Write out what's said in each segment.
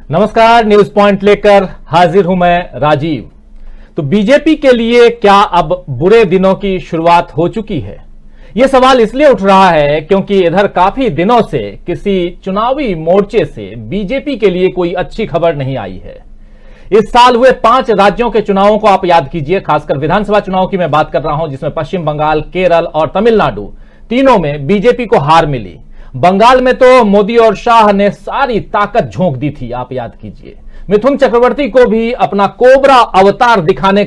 नमस्कार, news point लेकर हाजिर हूं मैं राजीव। तो बीजेपी के लिए क्या अब बुरे दिनों की शुरुआत हो चुकी है? यह सवाल इसलिए उठ रहा है क्योंकि इधर काफी दिनों से किसी चुनावी मोर्चे से बीजेपी के लिए कोई अच्छी खबर नहीं आई है। इस साल हुए 5 राज्यों के चुनावों को आप याद कीजिए, खासकर विधानसभा चुनाव की मैं बात कर रहा हूं, जिसमें पश्चिम बंगाल, केरल और तमिलनाडु तीनों में बीजेपी को हार मिली। बंगाल में तो मोदी और शाह ने सारी ताकत झोंक दी थी, आप याद कीजिए। मिथुन चक्रवर्ती को भी अपना कोबरा अवतार दिखाने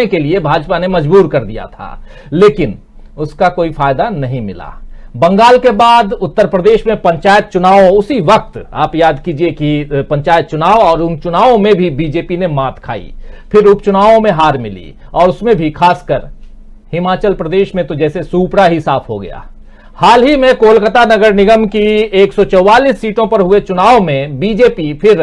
के लिए भाजपा ने मजबूर कर दिया था, लेकिन उसका कोई फायदा नहीं मिला। बंगाल के बाद उत्तर प्रदेश में पंचायत चुनाव, उसी वक्त आप याद कीजिए कि पंचायत चुनाव और उन चुनावों में भी बीजेपी ने मात खाई। फिर उपचुनावों में हार मिली और उसमें भी खासकर हिमाचल प्रदेश में तो जैसे सूपड़ा ही साफ हो गया। हाल ही में कोलकाता नगर निगम की 144 सीटों पर हुए चुनाव में बीजेपी फिर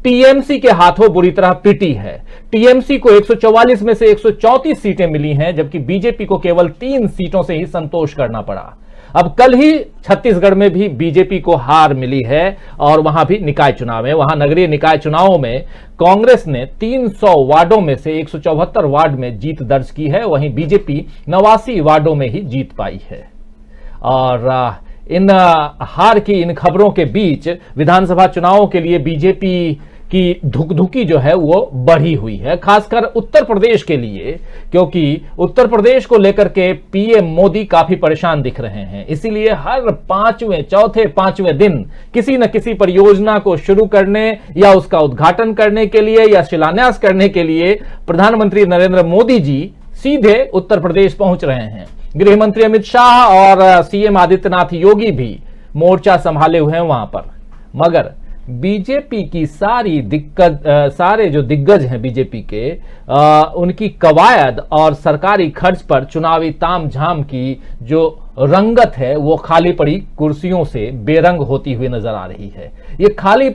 टीएमसी के हाथों बुरी तरह पिटी है। टीएमसी को 144 में से 134 सीटें मिली हैं, जबकि बीजेपी को केवल 3 सीटों से ही संतोष करना पड़ा। अब कल ही छत्तीसगढ़ में भी बीजेपी को हार मिली है और वहां भी निकाय चुनाव है। वहां नगरीय निकाय चुनावों में कांग्रेस ने 300 वार्डों में से 174 वार्ड में जीत दर्ज की है, वहीं बीजेपी 89 वार्डों में ही जीत पाई है। और इन हार की इन खबरों के बीच विधानसभा चुनावों के लिए बीजेपी की धुकधुकी जो है वो बढ़ी हुई है, खासकर उत्तर प्रदेश के लिए, क्योंकि उत्तर प्रदेश को लेकर के पीएम मोदी काफी परेशान दिख रहे हैं। इसीलिए हर चौथे पांचवें दिन किसी न किसी परियोजना को शुरू करने या उसका उद्घाटन करने के लिए या शिलान्यास करने के लिए प्रधानमंत्री नरेंद्र मोदी जी सीधे उत्तर प्रदेश पहुंच रहे हैं। गृह मंत्री अमित शाह और सीएम आदित्यनाथ योगी भी मोर्चा संभाले हुए हैं वहां पर। मगर बीजेपी की सारे जो दिग्गज हैं बीजेपी के, उनकी कवायद और सरकारी खर्च पर चुनावी तामझाम की जो रंगत है वो खाली पड़ी कुर्सियों से बेरंग होती हुई नजर आ रही है। ये खाली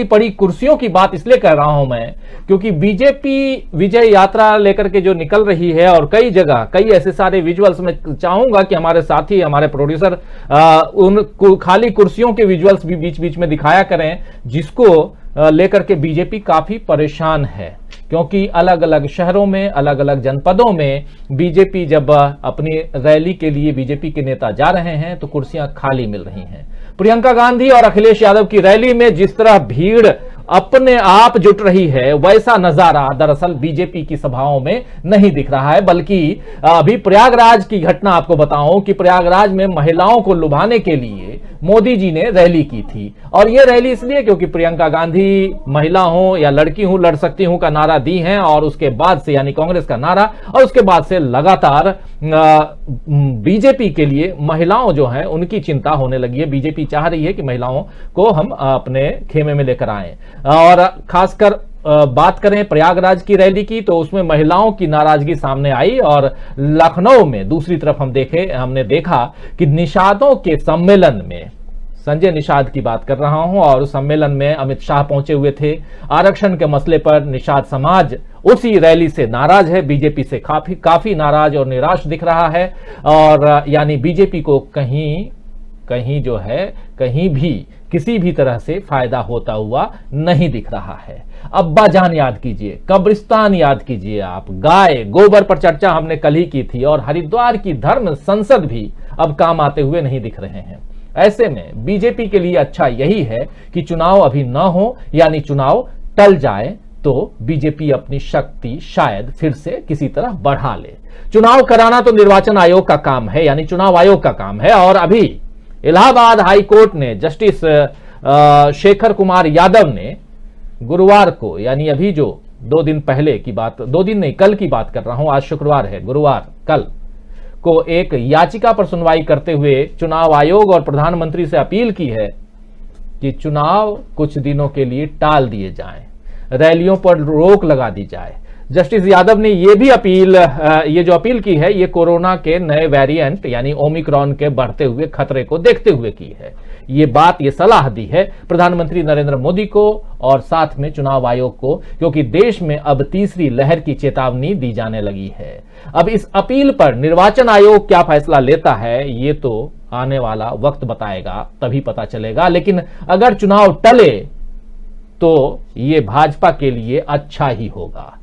पड़ी कुर्सियों की बात इसलिए कर रहा हूं मैं क्योंकि बीजेपी विजय यात्रा लेकर के जो निकल रही है और कई जगह कई ऐसे सारे विजुअल्स मैं चाहूंगा कि हमारे साथी, हमारे प्रोड्यूसर उन खाली कुर्सियों के विजुअल्स भी बीच बीच में दिखाया करें, जिसको लेकर के बीजेपी काफी परेशान है। क्योंकि अलग अलग शहरों में, अलग अलग जनपदों में बीजेपी जब अपनी रैली के लिए बीजेपी के नेता जा रहे हैं तो कुर्सियां खाली मिल रही हैं। प्रियंका गांधी और अखिलेश यादव की रैली में जिस तरह भीड़ अपने आप जुट रही है, वैसा नजारा दरअसल बीजेपी की सभाओं में नहीं दिख रहा है। बल्कि अभी प्रयागराज की घटना आपको बताऊं कि प्रयागराज में महिलाओं को लुभाने के लिए मोदी जी ने रैली की थी। और यह रैली इसलिए क्योंकि प्रियंका गांधी महिला हो या लड़की हूं, लड़ सकती हूं का नारा दी हैं, और उसके बाद से यानी कांग्रेस का नारा, और उसके बाद से लगातार बीजेपी के लिए महिलाओं जो हैं उनकी चिंता होने लगी है। बीजेपी चाह रही है कि महिलाओं को हम अपने खेमे में लेकर आएं। और खासकर बात करें प्रयागराज की रैली की तो उसमें महिलाओं की नाराजगी सामने आई। और लखनऊ में दूसरी तरफ हमने देखा कि निषादों के सम्मेलन में, संजय निषाद की बात कर रहा हूं, और उस सम्मेलन में अमित शाह पहुंचे हुए थे। आरक्षण के मसले पर निषाद समाज उसी रैली से नाराज है, बीजेपी से काफी नाराज और निराश दिख रहा है। और यानी बीजेपी को कहीं जो है कहीं भी किसी भी तरह से फायदा होता हुआ नहीं दिख रहा है। अब्बा जान याद कीजिए, कब्रिस्तान याद कीजिए आप, गाय गोबर पर चर्चा हमने कल ही की थी, और हरिद्वार की धर्म संसद भी अब काम आते हुए नहीं दिख रहे हैं। ऐसे में बीजेपी के लिए अच्छा यही है कि चुनाव अभी न हो, यानी चुनाव टल जाए तो बीजेपी अपनी शक्ति शायद फिर से किसी तरह बढ़ा ले। चुनाव कराना तो निर्वाचन आयोग का काम है, यानी चुनाव आयोग का काम है। और अभी इलाहाबाद हाई कोर्ट ने जस्टिस शेखर कुमार यादव ने गुरुवार को, यानी अभी जो 2 दिन पहले की बात, 2 दिन नहीं कल की बात कर रहा हूं, आज शुक्रवार है, गुरुवार कल को एक याचिका पर सुनवाई करते हुए चुनाव आयोग और प्रधानमंत्री से अपील की है कि चुनाव कुछ दिनों के लिए टाल दिए जाएं, रैलियों पर रोक लगा दी जाए। जस्टिस यादव ने ये जो अपील की है, ये कोरोना के नए वेरिएंट यानी ओमिक्रॉन के बढ़ते हुए खतरे को देखते हुए की है। ये सलाह दी है प्रधानमंत्री नरेंद्र मोदी को और साथ में चुनाव आयोग को, क्योंकि देश में अब तीसरी लहर की चेतावनी दी जाने लगी है। अब इस अपील पर निर्वाचन आयोग क्या फैसला लेता है, ये तो आने वाला वक्त बताएगा, तभी पता चलेगा। लेकिन अगर चुनाव टले तो ये भाजपा के लिए अच्छा ही होगा।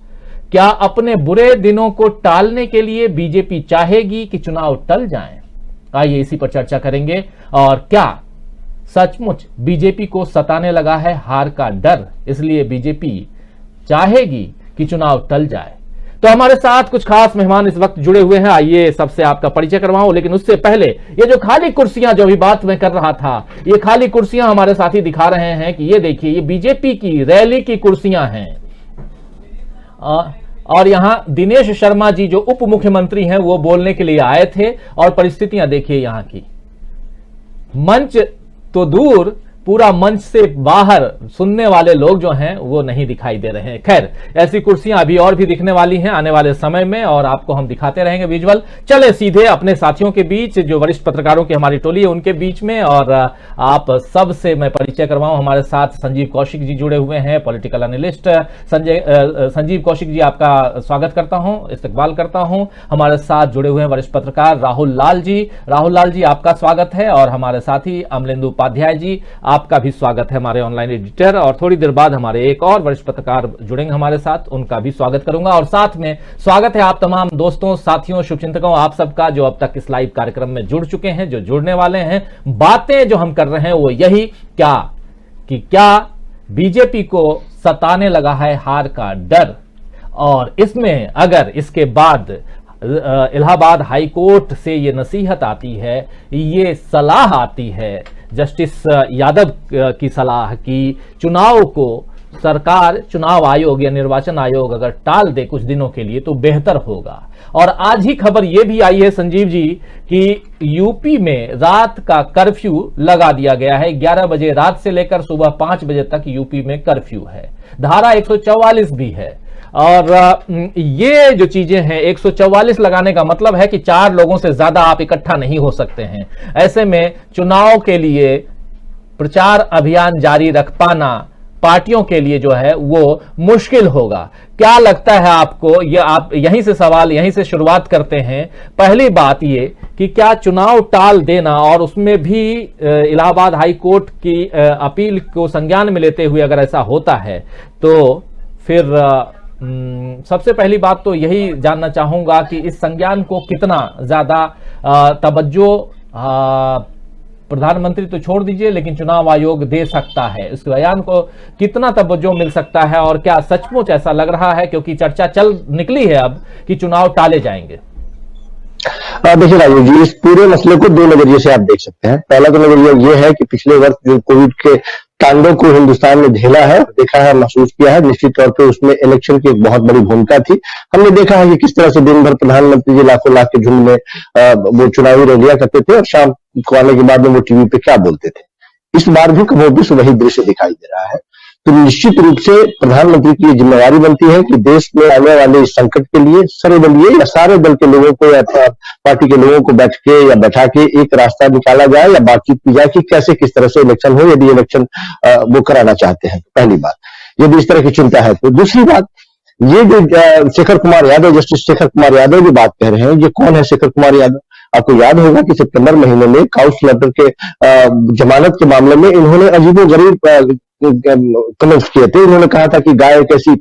क्या अपने बुरे दिनों को टालने के लिए बीजेपी चाहेगी कि चुनाव टल जाएं? आइए इसी पर चर्चा करेंगे। और क्या सचमुच बीजेपी को सताने लगा है हार का डर, इसलिए बीजेपी चाहेगी कि चुनाव टल जाए? तो हमारे साथ कुछ खास मेहमान इस वक्त जुड़े हुए हैं। आइए सबसे आपका परिचय करवाऊं, लेकिन उससे पहले ये जो खाली कुर्सियां, जो अभी बात मैं कर रहा था, ये खाली कुर्सियां हमारे साथी दिखा रहे हैं कि ये देखिए, ये बीजेपी की रैली की कुर्सियां हैं। और यहां दिनेश शर्मा जी जो उप मुख्यमंत्री हैं वो बोलने के लिए आए थे, और परिस्थितियां देखिए यहां की। मंच तो दूर, पूरा मंच से बाहर सुनने वाले लोग जो हैं वो नहीं दिखाई दे रहे हैं। खैर, ऐसी कुर्सियां अभी और भी दिखने वाली हैं आने वाले समय में, और आपको हम दिखाते रहेंगे विजुअल। चले सीधे अपने साथियों के बीच, जो वरिष्ठ पत्रकारों की हमारी टोली है उनके बीच में, और आप सबसे मैं परिचय करवाऊं। हमारे साथ संजीव कौशिक जी जुड़े हुए हैं, पॉलिटिकल एनालिस्ट। संजीव कौशिक जी, आपका स्वागत करता हूं, इस्तकबाल करता हूं। हमारे साथ जुड़े हुए हैं वरिष्ठ पत्रकार राहुल लाल जी। राहुल लाल जी, आपका स्वागत है। और हमारे साथी अमलेंदु उपाध्याय जी, आपका भी स्वागत है, हमारे ऑनलाइन एडिटर। और थोड़ी देर बाद हमारे एक और वरिष्ठ पत्रकार जुड़ेंगे हमारे साथ, उनका भी स्वागत करूंगा। और साथ में स्वागत है आप तमाम दोस्तों, साथियों, शुभचिंतकों, आप सबका जो अब तक इस लाइव कार्यक्रम में जुड़ चुके हैं, जो जुड़ने वाले हैं। बातें जो हम कर रहे हैं वो यही क्या बीजेपी को सताने लगा है हार का डर, और इसमें अगर इसके बाद इलाहाबाद हाई कोर्ट से ये नसीहत आती है, ये सलाह आती है जस्टिस यादव की सलाह की चुनाव को सरकार, चुनाव आयोग या निर्वाचन आयोग अगर टाल दे कुछ दिनों के लिए तो बेहतर होगा। और आज ही खबर यह भी आई है संजीव जी कि यूपी में रात का कर्फ्यू लगा दिया गया है। 11 बजे रात से लेकर सुबह 5 बजे तक यूपी में कर्फ्यू है। धारा 144 भी है। और ये जो चीजें हैं, 144 लगाने का मतलब है कि 4 लोगों से ज्यादा आप इकट्ठा नहीं हो सकते हैं। ऐसे में चुनाव के लिए प्रचार अभियान जारी रख पाना पार्टियों के लिए जो है वो मुश्किल होगा। क्या लगता है आपको? ये आप यहीं से सवाल, यहीं से शुरुआत करते हैं। पहली बात ये कि क्या चुनाव टाल देना, और उसमें भी इलाहाबाद हाई कोर्ट की अपील को संज्ञान में लेते हुए अगर ऐसा होता है, तो फिर सबसे पहली बात तो यही जानना चाहूंगा कि इस संज्ञान को कितना ज्यादा तवज्जो प्रधानमंत्री तो छोड़ दीजिए, लेकिन चुनाव आयोग दे सकता है, इस बयान को कितना तवज्जो मिल सकता है? और क्या सचमुच ऐसा लग रहा है, क्योंकि चर्चा चल निकली है अब कि चुनाव टाले जाएंगे? देखिए राजीव जी, इस पूरे मसले को 2 नजरिए से आप देख सकते हैं। पहला तो नजरिया ये है कि पिछले वर्ष जो कोविड के तांडव को हिंदुस्तान ने झेला है, देखा है, महसूस किया है, निश्चित तौर पे उसमें इलेक्शन की एक बहुत बड़ी भूमिका थी। हमने देखा है कि किस तरह से दिन भर प्रधानमंत्री जी लाखों लाख के झुंड में वो चुनावी रैलियां करते थे, और शाम को आने के बाद में वो टीवी पे क्या बोलते थे। इस बार भी कमोबेश वही दृश्य दिखाई दे रहा है। तो निश्चित रूप से प्रधानमंत्री की जिम्मेदारी बनती है कि देश में आने वाले इस संकट के लिए सर्वदलीय या सारे दल के लोगों को या पार्टी के लोगों को बैठ के या बैठा के एक रास्ता निकाला जाए या बातचीत की जाए कि कैसे किस तरह से इलेक्शन हो, यदि इलेक्शन वो कराना चाहते हैं। पहली बात, यदि इस तरह की चिंता है तो। दूसरी बात, ये जो शेखर कुमार यादव, जस्टिस शेखर कुमार यादव जो बात कह रहे हैं, ये कौन है शेखर कुमार यादव? आपको याद होगा कि सितंबर महीने में काउस लेटर के जमानत के मामले में इन्होंने अजीबोगरीब कमेंट्स किए थे। इन्होंने कहा था कि गाय एक ऐसी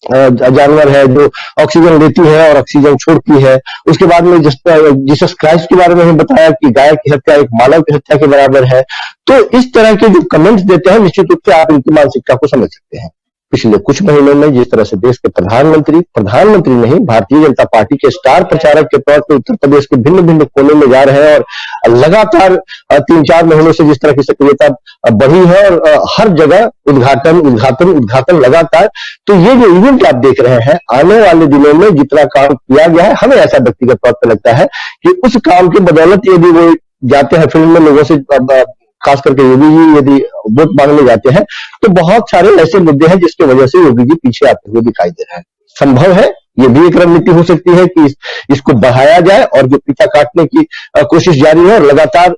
जानवर है जो ऑक्सीजन लेती है और ऑक्सीजन छोड़ती है। उसके बाद में जीसस क्राइस्ट के बारे में भी बताया कि गाय की हत्या एक मानव की हत्या के बराबर है। तो इस तरह के जो कमेंट्स देते हैं, निश्चित रूप से आप इनकी मानसिकता को समझ सकते हैं। पिछले कुछ महीनों में जिस तरह से देश के प्रधानमंत्री नहीं, भारतीय जनता पार्टी के स्टार प्रचारक के तौर पर उत्तर प्रदेश के भिन्न भिन्न कोने में जा रहे हैं, और लगातार 3-4 महीनों से जिस तरह की सक्रियता बढ़ी है, और हर जगह उद्घाटन लगातार। तो ये जो इवेंट आप देख रहे हैं, आने वाले दिनों में जितना काम किया गया है, हमें ऐसा व्यक्तिगत तौर पर लगता है कि उस काम की बदौलत यदि वो जाते हैं फील्ड में लोगों से, खास करके योगी जी यदि वोट मांगने जाते हैं, तो बहुत सारे ऐसे मुद्दे हैं जिसकी वजह से योगी जी पीछे आते हुए दिखाई दे रहे हैं। संभव है ये भी एक रणनीति हो सकती है कि इसको बढ़ाया जाए, और जो पीछा काटने की कोशिश जारी है, और लगातार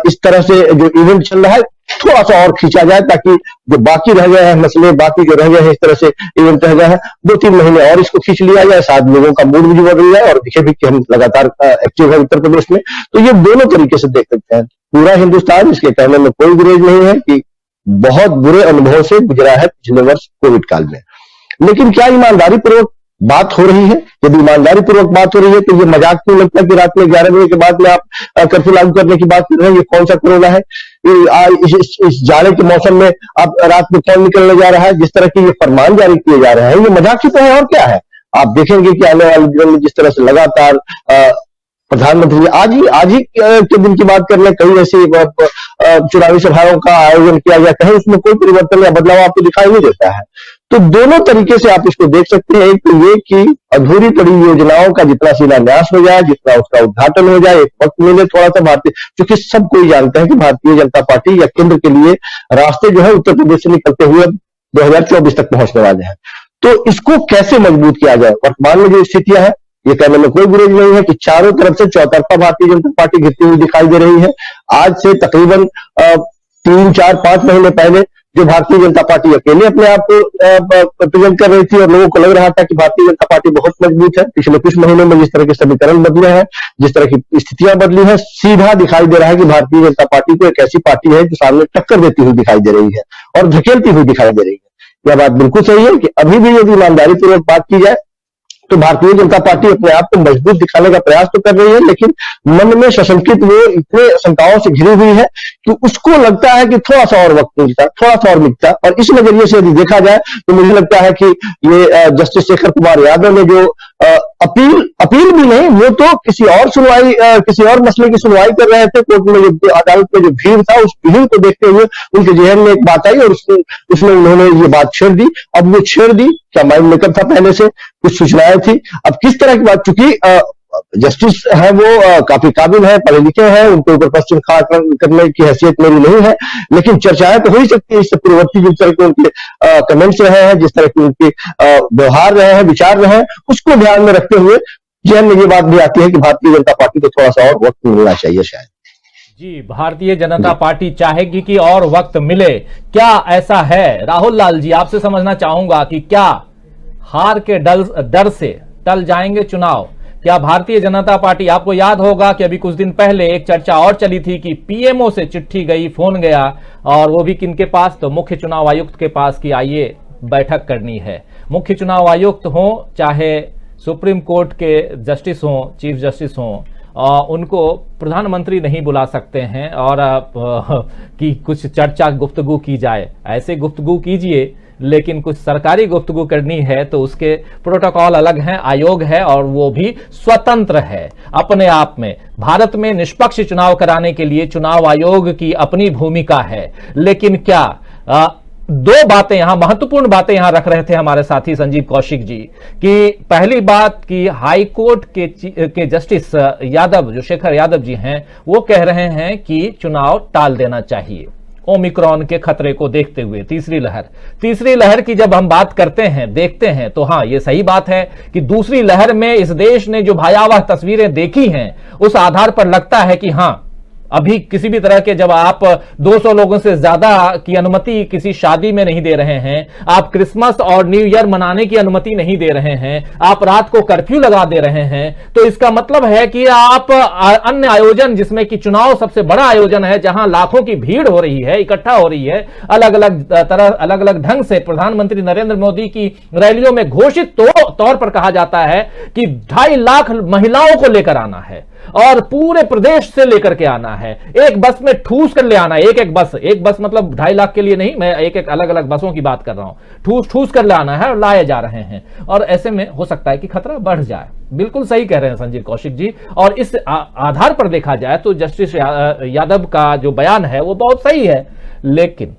इस तरह से जो इवेंट चल रहा है थोड़ा सा और खींचा जाए, ताकि जो बाकी रह गए हैं मसले, बाकी जो रह गए हैं इस तरह से इवेंट रह गए हैं, 2-3 महीने और इसको खींच लिया जाए, शायद लोगों का मूड भी बदल जाए और दिखे भी कि हम लगातार एक्टिव है उत्तर प्रदेश में। तो ये दोनों तरीके से देख सकते हैं। पूरा हिंदुस्तान, इसके कहने में कोई गुरेज नहीं है कि बहुत बुरे अनुभव से गुजरा है पिछले वर्ष कोविड काल में। लेकिन क्या ईमानदारी पूर्वक बात हो रही है? यदि ईमानदारी पूर्वक बात हो रही है तो ये मजाक क्यों लगता है कि रात में 11 बजे के बाद में आप कर्फ्यू लागू करने की बात कर रहे हैं? ये कौन सा कोरोना है? इस जाड़े के मौसम में आप रात में कौन निकलने जा रहा है? जिस तरह के ये फरमान जारी किए जा रहे हैं, ये मजाक ही तो है और क्या है। आप देखेंगे कि आने वाले दिनों में जिस तरह से लगातार प्रधानमंत्री आज ही के दिन की बात कर ले, कई ऐसी चुनावी सभाओं का आयोजन किया गया, कहीं उसमें कोई परिवर्तन या बदलाव आपको दिखाई नहीं देता है। तो दोनों तरीके से आप इसको देख सकते हैं। एक तो ये कि अधूरी पड़ी योजनाओं का जितना शिलान्यास हो जाए, जितना उसका उद्घाटन हो जाए, एक वक्त मिले थोड़ा सा भारतीय, क्योंकि सब कोई जानते हैं कि भारतीय जनता पार्टी या केंद्र के लिए रास्ते जो है उत्तर प्रदेश से निकलते हुए 2024 तक पहुंचने वाले हैं। तो इसको कैसे मजबूत किया जाए? वर्तमान में जो स्थितियां है, ये कहने में कोई गुरेज नहीं है कि चारों तरफ से चौतरफा भारतीय जनता पार्टी घिरती हुई दिखाई दे रही है। आज से तकरीबन 3, 4, 5 महीने पहले जो भारतीय जनता पार्टी अकेले अपने आप को प्रेजेंट कर रही थी और लोगों को लग रहा था कि भारतीय जनता पार्टी बहुत मजबूत है, पिछले कुछ महीनों में जिस तरह के समीकरण बदले हैं, जिस तरह की स्थितियां बदली हैं, सीधा दिखाई दे रहा है कि भारतीय जनता पार्टी को एक ऐसी पार्टी है जो सामने टक्कर देती हुई दिखाई दे रही है और धकेलती हुई दिखाई दे रही है। यह बात बिल्कुल सही है कि अभी भी यदि ईमानदारी पूर्वक बात की जाए तो भारतीय जनता पार्टी अपने आप को मजबूत दिखाने का प्रयास तो कर रही है, लेकिन मन में सशंकित वो इतने शंकाओं से घिरी हुई है कि उसको लगता है कि थोड़ा सा और वक्त मिलता, थोड़ा सा और मिलता। और इस नजरिए से यदि देखा जाए तो मुझे लगता है कि ये जस्टिस शेखर कुमार यादव ने जो अपील भी नहीं, वो तो किसी और मसले की सुनवाई कर रहे थे कोर्ट में, जो अदालत में जो भीड़ था, उस भीड़ को देखते हुए उनके जहन में एक बात आई और उसमें उन्होंने ये बात छेड़ दी। अब वो छेड़ दी, क्या माइंड मेकअप था पहले से, कुछ सूचनाएं थी, अब किस तरह की बात, चूंकि जस्टिस है वो काफी काबिल है, पढ़े लिखे हैं, उनके ऊपर क्वेश्चन करने की हैसियत मेरी नहीं है, लेकिन चर्चाएं तो हो ही सकती है इससे पूर्ववर्ती जिस तरह के उनके कमेंट्स रहे हैं, जिस तरह के उनके व्यवहार रहे हैं, विचार रहे हैं, उसको ध्यान में रखते हुए जहन में ये बात भी आती है कि भारतीय जनता पार्टी को थोड़ा सा और वक्त मिलना चाहिए शायद। जी, भारतीय जनता पार्टी चाहेगी कि और वक्त मिले, क्या ऐसा है? राहुल लाल जी, आपसे समझना चाहूंगा कि क्या हार के डर से टल जाएंगे चुनाव? क्या भारतीय जनता पार्टी, आपको याद होगा कि अभी कुछ दिन पहले एक चर्चा और चली थी कि पीएमओ से चिट्ठी गई, फोन गया, और वो भी किनके पास? तो मुख्य चुनाव आयुक्त के पास कि आइए बैठक करनी है। मुख्य चुनाव आयुक्त हो चाहे सुप्रीम कोर्ट के जस्टिस हो, चीफ जस्टिस हो, उनको प्रधानमंत्री नहीं बुला सकते हैं और कि कुछ चर्चा गुफ्तगू की जाए। ऐसे गुफ्तगू कीजिए, लेकिन कुछ सरकारी गुफ्तगू करनी है तो उसके प्रोटोकॉल अलग हैं, आयोग है और वो भी स्वतंत्र है अपने आप में। भारत में निष्पक्ष चुनाव कराने के लिए चुनाव आयोग की अपनी भूमिका है। लेकिन क्या दो बातें यहां, महत्वपूर्ण बातें यहां रख रहे थे हमारे साथी संजीव कौशिक जी, कि पहली बात कि हाई कोर्ट के जस्टिस यादव, जो शेखर यादव जी हैं, वो कह रहे हैं कि चुनाव टाल देना चाहिए ओमिक्रॉन के खतरे को देखते हुए। तीसरी लहर की जब हम बात करते हैं, देखते हैं, तो हां, ये सही बात है कि दूसरी लहर में इस देश ने जो भयावह तस्वीरें देखी हैं, उस आधार पर लगता है कि हां, अभी किसी भी तरह के, जब आप 200 लोगों से ज्यादा की अनुमति किसी शादी में नहीं दे रहे हैं, आप क्रिसमस और न्यू ईयर मनाने की अनुमति नहीं दे रहे हैं, आप रात को कर्फ्यू लगा दे रहे हैं, तो इसका मतलब है कि आप अन्य आयोजन, जिसमें कि चुनाव सबसे बड़ा आयोजन है, जहां लाखों की भीड़ हो रही है, इकट्ठा हो रही है, अलग अलग ढंग से प्रधानमंत्री नरेंद्र मोदी की रैलियों में घोषित तौर पर कहा जाता है कि 2.5 लाख महिलाओं को लेकर आना है और पूरे प्रदेश से लेकर के आना है, एक बस में ठूस कर ले आना है, एक बस मतलब 2.5 लाख के लिए नहीं, मैं एक अलग अलग बसों की बात कर रहा हूं, ठूस कर ले आना है और लाए जा रहे हैं। और ऐसे में हो सकता है कि खतरा बढ़ जाए। बिल्कुल सही कह रहे हैं संजीव कौशिक जी, और इस आधार पर देखा जाए तो जस्टिस यादव का जो बयान है वो बहुत सही है। लेकिन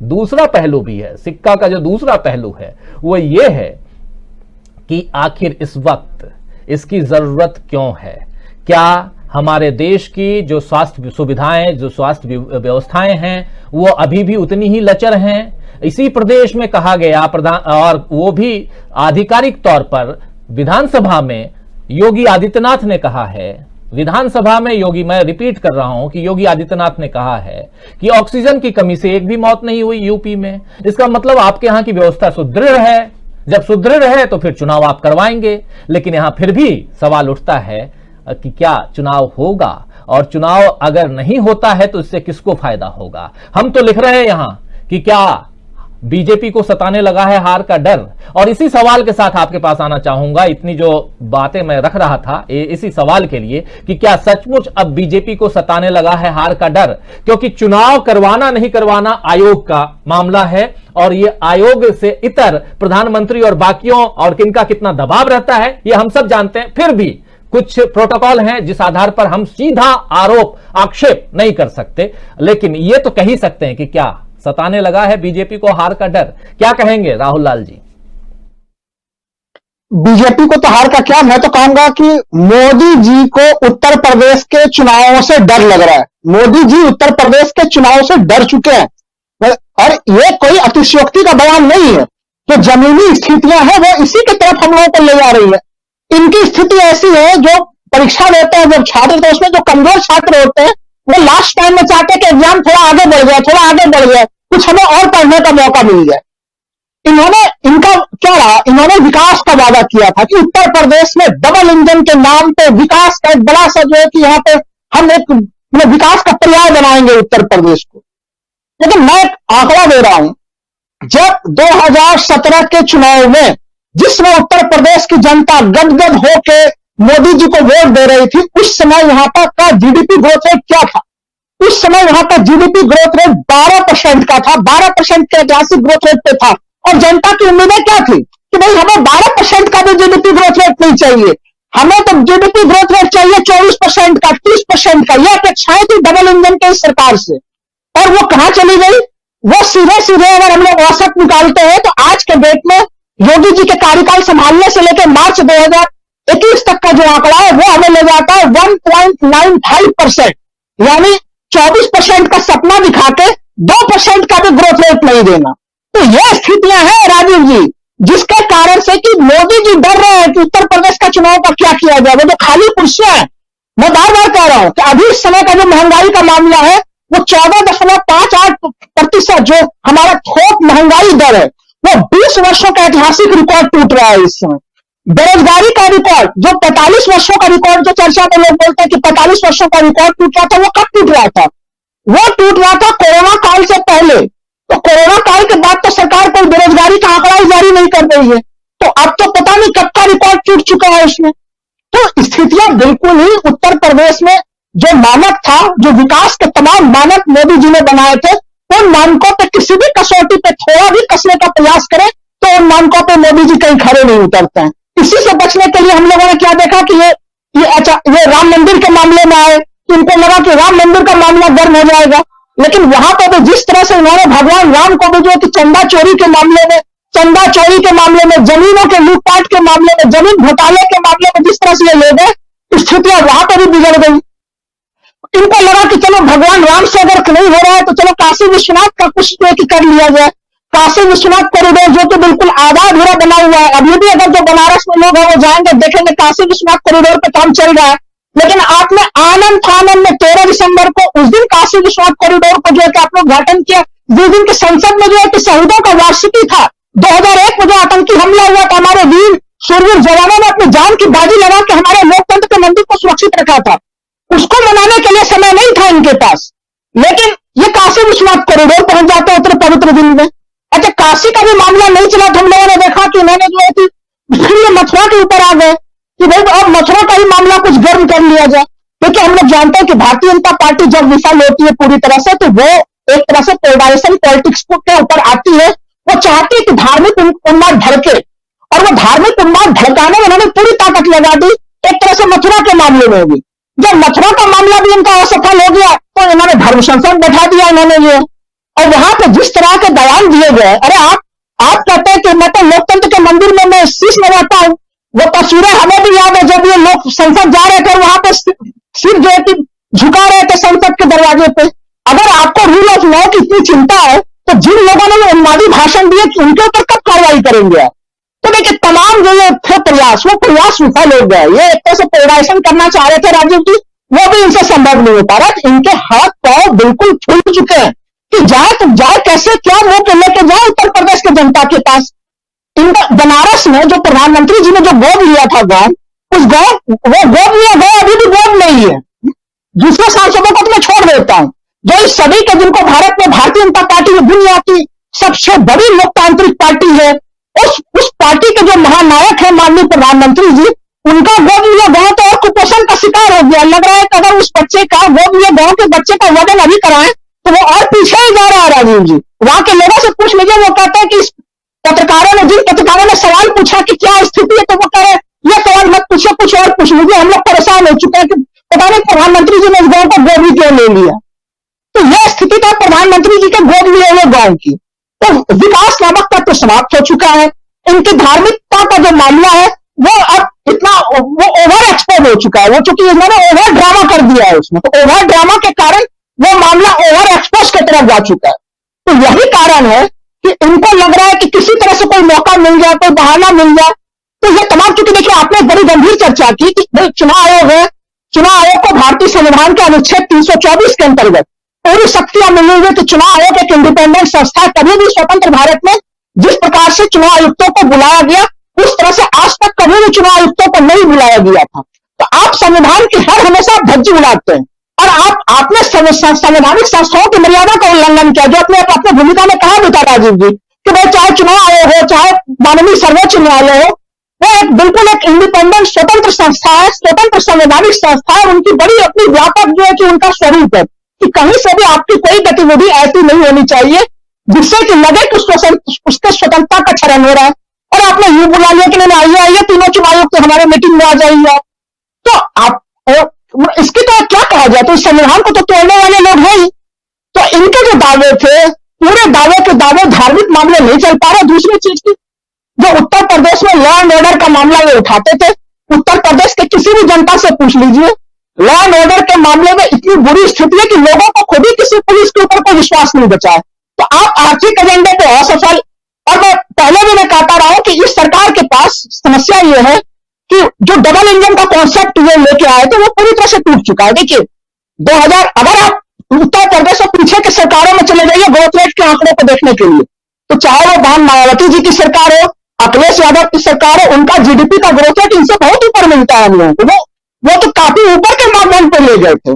दूसरा पहलू भी है, सिक्का का जो दूसरा पहलू है वो ये है कि आखिर इस वक्त इसकी जरूरत क्यों है? क्या हमारे देश की जो स्वास्थ्य सुविधाएं, जो स्वास्थ्य व्यवस्थाएं हैं, वो अभी भी उतनी ही लचर हैं? इसी प्रदेश में कहा गया और वो भी आधिकारिक तौर पर विधानसभा में योगी आदित्यनाथ ने कहा है, विधानसभा में योगी, मैं रिपीट कर रहा हूं कि योगी आदित्यनाथ ने कहा है कि ऑक्सीजन की कमी से एक भी मौत नहीं हुई यूपी में। इसका मतलब आपके यहां की व्यवस्था सुदृढ़ है। जब सुदृढ़ है तो फिर चुनाव आप करवाएंगे। लेकिन यहां फिर भी सवाल उठता है कि क्या चुनाव होगा, और चुनाव अगर नहीं होता है तो इससे किसको फायदा होगा? हम तो लिख रहे हैं यहां कि क्या बीजेपी को सताने लगा है हार का डर? और इसी सवाल के साथ आपके पास आना चाहूंगा, इतनी जो बातें मैं रख रहा था इसी सवाल के लिए कि क्या सचमुच अब बीजेपी को सताने लगा है हार का डर? क्योंकि चुनाव करवाना नहीं करवाना आयोग का मामला है, और ये आयोग से इतर प्रधानमंत्री और बाकियों और किनका कितना दबाव रहता है ये हम सब जानते हैं। फिर भी कुछ प्रोटोकॉल हैं जिस आधार पर हम सीधा आरोप आक्षेप नहीं कर सकते, लेकिन ये तो कह ही सकते हैं कि क्या सताने लगा है बीजेपी को हार का डर? क्या कहेंगे राहुल लाल जी? बीजेपी को तो हार का क्या, मैं तो कहूंगा कि मोदी जी को उत्तर प्रदेश के चुनावों से डर लग रहा है। मोदी जी उत्तर प्रदेश के चुनाव से डर चुके हैं, और ये कोई अतिशयोक्ति का बयान नहीं है। जो जमीनी स्थितियां हैं वो इसी की तरफ हम लोगों को ले जा रही है। इनकी स्थिति ऐसी है, जो परीक्षा देते हैं जब छात्र, तो उसमें जो कमजोर छात्र होते हैं वो लास्ट टाइम में चाहते हैं कि एग्जाम थोड़ा आगे बढ़ जाए, थोड़ा आगे बढ़ जाए, कुछ हमें और पढ़ने का मौका मिल जाए। इनका क्या रहा, इन्होंने विकास का वादा किया था कि उत्तर प्रदेश में डबल इंजन के नाम पे विकास का एक बड़ा सा जो है कि यहाँ पे हम एक विकास का पर्याय बनाएंगे उत्तर प्रदेश को। लेकिन मैं एक आंकड़ा दे रहा हूं, जब 2017 के चुनाव में जिसमें उत्तर प्रदेश की जनता गदगद होकर मोदी जी को वोट दे रही थी, उस समय यहां पर का जीडीपी ग्रोथ रेट क्या था? उस समय यहां पर जीडीपी ग्रोथ रेट 12% का था, 12% के ऐतिहासिक ग्रोथ रेट पे था। और जनता की उम्मीदें क्या थी कि भाई हमें 12% का भी जीडीपी ग्रोथ रेट नहीं चाहिए, हमें तो जीडीपी ग्रोथ रेट चाहिए 24% का, 30% का। यह अपेक्षाएं थी डबल इंजन के सरकार से। और वो कहां चली गई? वो सीधे सीधे अगर हम लोग औसत निकालते हैं तो आज के डेट में योगी जी के कार्यकाल संभालने से लेकर मार्च 2021 तक का जो आंकड़ा है वो हमें ले जाता है 1.95%, यानी 24% का सपना दिखा के 2% का भी ग्रोथ रेट नहीं देना। तो ये स्थितियां हैं राजीव जी, जिसके कारण से कि मोदी जी डर रहे हैं कि उत्तर प्रदेश का चुनाव का क्या किया जाए। वो जो खाली कुर्सियां हैं, मैं बार बार कह रहा हूं कि अभी इस समय का जो महंगाई का मामला है वो 14.58% जो हमारा थोक महंगाई दर है वो 20 वर्षों का ऐतिहासिक रिकॉर्ड टूट रहा है इस समय। बेरोजगारी का रिकॉर्ड जो 45 वर्षों का रिकॉर्ड, जो चर्चा में लोग बोलते हैं कि 45 वर्षों का रिकॉर्ड टूट रहा था, वो कब टूट रहा था? वो टूट रहा था कोरोना काल से पहले। तो कोरोना काल के बाद तो सरकार कोई बेरोजगारी का आंकड़ा ही जारी नहीं कर रही है, तो अब तो पता नहीं कब का रिकॉर्ड टूट चुका है उसमें। तो स्थितियां बिल्कुल ही उत्तर प्रदेश में जो मानक था, जो विकास के तमाम मानक मोदी जी ने बनाए थे, उन मानकों पे किसी भी कसौटी पे थोड़ा भी कसने का प्रयास करें तो उन मानकों पे मोदी जी कहीं खड़े नहीं उतरते हैं। इसी से बचने के लिए हम लोगों ने क्या देखा कि ये राम मंदिर के मामले में आए, तो उनको लगा कि राम मंदिर का मामला गर्म हो जाएगा। लेकिन वहां पर भी जिस तरह से उन्होंने भगवान राम को भी जो कि चंदा चोरी के मामले में, जमीनों के लूटपाट के मामले में, जमीन घोटाले के मामले में जिस तरह से ये ले गए, स्थितियां वहां पर भी बिगड़ गई। इनको लगा कि चलो भगवान राम से अगर नहीं हो रहा है तो चलो काशी विश्वनाथ का कुछ कर लिया जाए। काशी विश्वनाथ कॉरिडोर जो कि बिल्कुल आधा अधूरा बना हुआ है, अभी भी अगर जो बनारस में लोग हैं वो जाएंगे देखेंगे काशी विश्वनाथ कॉरिडोर पे काम चल रहा है। लेकिन आपने आनंद फानंद में 13 दिसंबर को उस दिन काशी विश्वनाथ कॉरिडोर को जो है कि आप लोग उद्घाटन किया, जिस दिन की संसद में जो है कि शहीदों का वार्षिकी था। 2001 में जो आतंकी हमला हुआ था, हमारे वीर शूरवीर जवानों ने अपनी जान की बाजी लगा के हमारे लोकतंत्र के मंदिर को सुरक्षित रखा था। उसको मनाने के लिए समय नहीं था इनके पास, लेकिन ये काशी विश्वनाथ कॉरिडोर पहुंच जाते उतने पवित्र दिन में। अच्छा, काशी का भी मामला नहीं चला तो हम लोगों ने देखा कि इन्होंने जो है कि फिर ये मथुरा के ऊपर आ गए कि भाई अब मथुरा का ही मामला कुछ गर्म कर लिया जाए। क्योंकि हम लोग जानते हैं कि भारतीय जनता पार्टी जब विफल होती है पूरी तरह से, तो वो एक तरह से पोलराइजेशन पॉलिटिक्स के ऊपर आती है। वो चाहती है कि धार्मिक उन्माद भड़के, और वो धार्मिक उन्माद भड़काने में उन्होंने पूरी ताकत लगा दी, एक तरह से मथुरा के मामले में भी। जब मथुरा का मामला भी इनका असफल हो गया तो इन्होंने धर्म संसद बैठा दिया इन्होंने ये। और वहां पे जिस तरह के बयान दिए गए, अरे आप कहते हैं कि मैं तो लोकतंत्र के मंदिर में मैं शीश नवाता हूं। वो तस्वीरें हमें भी याद है जब ये लोग संसद जा रहे थे, वहां पे सिर जो है कि झुका रहे थे संसद के दरवाजे पे। अगर आपको रूल ऑफ लॉ की इतनी चिंता है तो जिन लोगों ने उन्मादी भाषण दिए उनके ऊपर कब कार्रवाई करेंगे आप? तो देखिए, तमाम जो ये थे प्रयास, वो प्रयास विफल हो गए। ये एक तरह से पोलराइजेशन करना चाह रहे थे राजीव जी, वो भी इनसे संभव नहीं हो पा रहा। इनके हाथ पांव बिल्कुल फूल चुके हैं कि जाए तो जाए कैसे, क्या मुंह के लेके जाए उत्तर प्रदेश की जनता के पास। इनका बनारस में जो प्रधानमंत्री जी ने जो गोद लिया था गौन, वो गोद लिया गया, अभी भी गोद नहीं है। दूसरे सांसदों को तो मैं छोड़ देता हूं, जो इस सभी के जिनको भारत में भारतीय जनता पार्टी में दुनिया की सबसे बड़ी लोकतांत्रिक पार्टी है, उस पार्टी के जो महानायक है माननीय प्रधानमंत्री जी, उनका गोद लिया गांव तो और कुपोषण का शिकार हो गया। लग रहा है कि अगर उस बच्चे का गोद लिया गांव के बच्चे का वजन अभी कराएं तो वो और पीछे ही जा रहा है। राजीव जी, वहां के लोगों से पूछ लीजिए, वो कहते हैं कि जिन पत्रकारों ने सवाल पूछा कि क्या स्थिति है, तो वो कह रहे ये सवाल मत पूछिए, कुछ और पूछ लीजिए, हम लोग परेशान हो चुके हैं कि पता नहीं प्रधानमंत्री जी ने इस गांव को गोद क्यों ले लिया। तो यह स्थिति था प्रधानमंत्री जी के गोद लिए हुए गांव की। तो विकास नामक तत्व समाप्त हो चुका है। इनकी धार्मिकता का जो मामला है वो अब इतना वो ओवर एक्सपोज हो चुका है, वो चूंकि इन्होंने ओवर ड्रामा कर दिया है उसमें, तो ओवर ड्रामा के कारण वो मामला ओवर एक्सपोज की तरफ जा चुका है। तो यही कारण है कि इनको लग रहा है कि किसी तरह से कोई मौका मिल जाए, कोई बहाना मिल जाए। तो ये तमाम, चूंकि देखिए आपने बड़ी गंभीर चर्चा की कि भाई चुनाव आयोग है, चुनाव आयोग को भारतीय संविधान के अनुच्छेद 324 के अंतर्गत पूरी शक्तियां मिली हुई कि चुनाव आयोग एक इंडिपेंडेंट संस्था, कभी भी स्वतंत्र भारत में जिस प्रकार से चुनाव आयुक्तों को बुलाया गया उस तरह से आज तक कभी भी चुनाव आयुक्तों को नहीं बुलाया गया था। तो आप संविधान की हर हमेशा धज्जी उड़ाते हैं और आपने संवैधानिक संस्थाओं की मर्यादा का उल्लंघन किया, जो अपने भूमिका में कहा भी था राजीव जी कि भाई चाहे चुनाव आयोग हो, चाहे माननीय सर्वोच्च न्यायालय हो, वो एक बिल्कुल एक इंडिपेंडेंट स्वतंत्र संस्था है, स्वतंत्र संवैधानिक संस्था है। उनकी बड़ी अपनी व्यापक जो है कि उनका स्वरूप है कि कहीं से भी आपकी कोई गतिविधि ऐसी नहीं होनी चाहिए जिससे कि लगे कि उसके स्वतंत्रता का क्षरण हो रहा है। और आपने यूं बुला लिया कि नहीं आइए आइए तीनों चुनाव आयुक्त तो हमारे मीटिंग में आ जाइए। तो आप इसकी तो क्या कहा जाए, तो इस संविधान को तो तोड़ने वाले लोग हैं ही। तो इनके जो दावे थे, पूरे दावे के दावे धार्मिक मामले नहीं चल पा रहे। दूसरी चीज की, जो उत्तर प्रदेश में लॉ एंड ऑर्डर का मामला ये उठाते थे, उत्तर प्रदेश के किसी भी जनता से पूछ लीजिए, लॉ एंड ऑर्डर के मामले में इतनी बुरी स्थिति है कि लोगों को खुद ही किसी पुलिस के ऊपर कोई विश्वास नहीं बचा है। तो आप आर्थिक एजेंडे पे असफल, और मैं पहले भी मैं कहता रहा हूं कि इस सरकार के पास समस्या ये है कि जो डबल इंजन का कॉन्सेप्ट ये लेके आए थे वो पूरी तरह से टूट चुका है। देखिए 2000, अगर आप उत्तर प्रदेश और पीछे के सरकारों में चले जाइए ग्रोथ रेट के आंकड़ों को देखने के लिए, तो चाहे वो बहन मायावती जी की सरकार हो, अखिलेश यादव की सरकार हो, उनका जीडीपी का ग्रोथ रेट इनसे बहुत ऊपर मिलता है हम लोगों को। वो तो काफी ऊपर के मापदंड पर ले गए थे।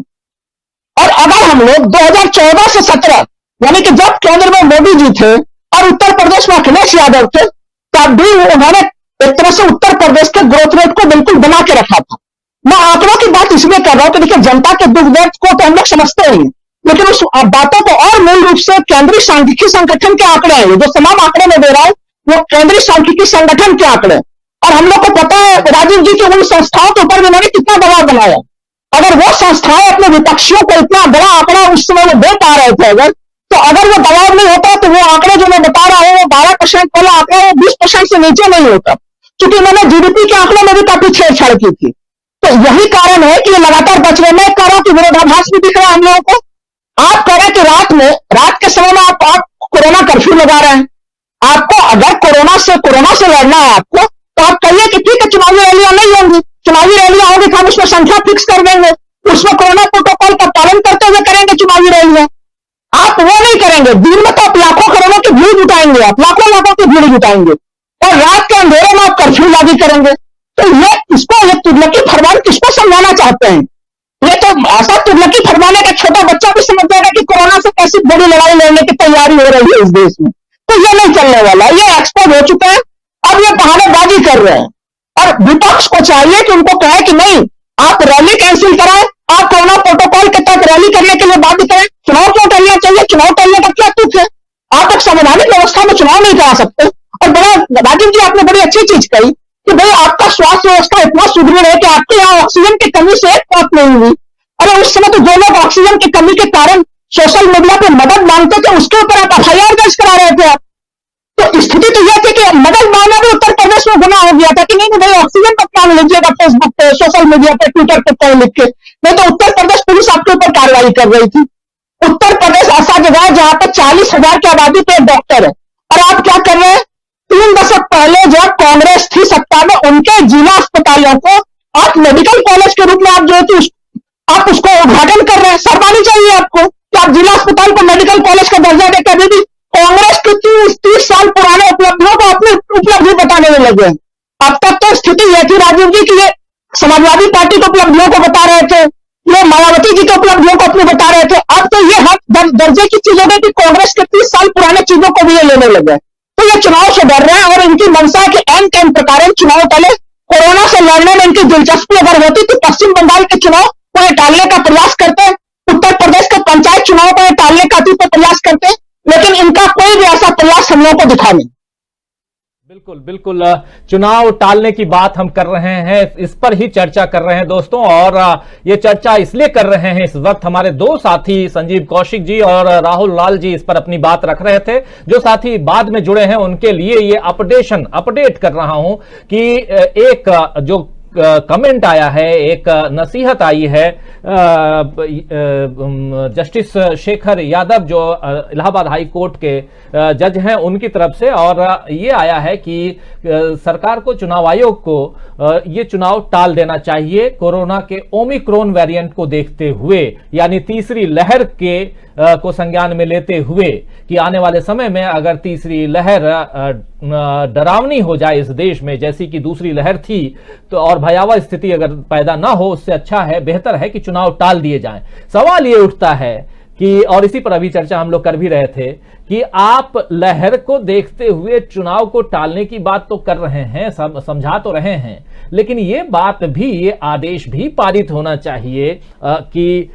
और अगर हम लोग 2014 से 17 यानी कि जब केंद्र में मोदी जी थे और उत्तर प्रदेश में अखिलेश यादव थे, तब भी उन्होंने एक तरह से उत्तर प्रदेश के ग्रोथ रेट को बिल्कुल बना के रखा था। मैं आंकड़ों की बात इसलिए कर रहा हूं कि देखिए जनता के दुख दर्द को तो हम लोग समझते ही, लेकिन उस बातों को और मूल रूप से केंद्रीय सांख्यिकी संगठन के आंकड़े हैं, जो तमाम आंकड़े में दे रहा हूं वो केंद्रीय सांख्यिकी संगठन के आंकड़े। और हम लोग को पता है राजीव जी की उन संस्थाओं के ऊपर उन्होंने कितना दबाव बनाया। अगर वो संस्थाएं अपने विपक्षियों को इतना बड़ा आंकड़ा उस समय वो दे पा रहे थे, अगर वो दबाव नहीं होता तो वो आंकड़े जो मैं बता रहा हूं वो 12% वाला आंकड़ा वो 20% से नीचे नहीं होता, क्योंकि उन्होंने जीडीपी के आंकड़े में भी काफी छेड़छाड़ की थी। तो यही कारण है कि ये लगातार बच रहे। मैं कह रहा हूं कि विरोधाभास भी दिख रहा है हम लोगों को। आप कह रहे हैं कि रात के समय में आप कोरोना कर्फ्यू लगा रहे हैं। आपको अगर कोरोना से लड़ना है आपको, तो आप कहिए कि ठीक है चुनावी रैलियां नहीं होंगी, चुनावी रैलियां होंगी तो हम उसमें संख्या फिक्स कर देंगे, उसमें कोरोना प्रोटोकॉल का पालन करते हुए करेंगे चुनावी रैलियां। आप वो नहीं करेंगे। दिन में तो आप लाखों करोड़ों की भीड़ जुटाएंगे, आप लाखों की भीड़ जुटाएंगे, और रात के अंधेरे में आप कर्फ्यू लागू करेंगे। तो ये तुगलकी फरमान किसको समझाना चाहते हैं? ये तो ऐसा तुगलकी फरमाने का छोटा बच्चा भी समझ जाएगा कि कोरोना से कैसी बड़ी लड़ाई लड़ने की तैयारी हो रही है इस देश में। तो ये नहीं चलने वाला, ये एक्सपोज हो चुका है। अब ये बहानेबाजी कर रहे हैं और विपक्ष को चाहिए कि उनको कहे कि नहीं, आप रैली कैंसिल कराएं, आप कोरोना प्रोटोकॉल के तहत रैली करने के लिए बाध्य करें। चुनाव क्यों करना चाहिए? चुनाव करने का क्या तुक है? आप एक संवैधानिक व्यवस्था में चुनाव नहीं करा सकते। और बड़ा राजीव जी आपने बड़ी अच्छी चीज कही कि भाई आपका स्वास्थ्य व्यवस्था इतना सुदृढ़ है कि आपके यहाँ ऑक्सीजन की कमी से एक बात नहीं हुई। अरे उस समय तो जो लोग ऑक्सीजन की कमी के कारण सोशल मीडिया पे मदद मांगते थे उसके ऊपर आप FIR दर्ज करा रहे थे आप। तो स्थिति तो यह थी कि मदद मांगना भी उत्तर प्रदेश में गुनाह हो गया था कि नहीं भाई ऑक्सीजन का प्लान लीजिएगा फेसबुक पे, सोशल मीडिया पे, ट्विटर पे लिख के। नहीं तो उत्तर प्रदेश पुलिस आपके ऊपर कार्रवाई कर रही थी। उत्तर प्रदेश ऐसा जगह है जहां पर 40,000 की आबादी पे एक डॉक्टर है, और आप क्या कर रहे हैं? 3 दशक पहले जब कांग्रेस थी सत्ता में, उनके जिला अस्पतालों को आप मेडिकल कॉलेज के रूप में आप जो है आप उसको उद्घाटन कर रहे हैं। सरकारी चाहिए आपको कि आप जिला अस्पताल को मेडिकल कॉलेज का दर्जा देकर अभी भी कांग्रेस की 30 साल पुराने उपलब्धियों को अपनी उपलब्धि बताने में लगे। अब तक तो स्थिति यह थी राजीव जी की ये समाजवादी पार्टी की उपलब्धियों को बता रहे थे, ये मायावती जी के उपलब्धियों को अपने बता रहे थे। अब तो ये हद दर्जे की चीज हो गई कि कांग्रेस के 30 साल पुराने चीजों को भी ये लेने लगे। तो ये चुनाव से डर रहे हैं और इनकी मंशा है कि एन कैन प्रकार चुनाव टले। कोरोना से लड़ने में इनकी दिलचस्पी अगर होती तो पश्चिम बंगाल के चुनाव को ये टालने का प्रयास करते, उत्तर प्रदेश के पंचायत चुनाव को ये टालने का प्रयास करते, लेकिन इनका कोई भी ऐसा प्रयास हम लोगों को दिखा नहीं। बिल्कुल बिल्कुल, चुनाव टालने की बात हम कर रहे हैं, इस पर ही चर्चा कर रहे हैं दोस्तों। और ये चर्चा इसलिए कर रहे हैं, इस वक्त हमारे दो साथी संजीव कौशिक जी और राहुल लाल जी इस पर अपनी बात रख रहे थे। जो साथी बाद में जुड़े हैं उनके लिए ये अपडेट कर रहा हूं कि एक जो कमेंट आया है, एक नसीहत आई है जस्टिस शेखर यादव जो इलाहाबाद हाई कोर्ट के जज हैं उनकी तरफ से, और ये आया है कि सरकार को, चुनाव आयोग को ये चुनाव टाल देना चाहिए कोरोना के ओमिक्रॉन वेरिएंट को देखते हुए, यानी तीसरी लहर के को संज्ञान में लेते हुए कि आने वाले समय में अगर तीसरी लहर डरावनी हो जाए इस देश में जैसी कि दूसरी लहर थी, तो और भयावह स्थिति अगर पैदा ना हो, उससे अच्छा है, बेहतर है कि चुनाव टाल दिए जाएं। सवाल ये उठता है कि, और इसी पर अभी चर्चा हम लोग कर भी रहे थे, कि आप लहर को देखते हुए चुनाव को टालने की बात तो कर रहे हैं, समझा तो रहे हैं, लेकिन ये बात भी, ये आदेश भी पारित होना चाहिए कि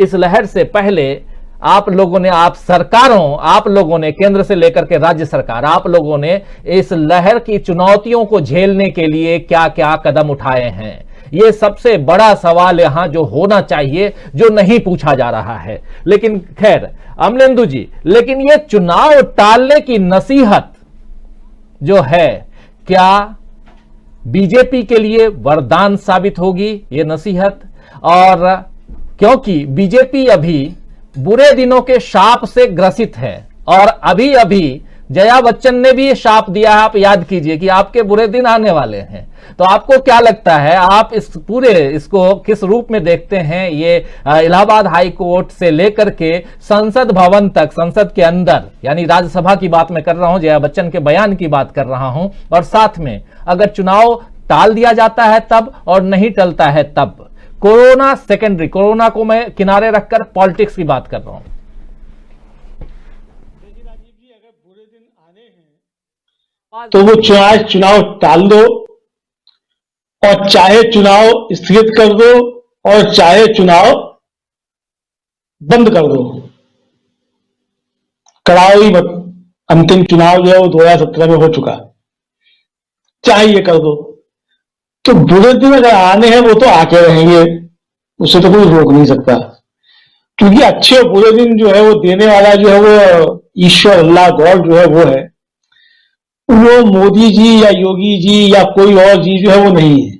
इस लहर से पहले आप लोगों ने, आप लोगों ने केंद्र से लेकर के राज्य सरकार, आप लोगों ने इस लहर की चुनौतियों को झेलने के लिए क्या क्या कदम उठाए हैं। ये सबसे बड़ा सवाल यहां जो होना चाहिए, जो नहीं पूछा जा रहा है। लेकिन खैर अमलेंदु जी, लेकिन ये चुनाव टालने की नसीहत जो है, क्या बीजेपी के लिए वरदान साबित होगी ये नसीहत? और क्योंकि बीजेपी अभी बुरे दिनों के शाप से ग्रसित है, और अभी अभी जया बच्चन ने भी ये शाप दिया है, आप याद कीजिए कि आपके बुरे दिन आने वाले हैं। तो आपको क्या लगता है, आप इसको किस रूप में देखते हैं? ये इलाहाबाद हाई कोर्ट से लेकर के संसद भवन तक, संसद के अंदर, यानी राज्यसभा की बात मैं कर रहा हूं, जया बच्चन के बयान की बात कर रहा हूं, और साथ में अगर चुनाव टाल दिया जाता है तब, और नहीं टलता है तब। कोरोना सेकेंडरी, कोरोना को मैं किनारे रखकर पॉलिटिक्स की बात कर रहा हूं। तो वो चुनाव टाल दो, और चाहे चुनाव स्थगित कर दो, और चाहे चुनाव बंद कर दो, कराओ ही मत। अंतिम चुनाव जो है वो 2017 में हो चुका, चाहे ये कर दो। तो बुरे दिन अगर आने हैं वो तो आके रहेंगे, उसे तो कोई रोक नहीं सकता, क्योंकि अच्छे और बुरे दिन जो है वो देने वाला जो है वो ईश्वर, अल्लाह, गॉड जो है वो है, वो मोदी जी या योगी जी या कोई और जी जो है वो नहीं है।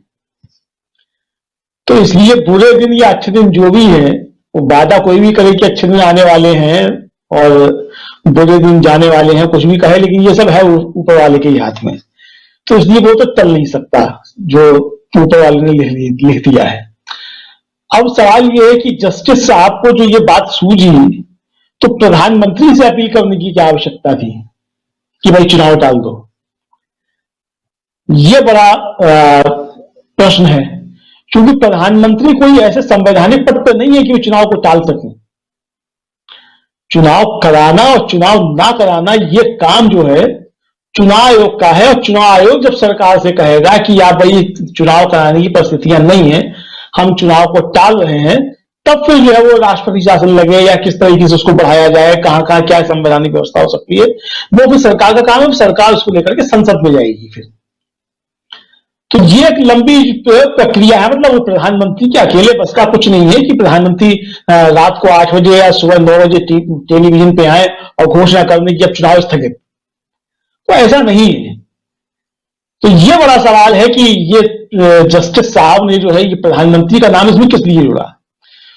तो इसलिए बुरे दिन या अच्छे दिन जो भी है, वो वादा कोई भी करे कि अच्छे दिन आने वाले हैं और बुरे दिन जाने वाले हैं, कुछ भी कहे, लेकिन ये सब है ऊपर वाले के ही हाथ में। तो इसलिए वो तो टल नहीं सकता जो ऊपर वाले ने लिख दिया है। अब सवाल ये है कि जस्टिस साहब को जो ये बात सूझी, तो प्रधानमंत्री से अपील करने की क्या आवश्यकता थी कि भाई चुनाव टाल दो? ये बड़ा प्रश्न है, क्योंकि प्रधानमंत्री कोई ऐसे संवैधानिक पद पर नहीं है कि वो चुनाव को टाल सके। चुनाव कराना और चुनाव ना कराना ये काम जो है चुनाव आयोग का है, और चुनाव आयोग जब सरकार से कहेगा कि आप भाई चुनाव कराने की परिस्थितियां नहीं है, हम चुनाव को टाल रहे हैं, तब फिर जो है वो राष्ट्रपति शासन लगे या किस तरीके से उसको बढ़ाया जाए, कहां कहां क्या संवैधानिक व्यवस्था हो सकती है, वो भी सरकार का काम है। सरकार उसको लेकर के संसद में जाएगी फिर। तो ये एक लंबी प्रक्रिया है। मतलब वो प्रधानमंत्री के अकेले बस का कुछ नहीं है कि प्रधानमंत्री रात को 8 बजे या सुबह 9 बजे टेलीविजन पे आए और घोषणा करने की अब चुनाव स्थगित, तो ऐसा नहीं है। तो ये बड़ा सवाल है कि ये जस्टिस साहब ने जो है, ये प्रधानमंत्री का नाम इसमें किस लिए जुड़ा?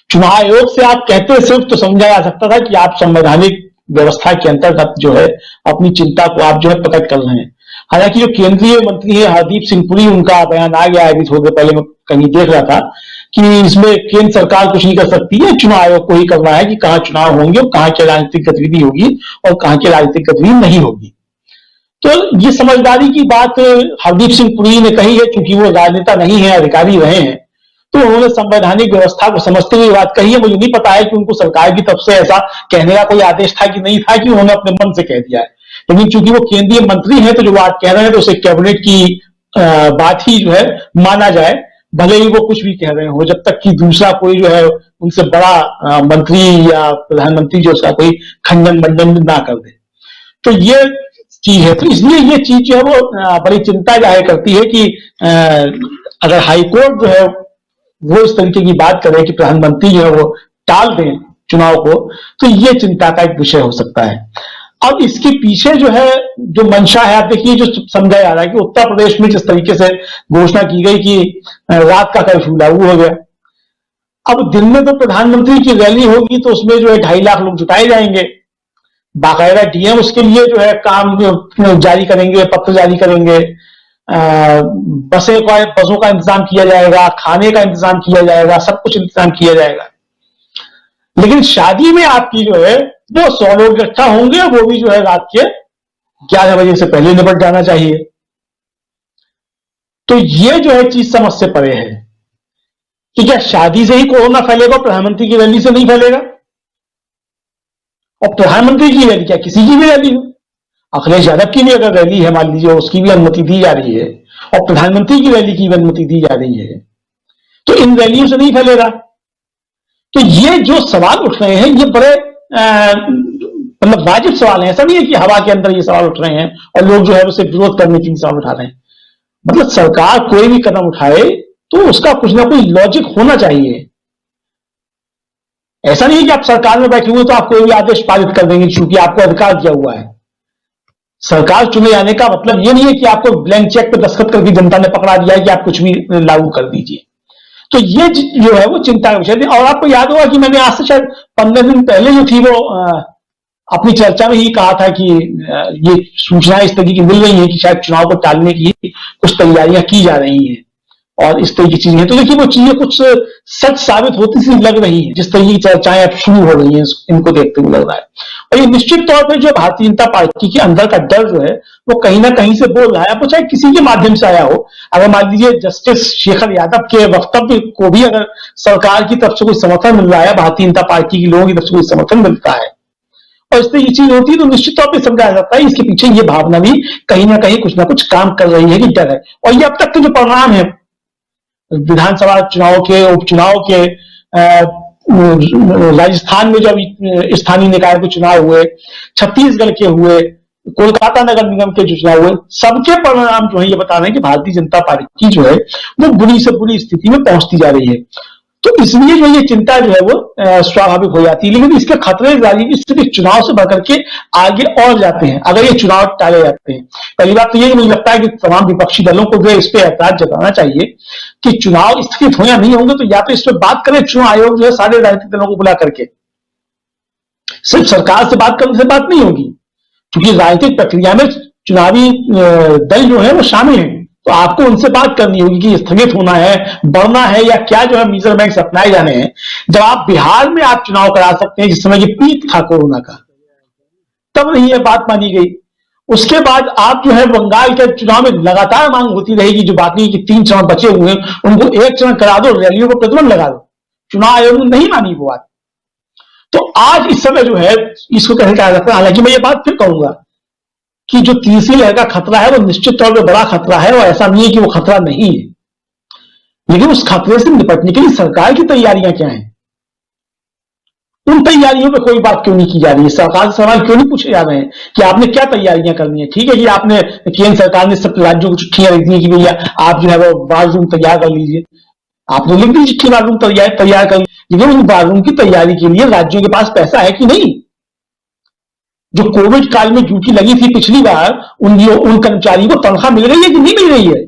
चुनाव आयोग से आप कहते सिर्फ तो समझा जा सकता था कि आप संवैधानिक व्यवस्था के अंतर्गत जो है अपनी चिंता को आप जो है प्रकट कर रहे हैं। हालांकि जो केंद्रीय मंत्री है हरदीप सिंह पुरी, उनका बयान आ गया अभी थोड़ी देर पहले, मैं कहीं देख रहा था कि इसमें केंद्र सरकार कुछ नहीं कर सकती है, चुनाव आयोग को ही करना है कि कहां चुनाव होंगे और कहां की राजनीतिक गतिविधि होगी और कहां की राजनीतिक गतिविधि नहीं होगी। तो ये समझदारी की बात हरदीप सिंह पुरी ने कही है, क्योंकि वो राजनेता नहीं है, अधिकारी रहे हैं, तो उन्होंने संवैधानिक व्यवस्था को समझते हुए बात कही है। मुझे नहीं पता है कि उनको सरकार की तरफ से ऐसा कहने का कोई आदेश था कि नहीं था, कि उन्होंने अपने मन से कह दिया है। लेकिन चूंकि वो केंद्रीय मंत्री हैं, तो जो बात कह रहे हैं तो उसे कैबिनेट की बात ही जो है माना जाए, भले ही वो कुछ भी कह रहे हो, जब तक कि दूसरा कोई जो है उनसे बड़ा मंत्री या प्रधानमंत्री जो उसका कोई खंडन मंडन ना कर दे। तो ये चीज है। तो इसलिए ये चीज जो है वो बड़ी चिंता जाहिर करती है कि अगर हाईकोर्ट जो है वो इस तरीके की बात करे कि प्रधानमंत्री जो है वो टाल दें चुनाव को, तो ये चिंता का एक विषय हो सकता है। अब इसके पीछे जो है जो मंशा है, आप देखिए जो समझा जा रहा है कि उत्तर प्रदेश में जिस तरीके से घोषणा की गई कि रात का कर्फ्यू लागू हो गया, अब दिन में तो प्रधानमंत्री की रैली होगी तो उसमें जो है 2.5 लाख लोग जुटाए जाएंगे, बाकायदा डीएम उसके लिए जो है काम जारी करेंगे, पत्र जारी करेंगे, बसों का इंतजाम किया जाएगा, खाने का इंतजाम किया जाएगा, सब कुछ इंतजाम किया जाएगा। लेकिन शादी में आपकी जो है वो 100 लोग इकट्ठा होंगे, वो भी जो है रात के 11 बजे से पहले निपट जाना चाहिए। तो ये जो है चीज समझ से परे है कि क्या शादी से ही कोरोना फैलेगा, प्रधानमंत्री की रैली से नहीं फैलेगा? और प्रधानमंत्री की रैली क्या किसी की भी रैली हो, अखिलेश यादव की भी अगर रैली है मान लीजिए, उसकी भी अनुमति दी जा रही है, और प्रधानमंत्री की रैली की भी अनुमति दी जा रही है, तो इन रैलियों से नहीं फैलेगा। तो ये जो सवाल उठ रहे हैं ये बड़े मतलब वाजिब सवाल है। ऐसा नहीं है कि हवा के अंदर ये सवाल उठ रहे हैं और लोग जो है उसे विरोध करने के लिए सवाल उठा रहे हैं। मतलब सरकार कोई भी कदम उठाए तो उसका कुछ ना कोई लॉजिक होना चाहिए। ऐसा नहीं है कि आप सरकार में बैठे हुए तो आप कोई भी आदेश पारित कर देंगे क्योंकि आपको अधिकार दिया हुआ है। सरकार चुने जाने का मतलब यह नहीं है कि आपको ब्लैंक चेक पे दस्तखत करके जनता ने पकड़ा दिया है कि आप कुछ भी लागू कर दीजिए। तो ये जो है वो चिंता का विषय है। और आपको याद होगा कि मैंने आज से शायद 15 दिन पहले जो थी वो अपनी चर्चा में ही कहा था कि ये सूचनाएं इस तरीके की मिल रही हैं कि शायद चुनाव को टालने की कुछ तैयारियां की जा रही हैं और इस तरह की चीजें। तो देखिए वो चीजें कुछ सच साबित होती सी लग रही है, जिस तरह की चर्चाएं अब शुरू हो रही हैं इनको देखते हुए लग रहा है। और ये निश्चित तौर पर जो भारतीय जनता पार्टी के अंदर का डर जो है वो कहीं ना कहीं से बोल रहा है, वो चाहे किसी के माध्यम से आया हो। अगर मान लीजिए जस्टिस शेखर यादव के वक्तव्य को भी अगर सरकार की तरफ से कोई समर्थन मिल रहा है, भारतीय जनता पार्टी के लोगों की तरफ से कोई समर्थन मिलता है और इस तरह की चीज होती है, तो निश्चित तौर पर समझा जाता है इसके पीछे ये भावना भी कहीं ना कुछ काम कर रही है कि डर है। और ये अब तक के जो परिणाम है विधानसभा चुनाव के, उपचुनाव के, राजस्थान में जब स्थानीय निकाय के चुनाव हुए, छत्तीसगढ़ के हुए, कोलकाता नगर निगम के जो चुनाव हुए, सबके परिणाम जो है ये बता रहे हैं कि भारतीय जनता पार्टी जो है वो बुरी से बुरी स्थिति में पहुंचती जा रही है। तो इसलिए जो ये चिंता जो है वो स्वाभाविक हो जाती है। लेकिन इसके खतरे सिर्फ चुनाव से बढ़कर के आगे और जाते हैं अगर ये चुनाव टाले जाते हैं। पहली बात तो ये मुझे लगता है कि तमाम विपक्षी दलों को जो इस पे एतराज जताना चाहिए कि चुनाव स्थगित हो या नहीं होंगे, तो या तो इस पर बात करें चुनाव आयोग जो है सारे राजनीतिक दलों को बुला करके, सिर्फ सरकार से बात करने से बात नहीं होगी, क्योंकि राजनीतिक प्रक्रिया में चुनावी दल जो है वो शामिल है। तो आपको उनसे बात करनी होगी कि स्थगित होना है, बढ़ना है, या क्या जो है मेजरमेंट्स अपनाए जाने हैं। जब आप बिहार में आप चुनाव करा सकते हैं जिस समय की पीक था कोरोना का, तब नहीं ये बात मानी गई। उसके बाद आप जो है बंगाल के चुनाव में लगातार मांग होती रहेगी, जो बाकी के 3 चरण बचे हुए हैं उनको 1 चरण करा दो, रैलियों को प्रतिबंध लगा दो। चुनाव आयोग ने नहीं मानी वो बात। तो आज इस समय जो है इसको कैसे कहा जाता है, हालांकि मैं ये बात फिर कहूंगा कि जो तीसरी लहर का खतरा है वो निश्चित तौर पर बड़ा खतरा है, और ऐसा नहीं है कि वो खतरा नहीं है। लेकिन उस खतरे से निपटने के लिए सरकार की तैयारियां क्या हैं, उन तैयारियों पे कोई बात क्यों नहीं की जा रही है? सरकार से सवाल क्यों नहीं पूछे जा रहे हैं कि आपने क्या तैयारियां करनी है? ठीक है कि आपने केंद्र सरकार ने सब राज्यों को चिट्ठियां लिख दी कि भैया आप जो है वो वार रूम तैयार कर लीजिए, आपने लिख दी चिट्ठी वार रूम तैयार कर, लेकिन उन वार रूम की तैयारी के लिए राज्यों के पास पैसा है कि नहीं? जो कोविड काल में ड्यूटी लगी थी पिछली बार, उन कर्मचारियों को तनख्वाह मिल रही है कि नहीं मिल रही है?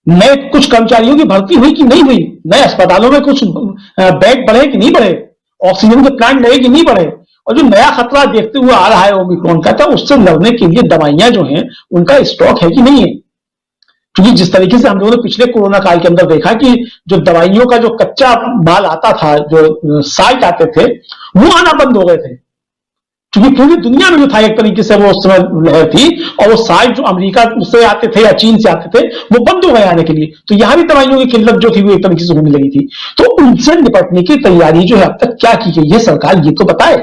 नए कुछ कर्मचारियों की भर्ती हुई कि नहीं हुई? नए अस्पतालों में कुछ बेड बढ़े कि नहीं बढ़े? ऑक्सीजन के प्लांट लगे कि नहीं बढ़े? और जो नया खतरा देखते हुए आ रहा है ओमिक्रॉन का, तो उससे लड़ने के लिए दवाइयां जो हैं उनका स्टॉक है कि नहीं है? क्योंकि जिस तरीके से हम लोगों ने पिछले कोरोना काल के अंदर देखा कि जो दवाइयों का जो कच्चा माल आता था, जो साइट आते थे, वो आना बंद हो गए थे। क्योंकि पूरी दुनिया में जो था एक तरीके से वो उस समय लहर थी, और वो साइड जो अमेरिका से आते थे या चीन से आते थे वो बंद हो गए आने के लिए, तो यहां भी दवाइयों की किल्लत जो थी वो एक तरीके से होने लगी थी। तो उनसे निपटने की तैयारी जो है अब तक क्या की गई है सरकार, ये तो बताए।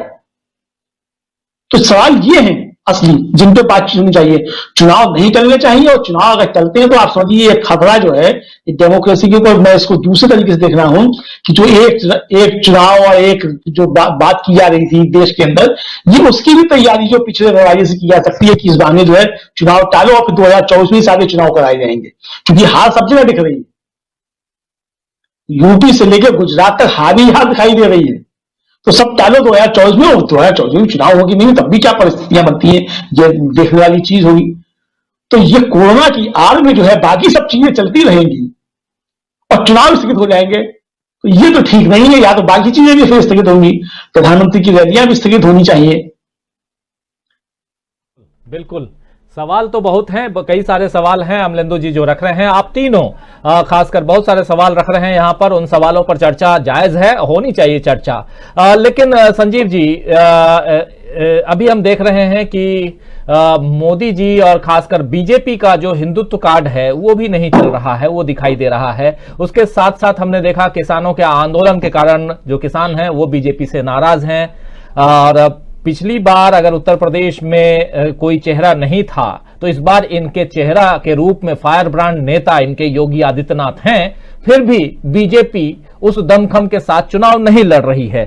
तो सवाल ये है असली जिन पे बातचीत होनी चाहिए। चुनाव नहीं टलने चाहिए, और चुनाव अगर टलते हैं तो आप समझिए एक खतरा जो है डेमोक्रेसी के ऊपर। मैं इसको दूसरे तरीके से देख रहा हूं कि जो एक चुनाव और एक जो बात की जा रही थी देश के अंदर, ये उसकी भी तैयारी जो पिछले रवैये से की जा सकती है कि इस बहाने जो है चुनाव टालो और फिर 2024 में सारे चुनाव कराए जाएंगे, क्योंकि हार सब जगह दिख रही है। यूपी से लेकर गुजरात तक हार ही हार दिखाई दे रही है। तो सब टालो 2024 में, और 2024 में चुनाव होगी नहीं तब भी क्या परिस्थितियां बनती हैं, ये देखने वाली चीज होगी। तो ये कोरोना की आड़ में जो है बाकी सब चीजें चलती रहेंगी और चुनाव स्थगित हो जाएंगे, तो ये तो ठीक नहीं है। या तो बाकी चीजें भी फिर स्थगित होंगी, प्रधानमंत्री की रैलियां भी स्थगित होनी चाहिए। बिल्कुल, सवाल तो बहुत हैं, कई सारे सवाल हैं अमलेंदु जी जो रख रहे हैं। आप तीनों खासकर बहुत सारे सवाल रख रहे हैं यहाँ पर, उन सवालों पर चर्चा जायज है, होनी चाहिए चर्चा। लेकिन संजीव जी, अभी हम देख रहे हैं कि मोदी जी और खासकर बीजेपी का जो हिंदुत्व कार्ड है वो भी नहीं चल रहा है, वो दिखाई दे रहा है। उसके साथ साथ हमने देखा किसानों के आंदोलन के कारण जो किसान हैं वो बीजेपी से नाराज हैं। और पिछली बार अगर उत्तर प्रदेश में कोई चेहरा नहीं था, तो इस बार इनके चेहरा के रूप में फायर ब्रांड नेता इनके योगी आदित्यनाथ हैं। फिर भी बीजेपी उस दमखम के साथ चुनाव नहीं लड़ रही है।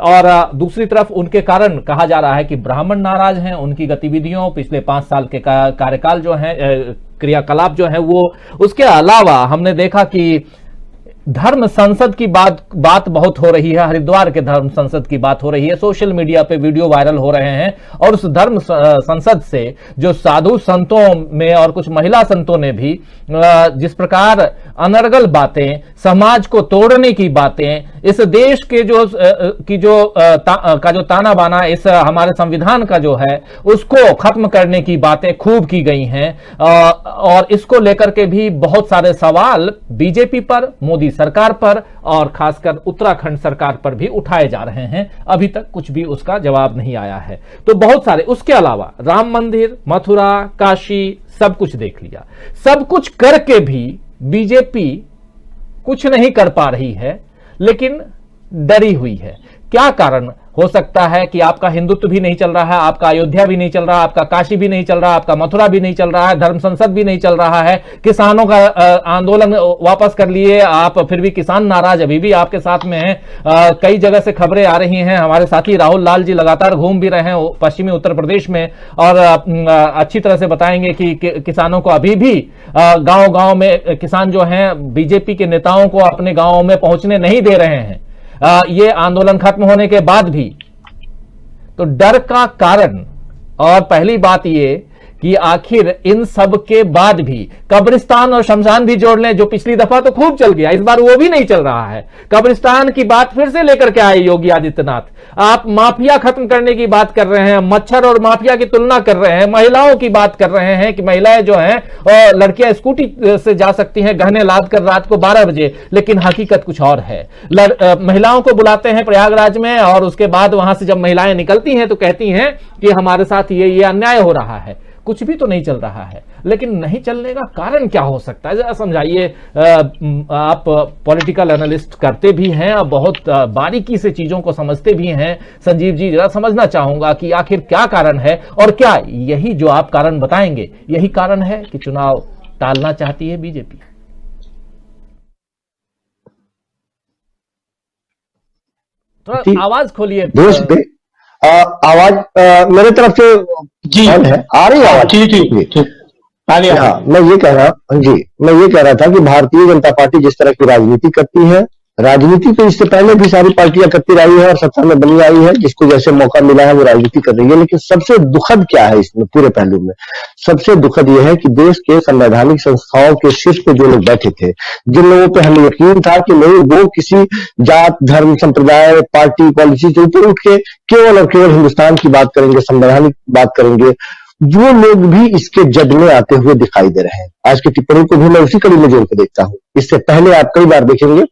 और दूसरी तरफ उनके कारण कहा जा रहा है कि ब्राह्मण नाराज हैं, उनकी गतिविधियों पिछले 5 साल के कार्यकाल जो है, क्रियाकलाप जो है वो। उसके अलावा हमने देखा कि धर्म संसद की बात बहुत हो रही है, हरिद्वार के धर्म संसद की बात हो रही है, सोशल मीडिया पे वीडियो वायरल हो रहे हैं। और उस धर्म संसद से जो साधु संतों में और कुछ महिला संतों ने भी जिस प्रकार अनर्गल बातें, समाज को तोड़ने की बातें, इस देश के जो ताना बाना, इस हमारे संविधान का जो है उसको खत्म करने की बातें खूब की गई हैं। और इसको लेकर के भी बहुत सारे सवाल बीजेपी पर, मोदी सरकार पर और खासकर उत्तराखंड सरकार पर भी उठाए जा रहे हैं। अभी तक कुछ भी उसका जवाब नहीं आया है। तो बहुत सारे, उसके अलावा राम मंदिर, मथुरा, काशी, सब कुछ देख लिया। सब कुछ करके भी बीजेपी कुछ नहीं कर पा रही है, लेकिन डरी हुई है। क्या कारण हो सकता है कि आपका हिंदुत्व भी नहीं चल रहा है, आपका अयोध्या भी नहीं चल रहा, आपका काशी भी नहीं चल रहा, आपका मथुरा भी नहीं चल रहा है, धर्म संसद भी नहीं चल रहा है, किसानों का आंदोलन वापस कर लिए आप, फिर भी किसान नाराज अभी भी आपके साथ में हैं। कई जगह से खबरें आ रही हैं, हमारे साथी राहुल लाल जी लगातार घूम भी रहे हैं पश्चिमी उत्तर प्रदेश में और अच्छी तरह से बताएंगे कि किसानों को अभी भी गांव-गांव में किसान जो हैं बीजेपी के नेताओं को अपने गांवों में पहुंचने नहीं दे रहे हैं, ये आंदोलन खत्म होने के बाद भी। तो डर का कारण, और पहली बात ये कि आखिर इन सब के बाद भी कब्रिस्तान और शमशान भी जोड़ लें, जो पिछली दफा तो खूब चल गया, इस बार वो भी नहीं चल रहा है। कब्रिस्तान की बात फिर से लेकर के आए योगी आदित्यनाथ। आप माफिया खत्म करने की बात कर रहे हैं, मच्छर और माफिया की तुलना कर रहे हैं, महिलाओं की बात कर रहे हैं कि महिलाएं जो हैं और लड़कियां स्कूटी से जा सकती हैं गहने लाद कर रात को 12 बजे, लेकिन हकीकत कुछ और है। महिलाओं को बुलाते हैं प्रयागराज में और उसके बाद वहां से जब महिलाएं निकलती हैं तो कहती हैं कि हमारे साथ ये अन्याय हो रहा है। कुछ भी तो नहीं चल रहा है, लेकिन नहीं चलने का कारण क्या हो सकता है, जरा समझाइए। आप पॉलिटिकल एनालिस्ट करते भी हैं और बहुत बारीकी से चीजों को समझते भी हैं। संजीव जी, जरा समझना चाहूंगा कि आखिर क्या कारण है, और क्या यही जो आप कारण बताएंगे यही कारण है कि चुनाव टालना चाहती है बीजेपी? थोड़ा आवाज खोलिए। देश पे आवाज मेरे तरफ से जी है, आ रही है आवाज? ठीक। हाँ, मैं ये कह रहा था कि भारतीय जनता पार्टी जिस तरह की राजनीति करती है, राजनीति तो इससे पहले भी सारी पार्टियां करती रही है और सत्ता में बनी आई है, जिसको जैसे मौका मिला है वो राजनीति कर रही है। लेकिन सबसे दुखद क्या है इसमें पूरे पहलू में? सबसे दुखद यह है कि देश के संवैधानिक संस्थाओं के शीर्ष पे जो लोग बैठे थे, जिन लोगों पे हमें यकीन था कि नहीं वो किसी जात, धर्म, संप्रदाय, पार्टी, पॉलिसी से ऊपर उठ के केवल और केवल हिंदुस्तान की बात करेंगे, संवैधानिक बात करेंगे, वो लोग भी इसके जद में आते हुए दिखाई दे रहे हैं। आज की टिप्पणी को भी मैं उसी कड़ी में जोड़ के देखता हूं। इससे पहले आप कई बार देखेंगे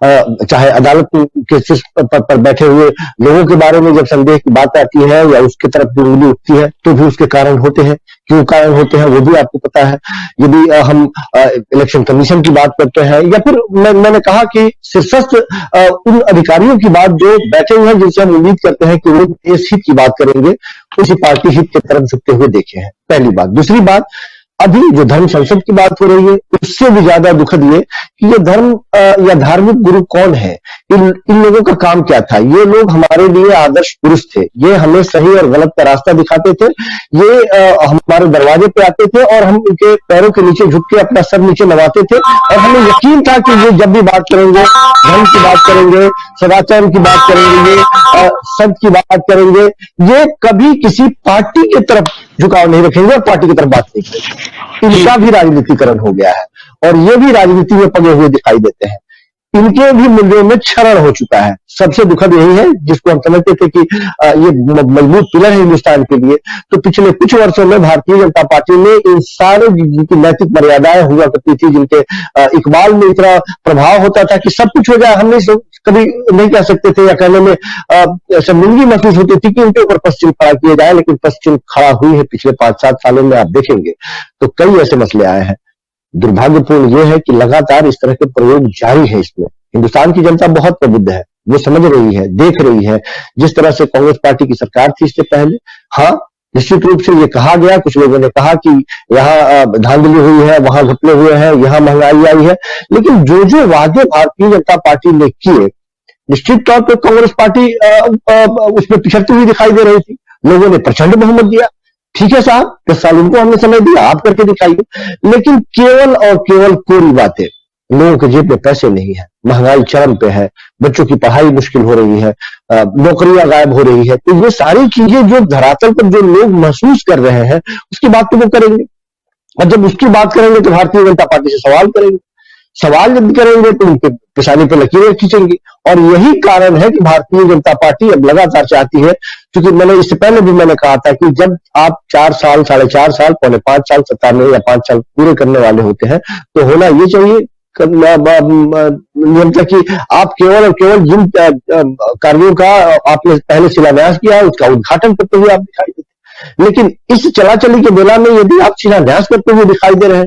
चाहे अदालत के शीर्ष पद पर बैठे हुए लोगों के बारे में जब संदेह की बात आती है या उसकी तरफ भी उंगली उठती है तो भी उसके कारण होते हैं। क्यों कारण होते हैं वो भी आपको पता है। यदि हम इलेक्शन कमीशन की बात करते हैं या फिर मैंने कहा कि शीर्षस्थ उन अधिकारियों की बात जो बैठे हुए हैं, जिनसे हम उम्मीद करते हैं कि वो देश हित की बात करेंगे, उसी पार्टी हित की तरफ झुकते हुए देखे हैं, पहली बात। दूसरी बात, अभी जो धर्म संसद की बात हो रही है उससे भी ज्यादा दुखद ये कि ये धर्म या धार्मिक गुरु कौन है, इन लोगों का काम क्या था। ये लोग हमारे लिए आदर्श पुरुष थे, ये हमें सही और गलत का रास्ता दिखाते थे, ये हमारे दरवाजे पे आते थे और हम उनके पैरों के नीचे झुक के अपना सर नीचे नवाते थे और हमें यकीन था कि ये जब भी बात करेंगे, धर्म की बात करेंगे, सदाचार की बात करेंगे, ये संत की बात करेंगे, ये कभी किसी पार्टी की तरफ झुकाव नहीं रखेंगे और पार्टी की तरफ बात नहीं करेंगे। इनका भी राजनीतिकरण हो गया है और ये भी राजनीति में पगे हुए दिखाई देते हैं। इनके भी मूल्यों में क्षरण हो चुका है। सबसे दुखद यही है, जिसको हम समझते थे कि ये मजबूत पिलर है हिंदुस्तान के लिए, तो पिछले कुछ वर्षों में भारतीय जनता पार्टी ने इन सारे जिनकी नैतिक मर्यादाएं हुआ करती थी, जिनके इकबाल में इतना प्रभाव होता था कि सब कुछ हो जाए, हम नहीं कभी नहीं कह सकते थे या कहने में शर्मिंदगी महसूस होती थी कि उनके ऊपर पश्चिम खड़ा किया जाए, लेकिन पश्चिम खड़ा हुई है पिछले 5-7 सालों में। आप देखेंगे तो कई ऐसे मसले आए हैं। दुर्भाग्यपूर्ण यह है कि लगातार इस तरह के प्रयोग जारी है। इसमें हिंदुस्तान की जनता बहुत प्रबुद्ध है, वो समझ रही है, देख रही है। जिस तरह से कांग्रेस पार्टी की सरकार थी इससे पहले, हाँ निश्चित रूप से ये कहा गया, कुछ लोगों ने कहा कि यहाँ धांधली हुई है, वहां घपले हुए हैं, यहाँ महंगाई आई है, लेकिन जो जो वादे भारतीय जनता पार्टी ने किए, निश्चित तौर पर कांग्रेस पार्टी उसमें पिछड़ती हुई दिखाई दे रही थी। लोगों ने प्रचंड बहुमत दिया, ठीक है साहब, 10 साल उनको हमने समय दिया, आप करके दिखाइए। लेकिन केवल और केवल कोरी बातें, लोगों के जेब में पैसे नहीं है, महंगाई चरम पे है, बच्चों की पढ़ाई मुश्किल हो रही है, नौकरियां गायब हो रही है, तो ये सारी चीजें जो धरातल पर जो लोग महसूस कर रहे हैं उसकी बात तो वो करेंगे। और जब उसकी बात करेंगे तो भारतीय जनता पार्टी से सवाल करेंगे, सवाल जब करेंगे तो उनके पेशानी पे लकीरें खींचेंगी। और यही कारण है कि भारतीय जनता पार्टी अब लगातार चाहती है, क्योंकि मैंने इससे पहले भी मैंने कहा था कि जब आप 4 साल, 4.5 साल, 4.5 साल सत्ता में या 5 साल पूरे करने वाले होते हैं तो होना ये चाहिए नियंत्रण कि आप केवल और केवल जिन कार्यों का आपने पहले शिलान्यास किया है उसका उद्घाटन करते हुए आप दिखाई देते। लेकिन इस चलाचली के बेला में यदि आप शिलान्यास करते हुए दिखाई दे रहे हैं,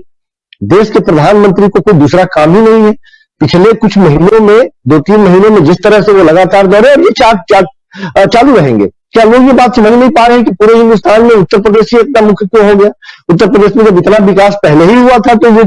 देश के प्रधानमंत्री को कोई दूसरा काम ही नहीं है। पिछले कुछ महीनों में, 2-3 महीनों में जिस तरह से वो लगातार दौरे, और ये चालू रहेंगे। क्या लोग ये बात समझ नहीं पा रहे हैं कि पूरे हिंदुस्तान में उत्तर प्रदेश ही इतना मुख्य क्यों हो गया? उत्तर प्रदेश में जब इतना विकास पहले ही हुआ था तो ये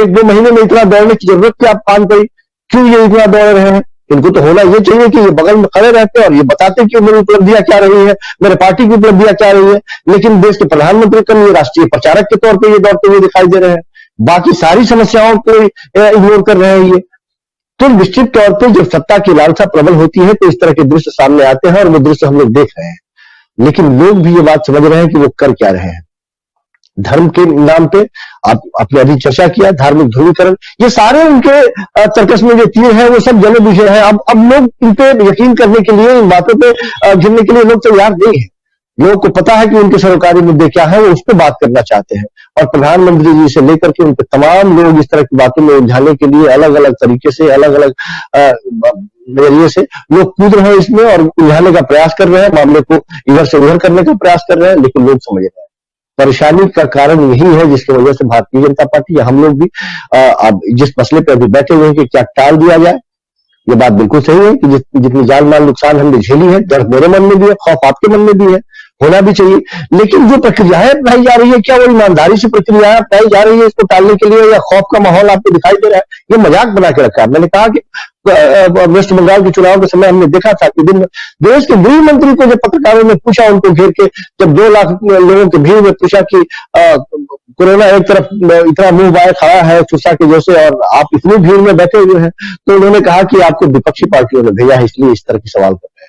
1-2 महीने में इतना दौड़ने की जरूरत क्या पान पड़ी? क्यों ये इतना दौड़ रहे हैं? इनको तो होना ये चाहिए कि ये बगल में खड़े रहते और ये बताते कि मेरी उपलब्धियां क्या रही है, मेरे पार्टी की उपलब्धियां क्या रही है। लेकिन देश के प्रधानमंत्री कल ये राष्ट्रीय प्रचारक के तौर पर ये दौड़ते हुए दिखाई दे रहे हैं, बाकी सारी समस्याओं को इग्नोर कर रहे हैं ये। तो निश्चित तौर पे जब सत्ता की लालसा प्रबल होती है तो इस तरह के दृश्य सामने आते हैं और वो दृश्य हम लोग देख रहे हैं। लेकिन लोग भी ये बात समझ रहे हैं कि वो कर क्या रहे हैं। धर्म के नाम पे आपने अभी चर्चा किया, धार्मिक ध्रुवीकरण, ये सारे उनके सर्कस में जो तीर है वो सब जले बुझे हैं। अब लोग इन पे यकीन करने के लिए, इन बातों पे गिरने के लिए लोग तैयार नहीं है। लोगों को पता है कि उनके सरकारी मुद्दे क्या है, वो उस पर बात करना चाहते हैं। और प्रधानमंत्री जी से लेकर के उनके तमाम लोग इस तरह की बातों में उलझाने के लिए अलग अलग तरीके से, अलग अलग नजरिए से लोग कूद रहे हैं इसमें और उलझाने का प्रयास कर रहे हैं, मामले को इधर से उधर करने का प्रयास कर रहे हैं। लेकिन लोग समझ रहे हैं परेशानी का कारण यही है जिसकी वजह से भारतीय जनता पार्टी या हम लोग भी अब जिस मसले पर अभी बैठे हुए हैं कि क्या टाल दिया जाए। ये बात बिल्कुल सही है कि जितनी जान माल नुकसान हमने झेली है, डर मेरे मन में भी है, खौफ आपके मन में भी है, होना भी चाहिए। लेकिन जो प्रक्रियाएं अपनाई जा रही है, क्या वो ईमानदारी से प्रक्रियाएं अपनाई जा रही है इसको टालने के लिए, या खौफ का माहौल आपको दिखाई दे रहा है? ये मजाक बना के रखा है। मैंने कहा कि वेस्ट बंगाल के चुनाव के समय हमने देखा था कि देश के गृह मंत्री को जब पत्रकारों ने पूछा, उनको घेर के, जब 2 लाख लोगों के भीड़ में पूछा कि कोरोना एक तरफ इतना मुंह बाय खड़ा है सुसा के जैसे और आप इतनी भीड़ में बैठे हुए हैं, तो उन्होंने कहा कि आपको विपक्षी पार्टियों ने भेजा है इसलिए इस तरह के सवाल कर रहे हैं।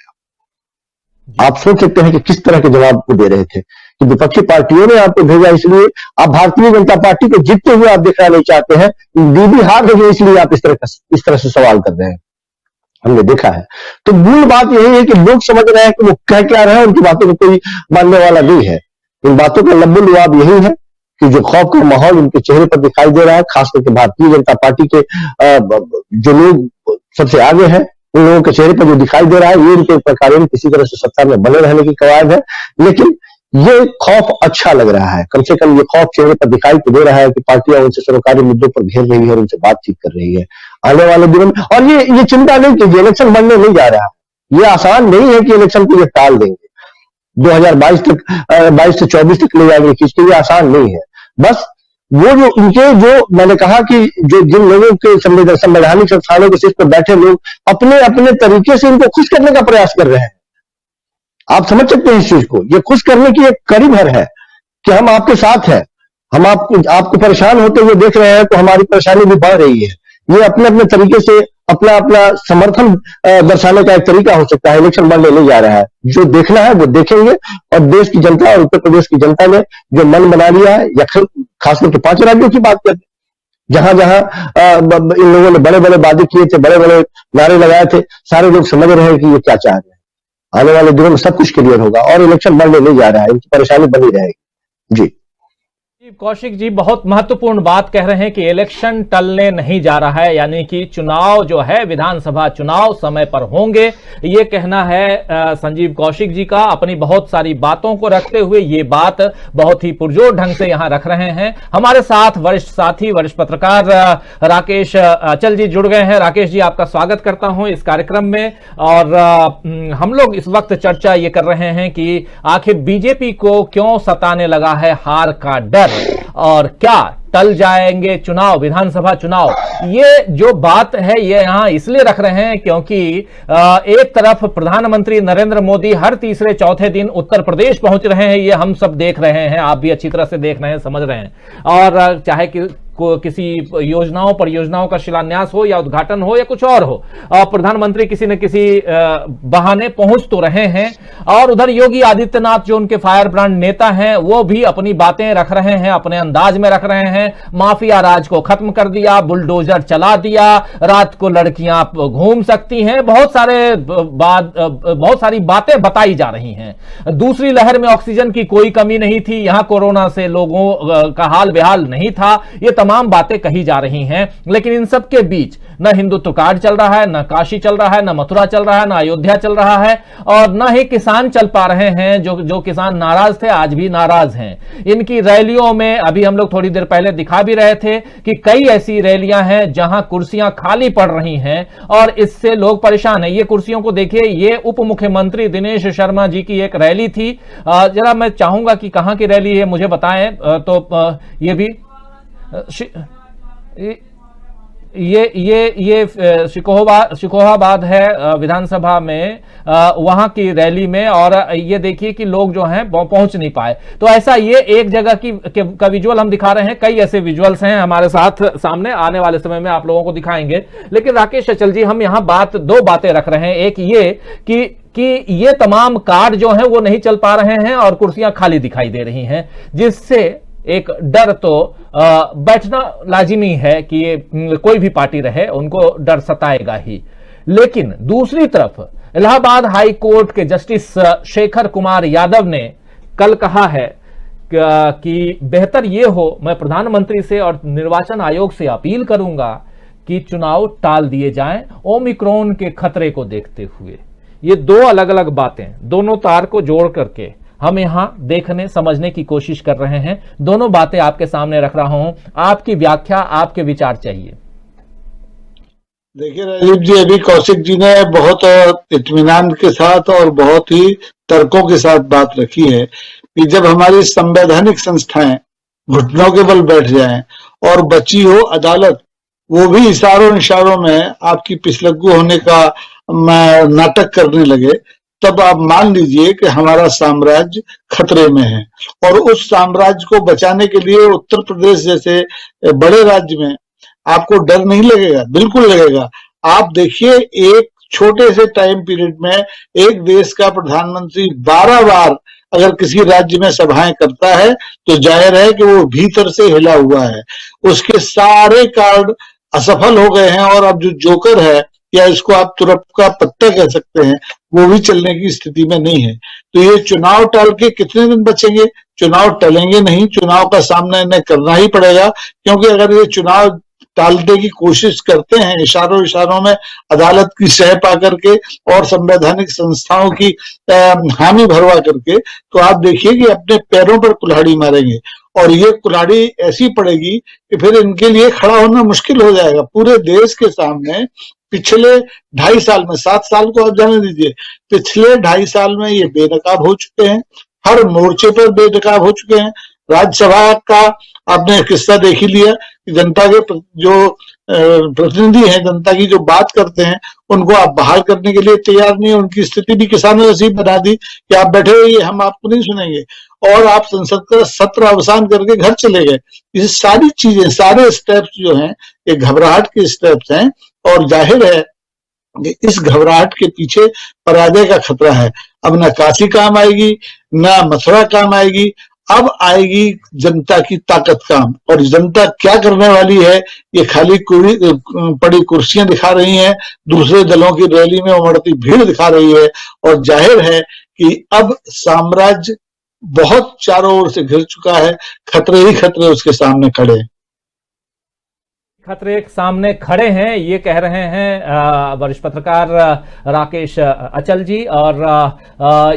आप सोच सकते हैं कि किस तरह के जवाब को दे रहे थे कि विपक्षी पार्टियों ने आपको भेजा इसलिए आप भारतीय जनता पार्टी को जीतते हुए आप दिखाना नहीं चाहते हैं, दीदी हार रही है इसलिए आप इस तरह से सवाल कर रहे हैं। हमने देखा है। तो मूल बात यही है कि लोग समझ रहे हैं कि वो कह क्या रहे हैं, उनकी बातों को कोई मानने वाला नहीं है। इन बातों का लंबा लुआब यही है कि जो खौफ का माहौल उनके चेहरे पर दिखाई दे रहा है, खास करके भारतीय जनता पार्टी के जो लोग सबसे आगे है। उन लोगों के चेहरे पर जो दिखाई दे रहा है ये इनके प्रकार किसी तरह से सत्ता में बने रहने की कवायद है, लेकिन ये खौफ अच्छा लग रहा है। कम से कम ये खौफ चेहरे पर दिखाई तो दे रहा है कि पार्टियां उनसे सरकारी मुद्दों पर घेर रही है और उनसे बातचीत कर रही है आने वाले दिनों में। और ये चिंता नहीं कीजिए, इलेक्शन बढ़ने नहीं जा रहा है। ये आसान नहीं है कि इलेक्शन को ये टाल देंगे, 2022 तक 22 से 24 तक ले जाएंगे खींच के, ये आसान नहीं है। बस वो जो इनके जो मैंने कहा कि जो जिन लोगों के संवैधानिक संस्थानों के शीर्ष पर बैठे लोग अपने अपने तरीके से इनको खुश करने का प्रयास कर रहे हैं। आप समझ सकते हैं इस चीज को। ये खुश करने की एक कड़ी भर है कि हम आपके साथ हैं, हम आपको परेशान होते हुए देख रहे हैं तो हमारी परेशानी भी बढ़ रही है। ये अपने अपने तरीके से अपना अपना समर्थन दर्शाने का एक तरीका हो सकता है। इलेक्शन बढ़ने नहीं जा रहा है, जो देखना है वो देखेंगे। और देश की जनता और उत्तर प्रदेश की जनता ने जो मन बना लिया है, या खासकर के 5 राज्यों की बात करते, जहां जहां इन लोगों ने बड़े बड़े वादे किए थे, बड़े बड़े नारे लगाए थे, सारे लोग समझ रहे हैं कि ये क्या चाह रहे हैं। आने वाले दिनों में सब कुछ क्लियर होगा और इलेक्शन बढ़ने नहीं जा रहा है, इनकी परेशानी बनी रहेगी। जी कौशिक जी बहुत महत्वपूर्ण बात कह रहे हैं कि इलेक्शन टलने नहीं जा रहा है, यानी कि चुनाव जो है विधानसभा चुनाव समय पर होंगे। ये कहना है संजीव कौशिक जी का। अपनी बहुत सारी बातों को रखते हुए ये बात बहुत ही पुरजोर ढंग से यहां रख रहे हैं। हमारे साथ वरिष्ठ साथी वरिष्ठ पत्रकार राकेश अचल जी जुड़ गए हैं। राकेश जी आपका स्वागत करता हूं इस कार्यक्रम में। और हम लोग इस वक्त चर्चा ये कर रहे हैं कि आखिर बीजेपी को क्यों सताने लगा है हार का डर, और क्या टल जाएंगे चुनाव, विधानसभा चुनाव। ये जो बात है ये यहां इसलिए रख रहे हैं क्योंकि एक तरफ प्रधानमंत्री नरेंद्र मोदी हर तीसरे चौथे दिन उत्तर प्रदेश पहुंच रहे हैं, ये हम सब देख रहे हैं, आप भी अच्छी तरह से देख रहे हैं, समझ रहे हैं। और चाहे कि किसी योजनाओं परियोजनाओं का शिलान्यास हो या उद्घाटन हो या कुछ और हो, प्रधानमंत्री किसी न किसी बहाने पहुंच तो रहे हैं। और उधर योगी आदित्यनाथ जो उनके फायर ब्रांड नेता हैं वो भी अपनी बातें रख रहे हैं, अपने अंदाज में रख रहे हैं। माफिया राज को खत्म कर दिया, बुलडोजर चला दिया, रात को लड़कियां घूम सकती हैं, बहुत सारी बातें बताई जा रही हैं। दूसरी लहर में ऑक्सीजन की कोई कमी नहीं थी, यहां कोरोना से लोगों का हाल बेहाल नहीं था, ये तमाम बातें कही जा रही हैं। लेकिन इन सब के बीच न हिंदुत्व कार्ड चल रहा है, न काशी चल रहा है, न मथुरा चल रहा है, न अयोध्या चल रहा है, और न ही किसान चल पा रहे हैं। जो किसान नाराज थे आज भी नाराज हैं। इनकी रैलियों में अभी हम लोग थोड़ी देर पहले दिखा भी रहे थे कि कई ऐसी रैलियां हैं जहां कुर्सियां खाली पड़ रही हैं और इससे लोग परेशान हैं। ये कुर्सियों को देखिए, ये उप मुख्यमंत्री दिनेश शर्मा जी की एक रैली थी। जरा मैं चाहूंगा कि कहां की रैली है मुझे बताएं। तो ये भी ये शिकोहाबाद है विधानसभा में, वहां की रैली में। और ये देखिए कि लोग जो हैं पहुंच नहीं पाए। तो ऐसा ये एक जगह का विजुअल हम दिखा रहे हैं, कई ऐसे विजुअल्स हैं हमारे साथ सामने, आने वाले समय में आप लोगों को दिखाएंगे। लेकिन राकेश अचल जी, हम यहां दो बातें रख रहे हैं। एक ये कि ये तमाम कार्ड जो हैं वो नहीं चल पा रहे हैं और कुर्सियां खाली दिखाई दे रही हैं, जिससे एक डर तो बैठना लाजिमी है कि ये कोई भी पार्टी रहे उनको डर सताएगा ही। लेकिन दूसरी तरफ इलाहाबाद हाई कोर्ट के जस्टिस शेखर कुमार यादव ने कल कहा है कि बेहतर ये हो, मैं प्रधानमंत्री से और निर्वाचन आयोग से अपील करूंगा कि चुनाव टाल दिए जाएं ओमिक्रॉन के खतरे को देखते हुए। ये दो अलग अलग बातें, दोनों तार को जोड़ करके हम यहां देखने समझने की कोशिश कर रहे हैं। दोनों बातें आपके सामने रख रहा हूं, आपकी व्याख्या, आपके विचार चाहिए। देखिए राजीव जी, अभी कौशिक जी ने बहुत इत्मीनान के साथ और बहुत ही तर्कों के साथ बात रखी है कि जब हमारी संवैधानिक संस्थाएं घुटनों के बल बैठ जाएं और बची हो अदालत, वो भी इशारों में आपकी पिछलग्गू होने का नाटक करने लगे, तब आप मान लीजिए कि हमारा साम्राज्य खतरे में है। और उस साम्राज्य को बचाने के लिए उत्तर प्रदेश जैसे बड़े राज्य में आपको डर नहीं लगेगा? बिल्कुल लगेगा। आप देखिए, एक छोटे से टाइम पीरियड में एक देश का प्रधानमंत्री 12 बार अगर किसी राज्य में सभाएं करता है तो जाहिर है कि वो भीतर से हिला हुआ है। उसके सारे कार्ड असफल हो गए हैं और अब जो जोकर है, या इसको आप तुरप का पत्ता कह सकते हैं, वो भी चलने की स्थिति में नहीं है। तो ये चुनाव टाल के कितने दिन बचेंगे? चुनाव टलेंगे नहीं, चुनाव का सामना इन्हें करना ही पड़ेगा। क्योंकि अगर ये चुनाव टालने की कोशिश करते हैं, इशारों इशारों में अदालत की सह पा करके और संवैधानिक संस्थाओं की हामी भरवा करके, तो आप देखिए कि अपने पैरों पर कुल्हाड़ी मारेंगे और ये कुल्हाड़ी ऐसी पड़ेगी कि फिर इनके लिए खड़ा होना मुश्किल हो जाएगा। पूरे देश के सामने पिछले 2.5 साल में, 7 साल को आप जाने दीजिए, पिछले 2.5 साल में ये बेनकाब हो चुके हैं, हर मोर्चे पर बेनकाब हो चुके हैं। राज्यसभा का आपने किस्सा देख ही लिया कि जनता के जो प्रतिनिधि हैं, जनता की जो बात करते हैं, उनको आप बहाल करने के लिए तैयार नहीं है। उनकी स्थिति भी किसानों ने ऐसी बना दी कि आप बैठे रहिए, हम आपको नहीं सुनेंगे, और आप संसद का सत्र अवसान करके घर चले गए। ये सारी चीजें, सारे स्टेप्स जो हैं, ये घबराहट के स्टेप्स हैं और जाहिर है कि इस घबराहट के पीछे पराजय का खतरा है। अब ना काशी काम आएगी, ना मथुरा काम आएगी, अब आएगी जनता की ताकत काम। और जनता क्या करने वाली है, ये खाली पड़ी कुर्सियां दिखा रही हैं, दूसरे दलों की रैली में उमड़ती भीड़ दिखा रही है, और जाहिर है कि अब साम्राज्य बहुत चारों ओर से घिर चुका है, खतरे ही खतरे उसके सामने खड़े हैं। खतरे के सामने खड़े हैं, ये कह रहे हैं वरिष्ठ पत्रकार राकेश अचल जी। और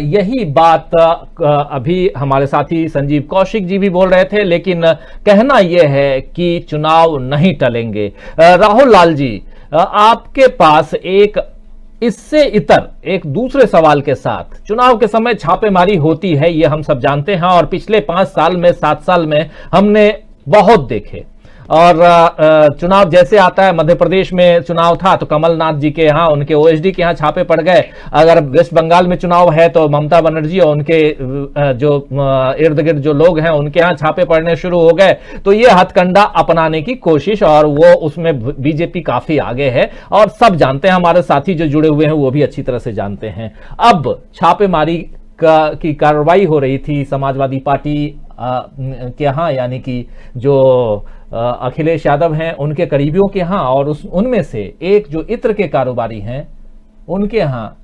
यही बात अभी हमारे साथी संजीव कौशिक जी भी बोल रहे थे, लेकिन कहना यह है कि चुनाव नहीं टलेंगे। राहुल लाल जी, आपके पास इससे इतर एक दूसरे सवाल के साथ, चुनाव के समय छापेमारी होती है, ये हम सब जानते हैं, और पिछले 5 साल में, 7 साल में हमने बहुत देखे। और चुनाव जैसे आता है, मध्य प्रदेश में चुनाव था तो कमलनाथ जी के यहाँ, उनके ओएसडी के यहाँ छापे पड़ गए। अगर वेस्ट बंगाल में चुनाव है तो ममता बनर्जी और उनके जो इर्द गिर्द जो लोग हैं, उनके यहाँ छापे पड़ने शुरू हो गए। तो ये हथकंडा अपनाने की कोशिश, और वो उसमें बीजेपी काफी आगे है, और सब जानते हैं, हमारे साथी जो जुड़े हुए हैं वो भी अच्छी तरह से जानते हैं। अब छापेमारी की कार्रवाई हो रही थी समाजवादी पार्टी के यहाँ, यानी कि जो अखिलेश यादव हैं उनके करीबियों के यहाँ, और उनमें से एक जो इत्र के कारोबारी हैं, उनके यहाँ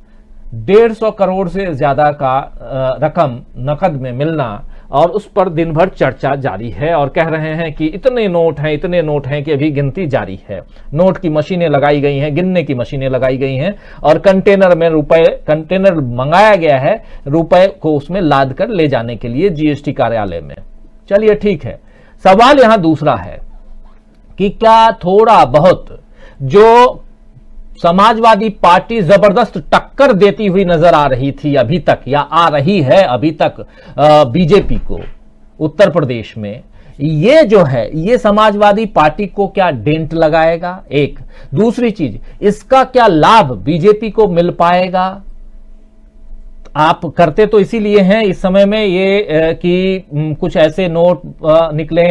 150 करोड़ से ज्यादा का रकम नकद में मिलना, और उस पर दिन भर चर्चा जारी है। और कह रहे हैं कि इतने नोट हैं कि अभी गिनती जारी है। नोट की मशीनें लगाई गई हैं, गिनने की मशीनें लगाई गई हैं, और कंटेनर मंगाया गया है रुपए को उसमें लाद कर ले जाने के लिए जीएसटी कार्यालय में। चलिए ठीक है, सवाल यहां दूसरा है कि क्या थोड़ा बहुत जो समाजवादी पार्टी जबरदस्त टक्कर देती हुई नजर आ रही थी अभी तक, या आ रही है अभी तक बीजेपी को उत्तर प्रदेश में, ये जो है ये समाजवादी पार्टी को क्या डेंट लगाएगा? एक दूसरी चीज, इसका क्या लाभ बीजेपी को मिल पाएगा? आप करते तो इसीलिए हैं इस समय में ये कि कुछ ऐसे नोट निकले,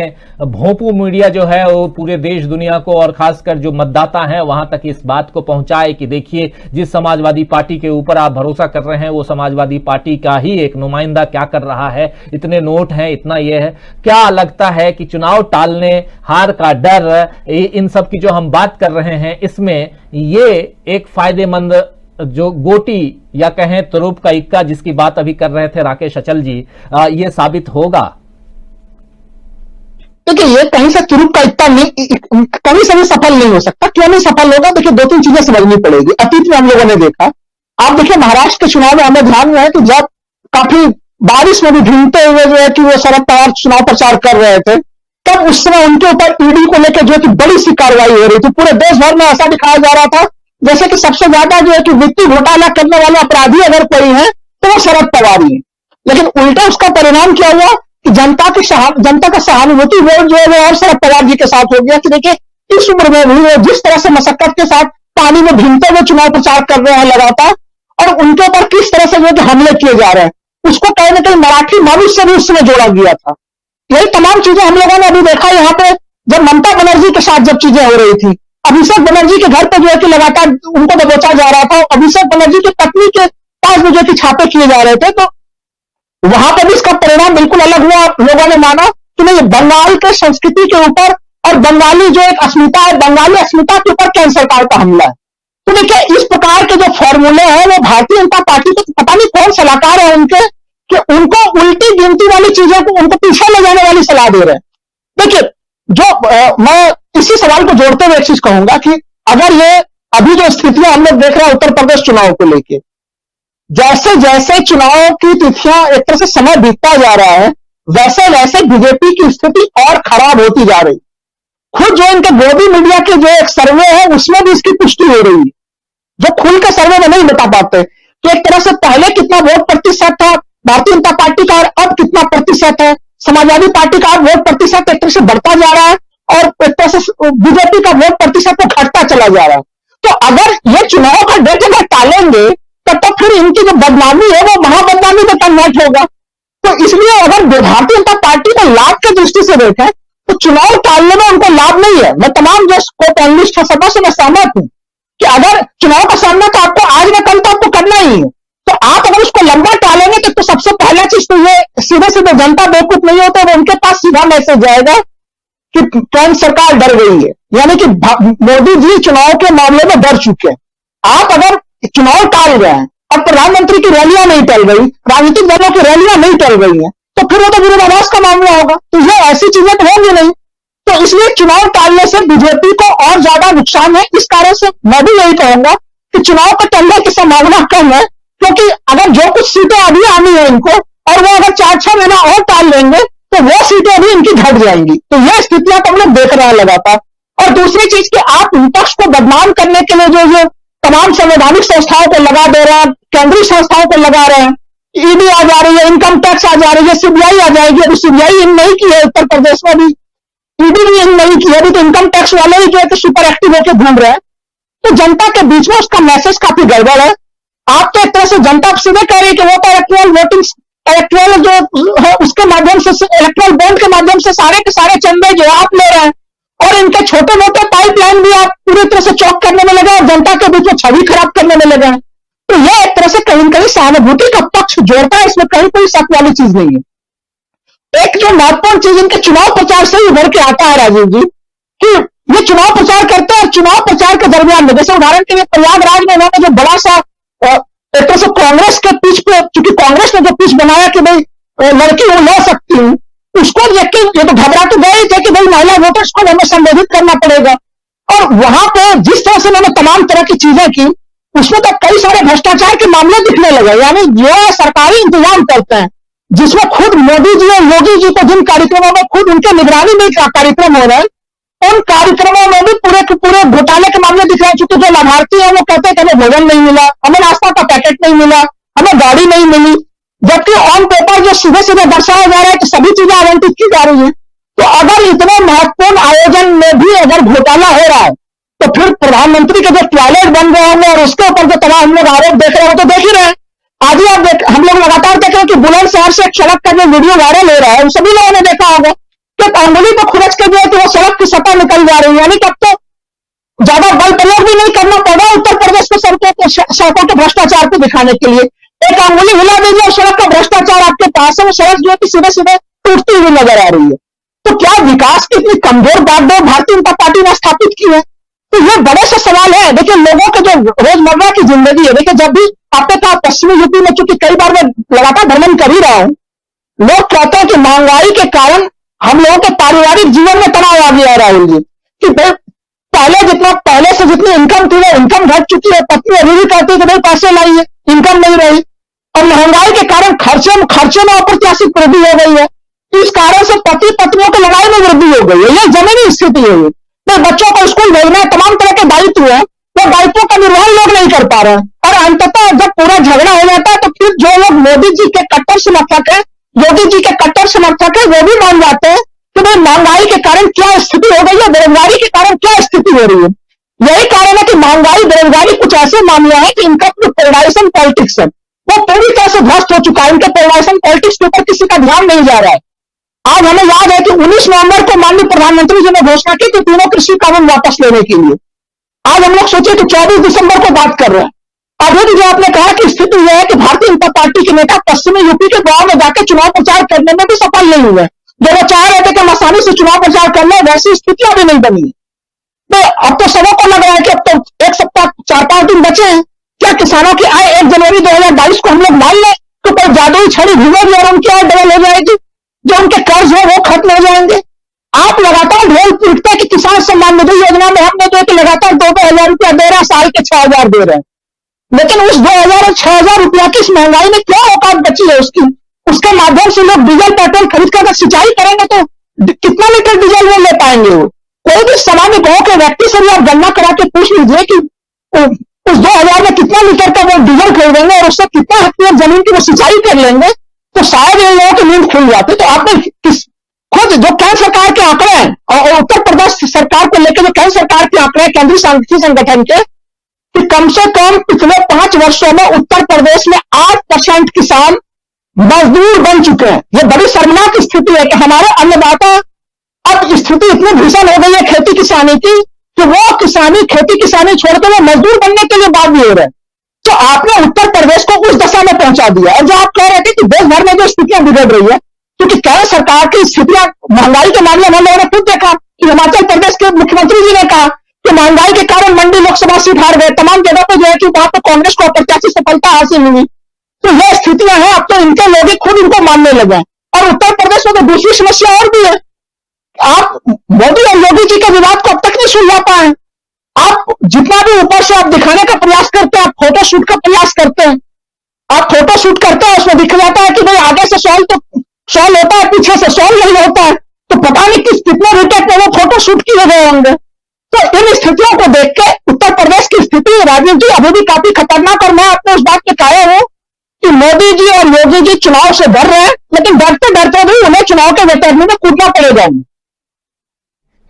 भोंपू मीडिया जो है वो पूरे देश दुनिया को और खासकर जो मतदाता हैं वहां तक इस बात को पहुंचाए कि देखिए जिस समाजवादी पार्टी के ऊपर आप भरोसा कर रहे हैं वो समाजवादी पार्टी का ही एक नुमाइंदा क्या कर रहा है, इतने नोट हैं, इतना ये है। क्या लगता है कि चुनाव टालने, हार का डर, इन सब की जो हम बात कर रहे हैं, इसमें ये एक फायदेमंद जो गोटी या कहें तुरुप का इक्का जिसकी बात अभी कर रहे थे राकेश अचल जी, ये साबित होगा? देखिए, ये कहीं से तुरुप का इक्का नहीं, कहीं से भी सफल नहीं हो सकता। क्यों नहीं सफल होगा? देखिए, 2-3 चीजें समझनी पड़ेगी। अतीत में हम लोगों ने देखा, आप देखिए महाराष्ट्र के चुनाव में हमें ध्यान में है कि जब काफी बारिश में भी भीगते हुए जो है कि वो शरद पवार चुनाव प्रचार कर रहे थे, तब उस समय उनके ऊपर ईडी को लेकर जो है कि बड़ी सी कार्रवाई हो रही थी। पूरे देश भर में ऐसा दिखाया जा रहा था जैसे कि सबसे ज्यादा जो है कि वित्तीय घोटाला करने वाले अपराधी अगर कोई है तो वो शरद पवार ही है। लेकिन उल्टा उसका परिणाम क्या हुआ कि जनता का सहानुभूति वोट जो है वो और शरद पवार जी के साथ हो गया कि देखिए इस उम्र में भी वो जिस तरह से मशक्कत के साथ पानी में भीगते हुए चुनाव प्रचार कर रहे हैं लगातार, और उनके ऊपर किस तरह से जो है कि हमले किए जा रहे हैं, उसको कहीं ना कहीं मराठी मनुष्य से भी उसमें जोड़ा गया था। यही तमाम चीजें हम लोगों ने अभी देखा यहाँ पे, जब ममता बनर्जी के साथ जब चीजें हो रही थी, अभिषेक बनर्जी के घर पे जो है कि लगातार उनको दबोचा जा रहा था, अभिषेक बनर्जी की पत्नी के पास में जो है कि छापे किए जा रहे थे, तो वहां पर भी इसका परिणाम बिल्कुल अलग हुआ। लोगों ने माना कि नहीं, बंगाल के संस्कृति के ऊपर और बंगाली जो एक अस्मिता है, बंगाली अस्मिता के ऊपर केंद्र सरकार का हमला है। तो देखिए, इस प्रकार के जो फॉर्मूले हैं वो भारतीय जनता पार्टी के पता नहीं कौन सलाहकार है उनके, कि उनको उल्टी गिनती वाली चीजों को उनको पीछे ले जाने वाली सलाह दे रहे हैं। देखिए, जो मैं इसी सवाल को जोड़ते हुए एक चीज कहूंगा कि अगर ये अभी जो स्थितियां हम लोग देख रहे हैं उत्तर प्रदेश चुनाव को लेके, जैसे जैसे चुनाव की तिथियां एक तरह से समय बीतता जा रहा है, वैसे वैसे बीजेपी की स्थिति और खराब होती जा रही। खुद जो इनके गोदी मीडिया के जो एक सर्वे है उसमें भी इसकी पुष्टि हो रही है, जो खुल के सर्वे में नहीं बता पाते कि एक तरह से पहले कितना वोट प्रतिशत था भारतीय जनता पार्टी का और अब कितना प्रतिशत है। समाजवादी पार्टी का वोट प्रतिशत एक तरह से बढ़ता जा रहा है और एक तरह से बीजेपी का वोट प्रतिशत तो घटता चला जा रहा है। तो अगर ये चुनाव का डेट अगर टालेंगे तो फिर इनकी जो बदनामी है वो महाबदनामी में कन्वर्ट होगा। तो इसलिए अगर भारतीय जनता पार्टी को लाभ की दृष्टि से देखें तो चुनाव टालने में उनको लाभ नहीं है। मैं तमाम जो स्कोप एनालिस्ट है सबों से मैं सहमत हूं कि अगर चुनाव का सामना तो आपको आज न कल तो आपको करना ही है, तो आप अगर उसको लंबा टालेंगे तो सबसे पहला चीज तो ये सीधे सीधे जनता बेवकूफ नहीं होता, वो उनके पास सीधा मैसेज जाएगा कि केंद्र सरकार डर गई है, यानी कि मोदी जी चुनाव के मामले में डर चुके हैं। आप अगर चुनाव टाल गए हैं, अब प्रधानमंत्री की रैलियां नहीं टल गई, राजनीतिक दलों की रैलियां नहीं टल गई हैं, तो फिर वो तो विरोधाभास का मामला होगा। तो ये ऐसी चीजें तो होंगी नहीं। तो इसलिए चुनाव टालने से बीजेपी को और ज्यादा नुकसान है। इस कारण से मैं भी यही कहूंगा कि चुनाव को टलने की संभावना कम है, क्योंकि अगर जो कुछ सीटें अभी आनी है इनको और वो अगर 4-6 महीना और टाल लेंगे तो वो सीटें भी इनकी घट जाएंगी। तो ये स्थितियां तो हम लोग देख रहे हैं लगातार। और दूसरी चीज कि आप विपक्ष को बदनाम करने के लिए जो तमाम संवैधानिक संस्थाओं को लगा दे रहे हैं, केंद्रीय संस्थाओं को लगा रहे हैं, ईडी आ जा रही है, इनकम टैक्स आ जा रही है, सीबीआई आ जाएगी। अभी सीबीआई इन नहीं की है उत्तर प्रदेश में, भी ईडी भी इन नहीं की है, अभी तो इनकम टैक्स वाले ही जो है सुपर एक्टिव होकर घूम रहे हैं। तो जनता के बीच में उसका मैसेज काफी गड़बड़ है। आप तो एक तरह से जनता सीधे कह रही है कि वो तो इलेक्ट्रल वोटिंग, इलेक्ट्रल जो है उसके माध्यम से, इलेक्ट्रल बॉन्ड के माध्यम से सारे के सारे चंदे जो आप ले रहे हैं और इनके छोटे मोटे पाइपलाइन भी आप पूरी तरह से चौक करने में लगे और जनता के बीच में छवि खराब करने में लगे हैं। तो यह एक तरह से कहीं न कहीं सहानुभूति का पक्ष जोड़ता है, इसमें कहीं कोई शक वाली चीज नहीं है। एक जो महत्वपूर्ण चीज इनके चुनाव प्रचार से ही उभर के आता है राजीव जी, कि ये चुनाव प्रचार करते हैं और चुनाव प्रचार के दरमियान में, जैसे उदाहरण के लिए प्रयागराज में उन्होंने जो बड़ा सा एक तरह से कांग्रेस के पिच पे, क्योंकि कांग्रेस ने जो पिच बनाया कि भाई लड़की वो ले सकती हूँ, उसको देख के ये तो घबरा तो गए थे कि भाई महिला वोटर्स को हमें संबोधित करना पड़ेगा। और वहां पे जिस तरह से उन्होंने तमाम तरह की चीजें की, उसमें तो कई सारे भ्रष्टाचार के मामले दिखने लगे। यानी जो सरकारी इंतजाम करते हैं जिसमें खुद मोदी जी और योगी जी को जिन कार्यक्रमों में खुद उनके निगरानी में कार्यक्रम हो रहे हैं, उन कार्यक्रमों में भी पूरे के पूरे घोटाले के मामले दिख रहे हैं। क्योंकि जो लाभार्थी है वो कहते हैं कि हमें भोजन नहीं मिला, हमें नाश्ता का पैकेट नहीं मिला, हमें गाड़ी नहीं मिली, जबकि ऑन पेपर जो सीधे सीधे दर्शाया जा रहा है कि सभी चीजें आवंटित की जा रही है। तो अगर इतने महत्वपूर्ण आयोजन में भी अगर घोटाला हो रहा है तो फिर प्रधानमंत्री के जो टॉयलेट बन गए होंगे और उसके ऊपर जो तमाम हम लोग आरोप देख रहे हैं वो तो देख ही रहे हैं। आज ही आप हम लोग लगातार देख रहे हैं कि बुलंदशहर से एक सड़क का जो वीडियो वायरल हो रहा है, सभी लोगों ने देखा होगा कि अंगुली को खुरच के जो है तो वो सड़क की सतह निकल जा रही है। यानी कि अब तो ज्यादा बल प्रयोग भी नहीं करना पड़ा उत्तर प्रदेश के सड़कों के भ्रष्टाचार को दिखाने के लिए। एक अंगुली हिला दीजिए और सड़क का भ्रष्टाचार आपके पास है, वो सड़क जो है सीधे सीधे टूटती हुई नजर आ रही है। तो क्या विकास की इतनी कमजोर बागडोर भारतीय जनता पार्टी ने स्थापित की है? तो ये बड़े से सवाल है। देखिए लोगों के जो रोजमर्रा की जिंदगी है, देखिए जब भी आपने कहा पश्चिमी यूपी में, चूंकि कई बार मैं लगातार भ्रमण कर ही रहा हूं, लोग कहते हैं कि महंगाई के कारण हम लोगों के पारिवारिक जीवन में तनाव आ गया है राहुल जी, कि पहले से जितनी इनकम थी वो इनकम घट चुकी है। पत्नी अभी भी कहती है कि भाई पैसे लाइए, इनकम नहीं रही, और महंगाई के कारण खर्चे में अप्रत्याशित वृद्धि हो गई है। इस कारण से पति पत्नियों की लड़ाई में वृद्धि हो गई है। यह जमीनी स्थिति है। तो बच्चों को स्कूल भेजना, तमाम तरह के दायित्व है, वो दायित्वों का निर्वहन लोग नहीं कर पा रहे हैं। और अंततः जब पूरा झगड़ा हो जाता है तो फिर जो लोग मोदी जी के कट्टर समर्थक है, योगी जी के कट्टर समर्थक है, वो भी मान जाते हैं कि भाई महंगाई के कारण क्या स्थिति हो गई है, बेरोजगारी के कारण क्या स्थिति हो रही है। यही कारण है कि महंगाई बेरोजगारी कुछ ऐसे मामले हैं कि इनका जो पोलराइजेशन पॉलिटिक्स है वो पूरी तरह से ध्वस्त हो चुका है। इनके पोलराइजेशन पॉलिटिक्स के ऊपर किसी का ध्यान नहीं जा रहा है। आज हमें याद है कि 19 नवंबर को माननीय प्रधानमंत्री जी ने घोषणा की कि तीनों कृषि कानून वापस लेने के लिए। आज हम लोग सोचे कि 24 दिसंबर को बात कर रहे हैं। अभी भी जो आपने कहा कि स्थिति यह है कि भारतीय जनता पार्टी के नेता पश्चिमी यूपी के गांव में जाकर चुनाव प्रचार करने में भी सफल नहीं हुए। जो वो चाह रहे थे कि हम आसानी से चुनाव प्रचार कर लें, वैसी स्थितियां भी नहीं बनी। तो अब तो सबों को लग रहा है कि अब तो एक सप्ताह 4-5 दिन बचे हैं। क्या किसानों की आय 1 जनवरी 2022 को हम लोग मान लें तो कोई जादुई छड़ी घूमेगी और उनकी आय डबल हो जाएगी? जो उनके कर्ज हो वो खत्म हो जाएंगे? आप लगातार ढोल पीटते कि किसान सम्मान निधि योजना में हमने जो कि लगातार 2,000 रुपया दे रहे हैं, साल के 6,000 दे रहे हैं, लेकिन उस 2,000 और 6,000 रुपया की इस महंगाई में क्या औकात बची है उसकी? उसके माध्यम से लोग डीजल पेट्रोल खरीद कर सिंचाई करेंगे तो कितना लीटर डीजल वो ले पाएंगे? वो कोई भी सामान्य गांव के व्यक्ति से भी आप गणना करा के पूछ लीजिए कि उस 2,000 में कितना लीटर का वो डीजल खरीदेंगे और उससे कितना हेक्टेयर जमीन की वो सिंचाई कर लेंगे, तो शायद इन लोगों की नींद खुल जाती। तो आपने खुद जो केंद्र सरकार के आंकड़े हैं और उत्तर प्रदेश सरकार को लेकर जो केंद्र सरकार के आंकड़े हैं केंद्रीय सांख्यिकी संगठन के, कि कम से कम पिछले 5 वर्षों में उत्तर प्रदेश में 8% किसान मजदूर बन चुके हैं। ये बड़ी शर्मनाक स्थिति है कि हमारे अन्नदाता, अब स्थिति इतनी भीषण हो गई है खेती किसानी की कि वो खेती किसानी छोड़कर वो मजदूर बनने के लिए बाध्य हो रहे हैं। तो आपने उत्तर प्रदेश को उस दशा में पहुंचा दिया। और जो आप कह रहे थे कि देश भर में जो स्थितियां बिगड़ रही है, क्योंकि केंद्र सरकार की स्थितियां महंगाई के मामले में हम लोगों ने खुद देखा कि हिमाचल प्रदेश के मुख्यमंत्री जी ने कहा कि महंगाई के कारण मंडी लोकसभा सीट हार गए, तमाम जगह पर जो है कि वहां पर कांग्रेस को अप्रत्याशित सफलता हासिल हुई। तो ये स्थितियां हैं, अब तो इनके लोग खुद इनको मानने लगे। और उत्तर प्रदेश में तो दूसरी समस्या और भी है, आप मोदी और योगी जी के विवाद को अब तक नहीं सुलझा पाए। आप जितना भी ऊपर से आप दिखाने का प्रयास करते हैं, आप फोटो शूट का प्रयास करते हैं, आप फोटो शूट करते हैं, उसमें दिख जाता है कि भाई आगे से सॉल्व होता है, पीछे से सॉल्व नहीं होता है, तो पता नहीं कितने रिटेक में वो फोटो शूट किए गए होंगे। तो इन स्थितियों को देख के उत्तर प्रदेश की स्थिति राजीव जी अभी भी काफी खतरनाक, और मैं अपने उस बात पे कायल हूं कि मोदी जी और योगी जी चुनाव से डर रहे हैं, लेकिन डरते डरते भी उन्हें चुनाव के वैतरणी में कूदना पड़ेगा।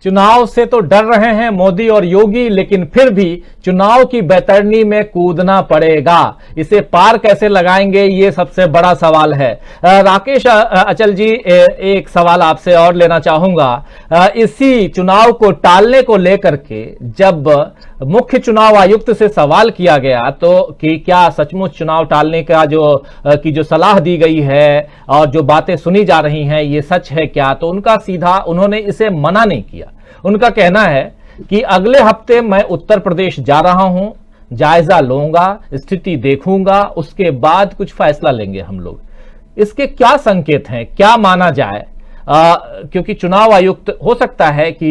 चुनाव से तो डर रहे हैं मोदी और योगी, लेकिन फिर भी चुनाव की बैतरणी में कूदना पड़ेगा। इसे पार कैसे लगाएंगे, ये सबसे बड़ा सवाल है। राकेश अचल जी, एक सवाल आपसे और लेना चाहूंगा। इसी चुनाव को टालने को लेकर के जब मुख्य चुनाव आयुक्त से सवाल किया गया तो कि क्या सचमुच चुनाव टालने का जो सलाह दी गई है और जो बातें सुनी जा रही हैं ये सच है क्या, तो उनका सीधा उन्होंने इसे मना नहीं किया। उनका कहना है कि अगले हफ्ते मैं उत्तर प्रदेश जा रहा हूं, जायजा लूंगा, स्थिति देखूंगा, उसके बाद कुछ फैसला लेंगे हम लोग। इसके क्या संकेत हैं, क्या माना जाए? क्योंकि चुनाव आयुक्त, हो सकता है कि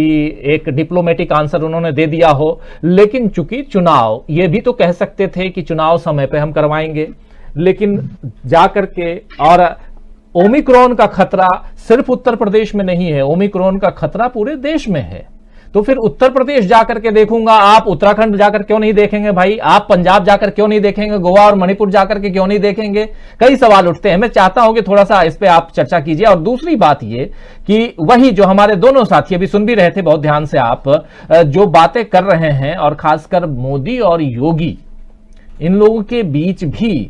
एक डिप्लोमेटिक आंसर उन्होंने दे दिया हो, लेकिन चूंकि चुनाव, ये भी तो कह सकते थे कि चुनाव समय पे हम करवाएंगे, लेकिन जाकर के, और ओमिक्रॉन का खतरा सिर्फ उत्तर प्रदेश में नहीं है, ओमिक्रॉन का खतरा पूरे देश में है। तो फिर उत्तर प्रदेश जाकर के देखूंगा, आप उत्तराखंड जाकर क्यों नहीं देखेंगे भाई? आप पंजाब जाकर क्यों नहीं देखेंगे? गोवा और मणिपुर जाकर के क्यों नहीं देखेंगे? कई सवाल उठते हैं। मैं चाहता हूं कि थोड़ा सा इस पे आप चर्चा कीजिए। और दूसरी बात ये कि वही जो हमारे दोनों साथी अभी सुन भी रहे थे बहुत ध्यान से, आप जो बातें कर रहे हैं, और खासकर मोदी और योगी, इन लोगों के बीच भी,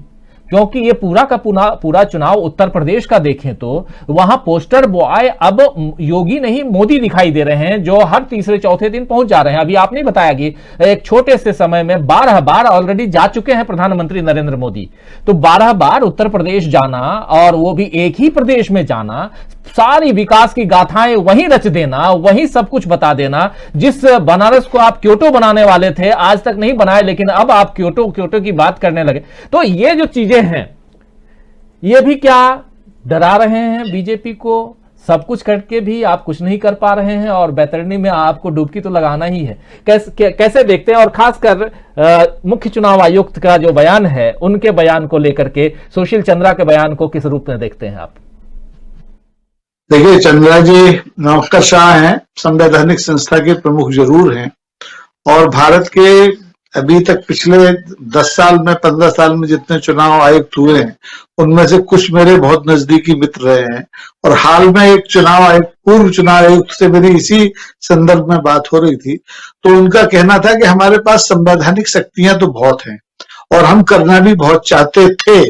क्योंकि ये पूरा का पूरा चुनाव उत्तर प्रदेश का देखें तो वहां पोस्टर बॉय अब योगी नहीं मोदी दिखाई दे रहे हैं, जो हर तीसरे चौथे दिन पहुंच जा रहे हैं। अभी आपने बताया कि एक छोटे से समय में 12 बार ऑलरेडी जा चुके हैं प्रधानमंत्री नरेंद्र मोदी। तो 12 बार उत्तर प्रदेश जाना, और वो भी एक ही प्रदेश में जाना, सारी विकास की गाथाएं वहीं रच देना, वहीं सब कुछ बता देना। जिस बनारस को आप क्योटो बनाने वाले थे, आज तक नहीं बनाए, लेकिन अब आप क्योटो की बात करने लगे। तो ये जो चीजें हैं, ये भी क्या डरा रहे हैं बीजेपी को? सब कुछ करके भी आप कुछ नहीं कर पा रहे हैं और बैतरणी में आपको डुबकी तो लगाना ही है। कैसे देखते हैं? और खासकर मुख्य चुनाव आयुक्त का जो बयान है, उनके बयान को लेकर के, सुशील चंद्रा के बयान को किस रूप में देखते हैं आप? देखिए, चंद्रा जी नौकरशाह हैं, संवैधानिक संस्था के प्रमुख जरूर हैं, और भारत के अभी तक पिछले 10 साल में, 15 साल में जितने चुनाव आयुक्त हुए हैं, उनमें से कुछ मेरे बहुत नजदीकी मित्र रहे हैं। और हाल में एक चुनाव आयुक्त, पूर्व चुनाव आयुक्त से मेरी इसी संदर्भ में बात हो रही थी, तो उनका कहना था कि हमारे पास संवैधानिक शक्तियां तो बहुत हैं और हम करना भी बहुत चाहते थे,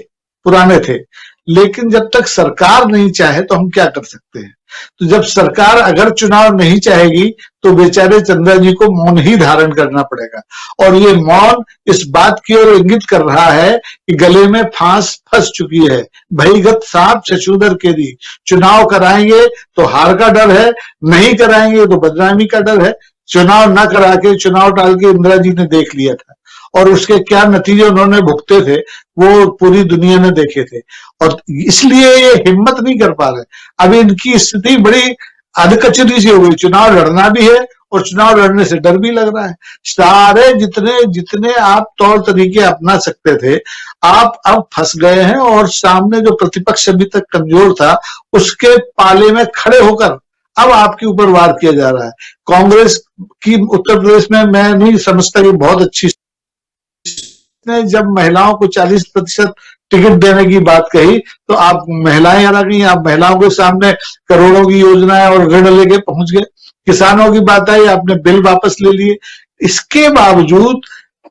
पुराने थे, लेकिन जब तक सरकार नहीं चाहे तो हम क्या कर सकते हैं। तो जब सरकार अगर चुनाव नहीं चाहेगी तो बेचारे चंद्रा जी को मौन ही धारण करना पड़ेगा। और ये मौन इस बात की ओर इंगित कर रहा है कि गले में फांस फंस चुकी है। भयगत सांप छछूंदर केरी, चुनाव कराएंगे तो हार का डर है, नहीं कराएंगे तो बदनामी का डर है। चुनाव न करा के, चुनाव टाल के इंदिरा जी ने देख लिया था, और उसके क्या नतीजे उन्होंने भुगते थे वो पूरी दुनिया ने देखे थे, और इसलिए ये हिम्मत नहीं कर पा रहे। अब इनकी स्थिति बड़ी अधकचरी सी हो गई। चुनाव लड़ना भी है और चुनाव लड़ने से डर भी लग रहा है। सारे जितने जितने आप तौर तरीके अपना सकते थे, आप अब फंस गए हैं और सामने जो प्रतिपक्ष अभी तक कमजोर था, उसके पाले में खड़े होकर अब आपके ऊपर वार किया जा रहा है। कांग्रेस की उत्तर प्रदेश में मैं नहीं समझता कि बहुत अच्छी ने जब महिलाओं को 40% टिकट देने की बात कही तो आप महिलाएं आ गई, आप महिलाओं के सामने करोड़ों की योजनाएं और ऋण लेके पहुंच गए। किसानों की बात आई, आपने बिल वापस ले लिए। इसके बावजूद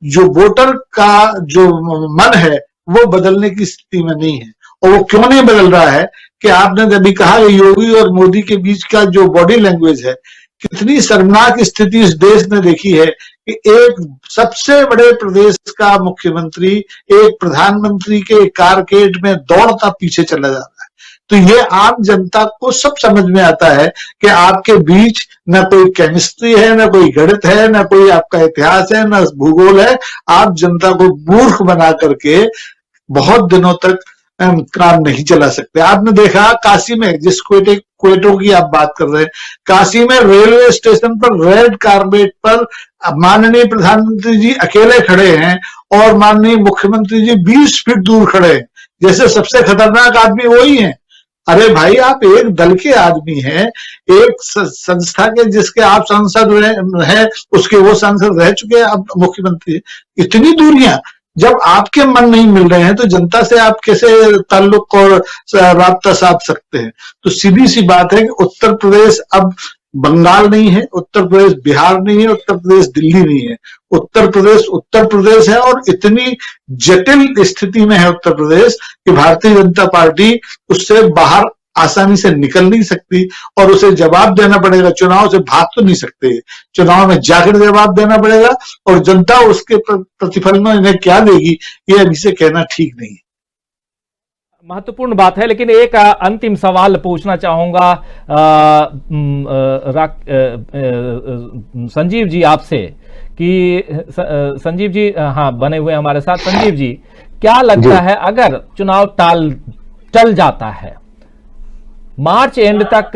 जो वोटर का जो मन है वो बदलने की स्थिति में नहीं है। और वो क्यों नहीं बदल रहा है कि आपने अभी कहा योगी और मोदी के बीच का जो बॉडी लैंग्वेज है, कितनी शर्मनाक स्थिति इस देश ने देखी है कि एक सबसे बड़े प्रदेश का मुख्यमंत्री एक प्रधानमंत्री के कारकेड में दौड़ता पीछे चला जा रहा है। तो ये आम जनता को सब समझ में आता है कि आपके बीच न कोई केमिस्ट्री है, न कोई गणित है, न कोई आपका इतिहास है, न भूगोल है। आप जनता को मूर्ख बना करके बहुत दिनों तक काम नहीं चला सकते। आपने देखा काशी में, जिस क्वेटों की आप बात कर रहे हैं, काशी में रेलवे स्टेशन पर रेड कारपेट पर माननीय प्रधानमंत्री जी अकेले खड़े हैं और माननीय मुख्यमंत्री जी 20 फीट दूर खड़े हैं, जैसे सबसे खतरनाक आदमी वही है। अरे भाई, आप एक दल के आदमी हैं, एक संस्था के जिसके आप सांसद हैं, उसके वो सांसद रह चुके हैं, अब मुख्यमंत्री। इतनी दूरियां, जब आपके मन नहीं मिल रहे हैं तो जनता से आप कैसे ताल्लुक और राब्ता साध सकते हैं? तो सीधी सी बात है कि उत्तर प्रदेश अब बंगाल नहीं है, उत्तर प्रदेश बिहार नहीं है, उत्तर प्रदेश दिल्ली नहीं है। उत्तर प्रदेश है और इतनी जटिल स्थिति में है उत्तर प्रदेश कि भारतीय जनता पार्टी उससे बाहर आसानी से निकल नहीं सकती और उसे जवाब देना पड़ेगा। चुनाव से भाग तो नहीं सकते, चुनाव में जाकर जवाब देना पड़ेगा और जनता उसके प्रतिफल में इन्हें क्या देगी ये अभी से कहना ठीक नहीं है। महत्वपूर्ण बात है, लेकिन एक अंतिम सवाल पूछना चाहूंगा संजीव जी आपसे कि संजीव जी, हाँ बने हुए हमारे साथ। संजीव जी, क्या लगता है अगर चुनाव टल जाता है, मार्च एंड तक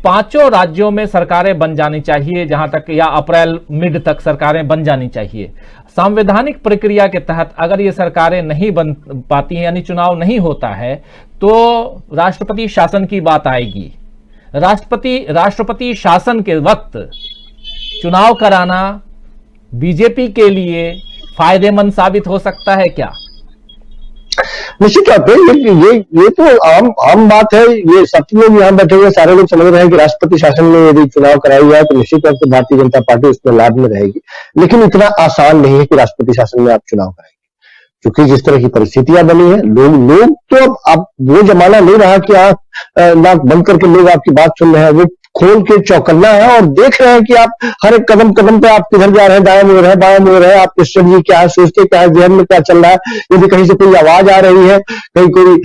5 राज्यों में सरकारें बन जानी चाहिए, जहां तक, या अप्रैल मिड तक सरकारें बन जानी चाहिए। संवैधानिक प्रक्रिया के तहत अगर ये सरकारें नहीं बन पाती हैं, यानी चुनाव नहीं होता है, तो राष्ट्रपति शासन की बात आएगी। राष्ट्रपति शासन के वक्त चुनाव कराना बीजेपी के लिए फायदेमंद साबित हो सकता है क्या? निश्चित तौर पे ये तो आम बात है। ये सब लोग यहाँ बैठे हुए सारे लोग समझ रहे हैं कि राष्ट्रपति शासन में यदि चुनाव कराया जाए तो निश्चित तौर से भारतीय जनता पार्टी उसमें लाभ में रहेगी। लेकिन इतना आसान नहीं है कि राष्ट्रपति शासन में आप चुनाव कराएंगे, क्योंकि जिस तरह की परिस्थितियां बनी है, लोग तो अब वो जमाना नहीं रहा कि आप नाक बंद करके लोग आपकी बात सुन रहे हैं। वो खोल के चौकन्ना है और देख रहे हैं कि आप हर एक कदम कदम पे आप किधर जा रहे हैं, दाएं मुड़ रहे हैं, बाएं मुड़ रहे हैं, आपकी स्ट्रेटजी क्या है, सोचते क्या है, जहन में क्या चल रहा है। यदि कहीं से कोई आवाज आ रही है, कहीं कोई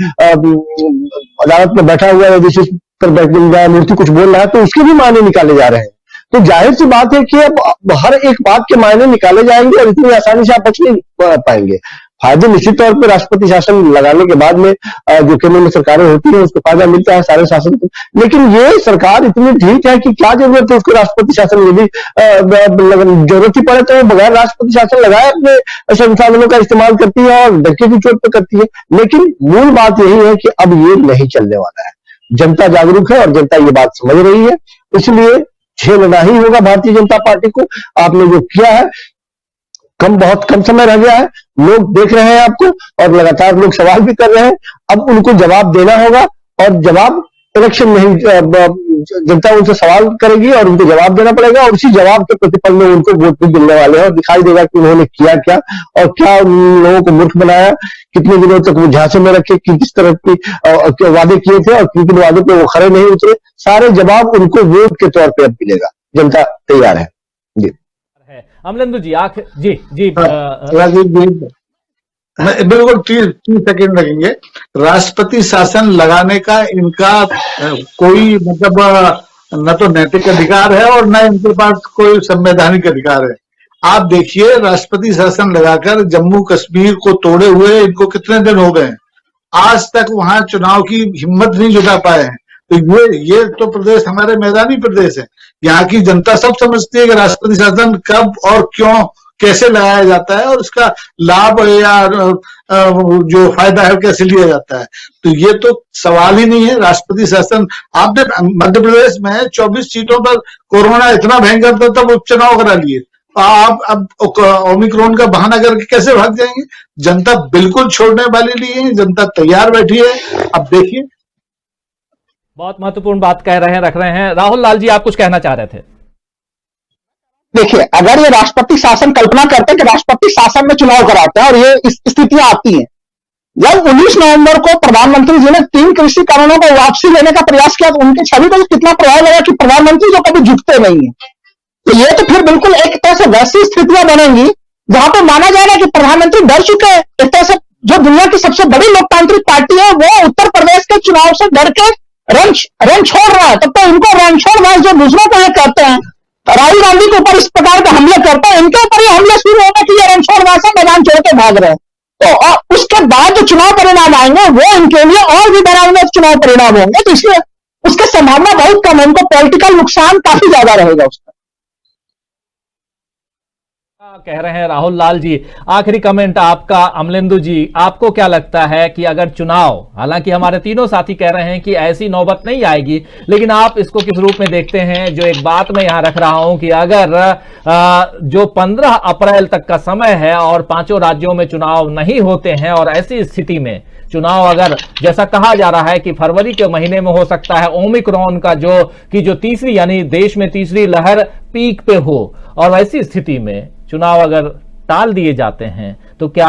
अदालत में बैठा हुआ है, जिस पर न्यायमूर्ति कुछ बोल रहा है, तो उसके भी मायने निकाले जा रहे हैं। तो जाहिर सी बात है कि अब हर एक बात के मायने निकाले जाएंगे और इतनी आसानी से आप बच नहीं पाएंगे। फायदे निश्चित तौर पर राष्ट्रपति शासन लगाने के बाद में जो केंद्र में सरकारें होती हैं उसको फायदा मिलता है सारे शासन को। लेकिन ये सरकार इतनी ढीठ है कि क्या जरूरत है उसको राष्ट्रपति शासन, यदि जरूरत ही पड़े तो वो बगैर राष्ट्रपति शासन लगाए अपने संसाधनों का इस्तेमाल करती है और धक्के की चोट पर करती है। लेकिन मूल बात यही है कि अब ये नहीं चलने वाला है। जनता जागरूक है और जनता ये बात समझ रही है, इसलिए झेलना ही होगा भारतीय जनता पार्टी को। आपने जो किया है, बहुत कम समय रह गया है, लोग देख रहे हैं आपको और लगातार लोग सवाल भी कर रहे हैं। अब उनको जवाब देना होगा और जवाब इलेक्शन में ही जनता उनसे सवाल करेगी और उनको जवाब देना पड़ेगा और उसी जवाब के प्रतिफल में उनको वोट भी मिलने वाले हैं और दिखाई देगा कि उन्होंने किया क्या और क्या उन लोगों को मूर्ख बनाया, कितने दिनों तक वो झांसे में रखे, किस तरह के वादे किए थे और किन वादे पे वो खड़े नहीं उतरे। सारे जवाब उनको वोट के तौर पर अब मिलेगा। जनता तैयार है। जी अमलेंदु जी, जी राजीव जी, बिल्कुल 30 सेकंड लगेंगे। राष्ट्रपति शासन लगाने का इनका कोई मतलब न तो नैतिक अधिकार है और न इनके पास कोई संवैधानिक अधिकार है। आप देखिए, राष्ट्रपति शासन लगाकर जम्मू कश्मीर को तोड़े हुए इनको कितने दिन हो गए, आज तक वहां चुनाव की हिम्मत नहीं जुटा पाए हैं। तो ये तो प्रदेश हमारे मैदानी प्रदेश है। यहाँ की जनता सब समझती है कि राष्ट्रपति शासन कब और क्यों कैसे लगाया जाता है और उसका लाभ या जो फायदा है कैसे लिया जाता है। तो ये तो सवाल ही नहीं है। राष्ट्रपति शासन, आपने मध्य प्रदेश में 24 सीटों पर कोरोना इतना भयंकर था तब उपचुनाव करा लिए। आप अब ओमिक्रॉन का बहाना करके कैसे भाग जाएंगे? जनता बिल्कुल छोड़ने वाली नहीं है, जनता तैयार बैठी है। अब देखिए, बहुत महत्वपूर्ण बात कह रहे हैं, रख रहे हैं। राहुल लाल जी, आप कुछ कहना चाह रहे थे। देखिए, अगर ये राष्ट्रपति शासन, कल्पना करते हैं कि राष्ट्रपति शासन में चुनाव कराते हैं और ये स्थितियां आती हैं, जब 19 नवंबर को प्रधानमंत्री जी ने 3 कृषि कानूनों को वापसी लेने का प्रयास किया तो उनकी छवि को कितना प्रभाव लगा कि प्रधानमंत्री जो कभी झुकते नहीं है। तो ये तो फिर बिल्कुल एक तरह से वैसी स्थितियां बनेंगी जहां पर माना जाएगा कि प्रधानमंत्री डर चुके हैं। एक तरह से जो दुनिया की सबसे बड़ी लोकतांत्रिक पार्टी है वो उत्तर प्रदेश के चुनाव से डर के रन छोड़ रहा है। तब तो इनको रण छोड़, जो दूसरों को ये कहते हैं राहुल गांधी के ऊपर इस प्रकार के हमले करते हैं, इनके ऊपर ये हमले शुरू होने की रण छोड़ से मैदान छोड़ के भाग रहे हैं। तो उसके बाद जो चुनाव परिणाम आएंगे वो इनके लिए और भी भयानक चुनाव परिणाम होंगे। तो इसलिए उसकी संभावना बहुत कम है, उनको पॉलिटिकल नुकसान काफी ज्यादा रहेगा उसका। कह रहे हैं राहुल लाल जी। आखिरी कमेंट आपका, अमलेंदु जी, आपको क्या लगता है कि अगर चुनाव, हालांकि हमारे तीनों साथी कह रहे हैं कि ऐसी नौबत नहीं आएगी, लेकिन आप इसको किस रूप में देखते हैं? जो एक बात मैं यहां रख रहा हूं कि अगर जो 15 अप्रैल तक का समय है और 5 राज्यों में चुनाव नहीं होते हैं और ऐसी स्थिति में चुनाव अगर जैसा कहा जा रहा है कि फरवरी के महीने में हो सकता है, ओमिक्रॉन का जो तीसरी, यानी देश में तीसरी लहर पीक पे हो, और ऐसी स्थिति में चुनाव अगर टाल दिए जाते हैं तो क्या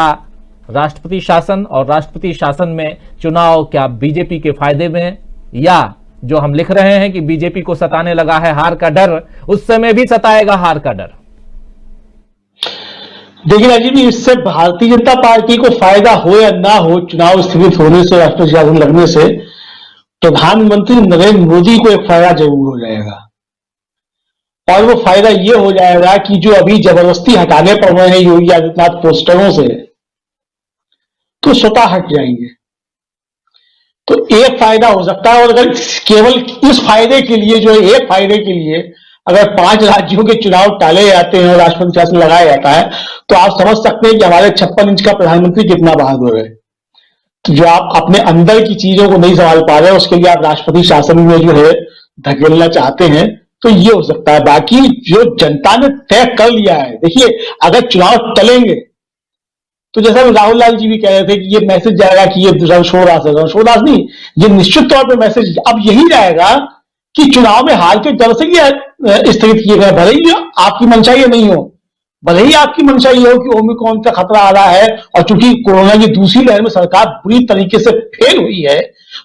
राष्ट्रपति शासन और राष्ट्रपति शासन में चुनाव क्या बीजेपी के फायदे में, या जो हम लिख रहे हैं कि बीजेपी को सताने लगा है हार का डर, उस समय भी सताएगा हार का डर? देखिए राजीव जी, इससे भारतीय जनता पार्टी को फायदा हो या ना हो चुनाव स्थगित होने से, राष्ट्रपति शासन लगने से, प्रधानमंत्री नरेंद्र मोदी को एक फायदा जरूर हो जाएगा। और वो फायदा ये हो जाएगा कि जो अभी जबरदस्ती हटाने पड़ रहे हैं योगी आदित्यनाथ पोस्टरों से, तो स्वतः हट जाएंगे। तो एक फायदा हो सकता है। और अगर केवल इस फायदे के लिए, जो है एक फायदे के लिए, अगर 5 राज्यों के चुनाव टाले जाते हैं और राष्ट्रपति शासन लगाया जाता है, तो आप समझ सकते हैं कि हमारे 56 इंच का प्रधानमंत्री कितना बहादुर है। तो जो आप अपने अंदर की चीजों को नहीं संभाल पा रहे, उसके लिए आप राष्ट्रपति शासन में जो है धकेलना चाहते हैं, तो ये हो सकता है। बाकी जो जनता ने तय कर लिया है, देखिए अगर चुनाव टलेंगे तो जैसा राहुल लाल जी भी कह रहे थे कि ये मैसेज जाएगा कि ये रणछोड़दास नहीं, ये निश्चित तौर पे मैसेज अब यही जाएगा कि चुनाव में हार के डर से स्थगित किए गए। भले ही आपकी मंशा ये नहीं हो, भले ही आपकी मंशा ये हो कि ओमिक्रॉन का खतरा आ रहा है, और चूंकि कोरोना की दूसरी लहर में सरकार बुरी तरीके से फेल हुई है,